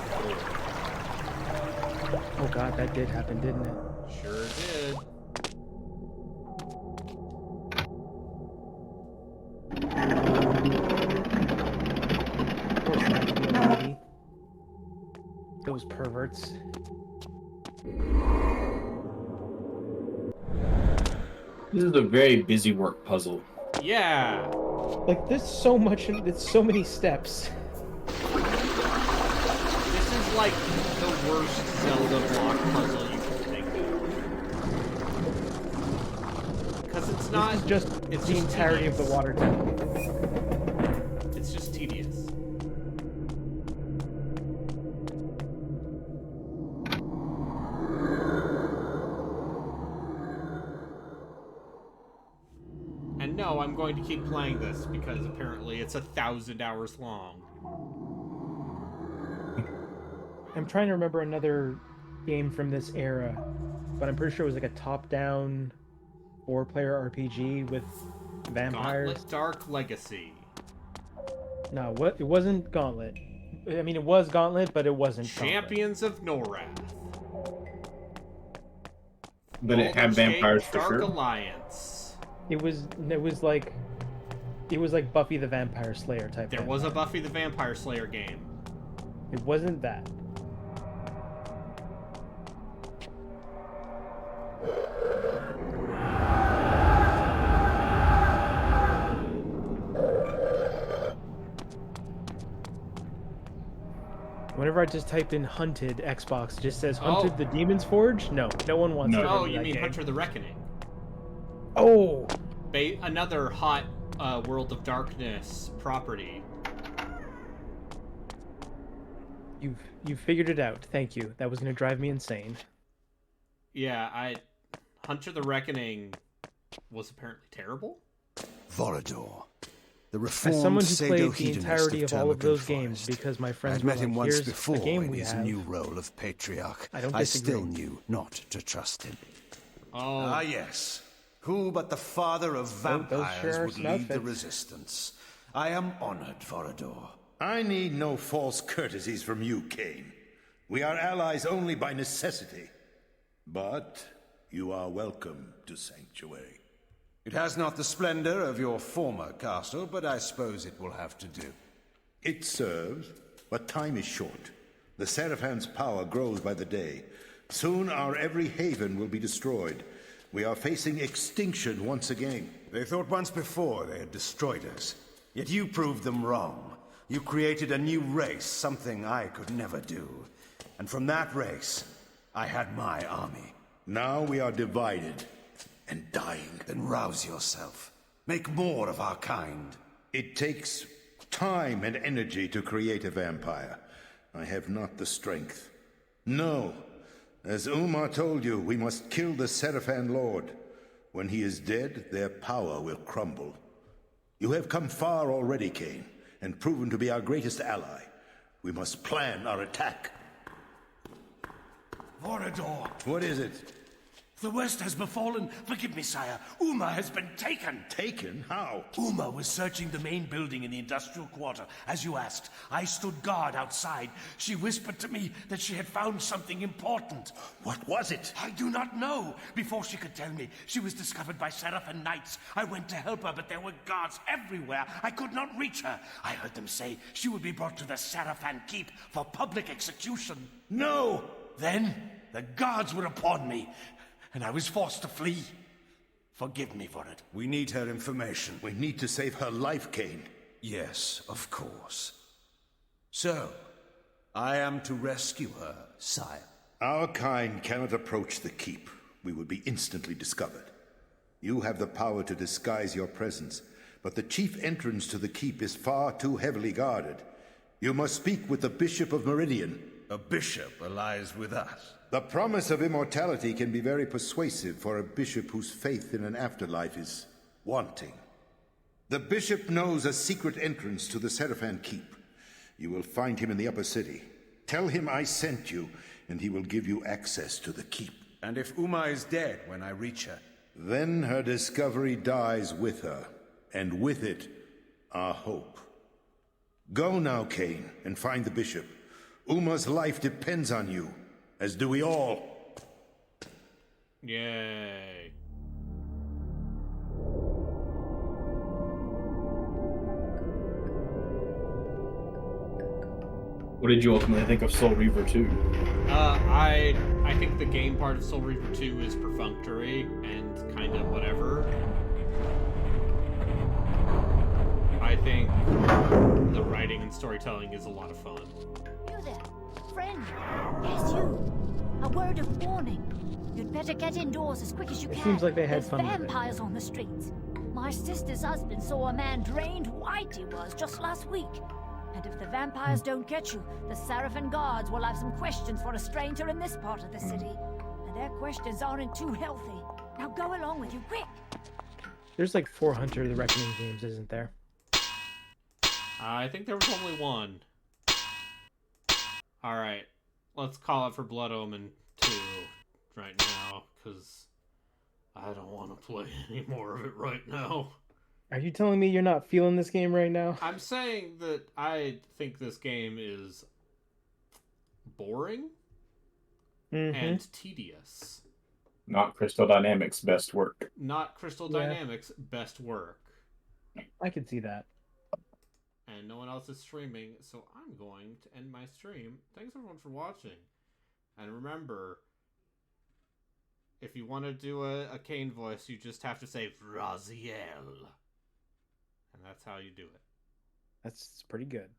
4? Oh god, that did happen, didn't it? Sure did. Of course that would be a lady. Those perverts. This is a very busy work puzzle. Yeah. Like, there's so many steps. This is like the worst Zelda block puzzle you can think of. Because it's not... It's the entirety of the water temple. It's just tedious. And no, I'm going to keep playing this because apparently it's 1,000 hours long. I'm trying to remember another game from this era, but I'm pretty sure it was like a top-down 4-player RPG with vampires. Gauntlet Dark Legacy. No, it wasn't Gauntlet. I mean, it was Gauntlet, but it wasn't Champions of Norath. But it had vampires for Dark sure. Alliance. It was like It was like Buffy the Vampire Slayer type. There was a Buffy the Vampire Slayer game. It wasn't that. Whenever I just type in Hunted Xbox, it just says Hunted the Demon's Forge? No one wants to. Oh, you mean game. Hunter the Reckoning. Oh! Another hot World of Darkness property. You figured it out. Thank you. That was going to drive me insane. Yeah, Hunter the Reckoning was apparently terrible. Vorador. The As reformed someone who played the pseudo-hedonist entirety of all of those Termagant games, Forest. because my friends I'd met were him like, once "Here's a before game in we his have." new role of patriarch. I don't I disagree. still knew not to trust him. Oh. Ah, yes. Who but the father of vampires would lead the resistance? I am honored, Vorador. I need no false courtesies from you, Kain. We are allies only by necessity. But you are welcome to Sanctuary. It has not the splendor of your former castle, but I suppose it will have to do. It serves, but time is short. The Seraphan's power grows by the day. Soon our every haven will be destroyed. We are facing extinction once again. They thought once before they had destroyed us. Yet you proved them wrong. You created a new race, something I could never do. And from that race, I had my army. Now we are divided and dying. Then rouse yourself. Make more of our kind. It takes time and energy to create a vampire. I have not the strength. No. As Umar told you, we must kill the Seraphan Lord. When he is dead, their power will crumble. You have come far already, Kain, and proven to be our greatest ally. We must plan our attack. Vorador! What is it? The worst has befallen. Forgive me, sire. Uma has been taken. Taken? How? Uma was searching the main building in the industrial quarter, as you asked. I stood guard outside. She whispered to me that she had found something important. What was it? I do not know. Before she could tell me, she was discovered by Seraphan Knights. I went to help her, but there were guards everywhere. I could not reach her. I heard them say she would be brought to the Seraphan Keep for public execution. No! Then the guards were upon me, and I was forced to flee. Forgive me for it. We need her information. We need to save her life, Kain. Yes, of course. So, I am to rescue her, sire. Our kind cannot approach the keep. We would be instantly discovered. You have the power to disguise your presence, but the chief entrance to the keep is far too heavily guarded. You must speak with the Bishop of Meridian. A bishop allies with us. The promise of immortality can be very persuasive for a bishop whose faith in an afterlife is wanting. The bishop knows a secret entrance to the Seraphan Keep. You will find him in the upper city. Tell him I sent you, and he will give you access to the keep. And if Uma is dead when I reach her? Then her discovery dies with her, and with it, our hope. Go now, Kain, and find the bishop. Uma's life depends on you, as do we all. Yay. What did you ultimately think of Soul Reaver 2? I think the game part of Soul Reaver 2 is perfunctory and kind of whatever. I think the writing and storytelling is a lot of fun. You there, friend. Yes, you. A word of warning. You'd better get indoors as quick as you can. Seems like they had There's fun with it. vampires on the streets. My sister's husband saw a man drained white he was just last week. And if the vampires don't get you, the Seraphan guards will have some questions for a stranger in this part of the city. And their questions aren't too healthy. Now go along with you, quick! There's like 4 Hunter the Reckoning games, isn't there? I think there was only one. Alright, let's call it for Blood Omen 2 right now, because I don't want to play any more of it right now. Are you telling me you're not feeling this game right now? I'm saying that I think this game is boring and tedious. Not Crystal Dynamics' best work. Not Crystal Dynamics' best work. I can see that. And no one else is streaming, so I'm going to end my stream. Thanks everyone for watching. And remember, if you want to do a Kain voice, you just have to say Raziel. And that's how you do it. That's pretty good.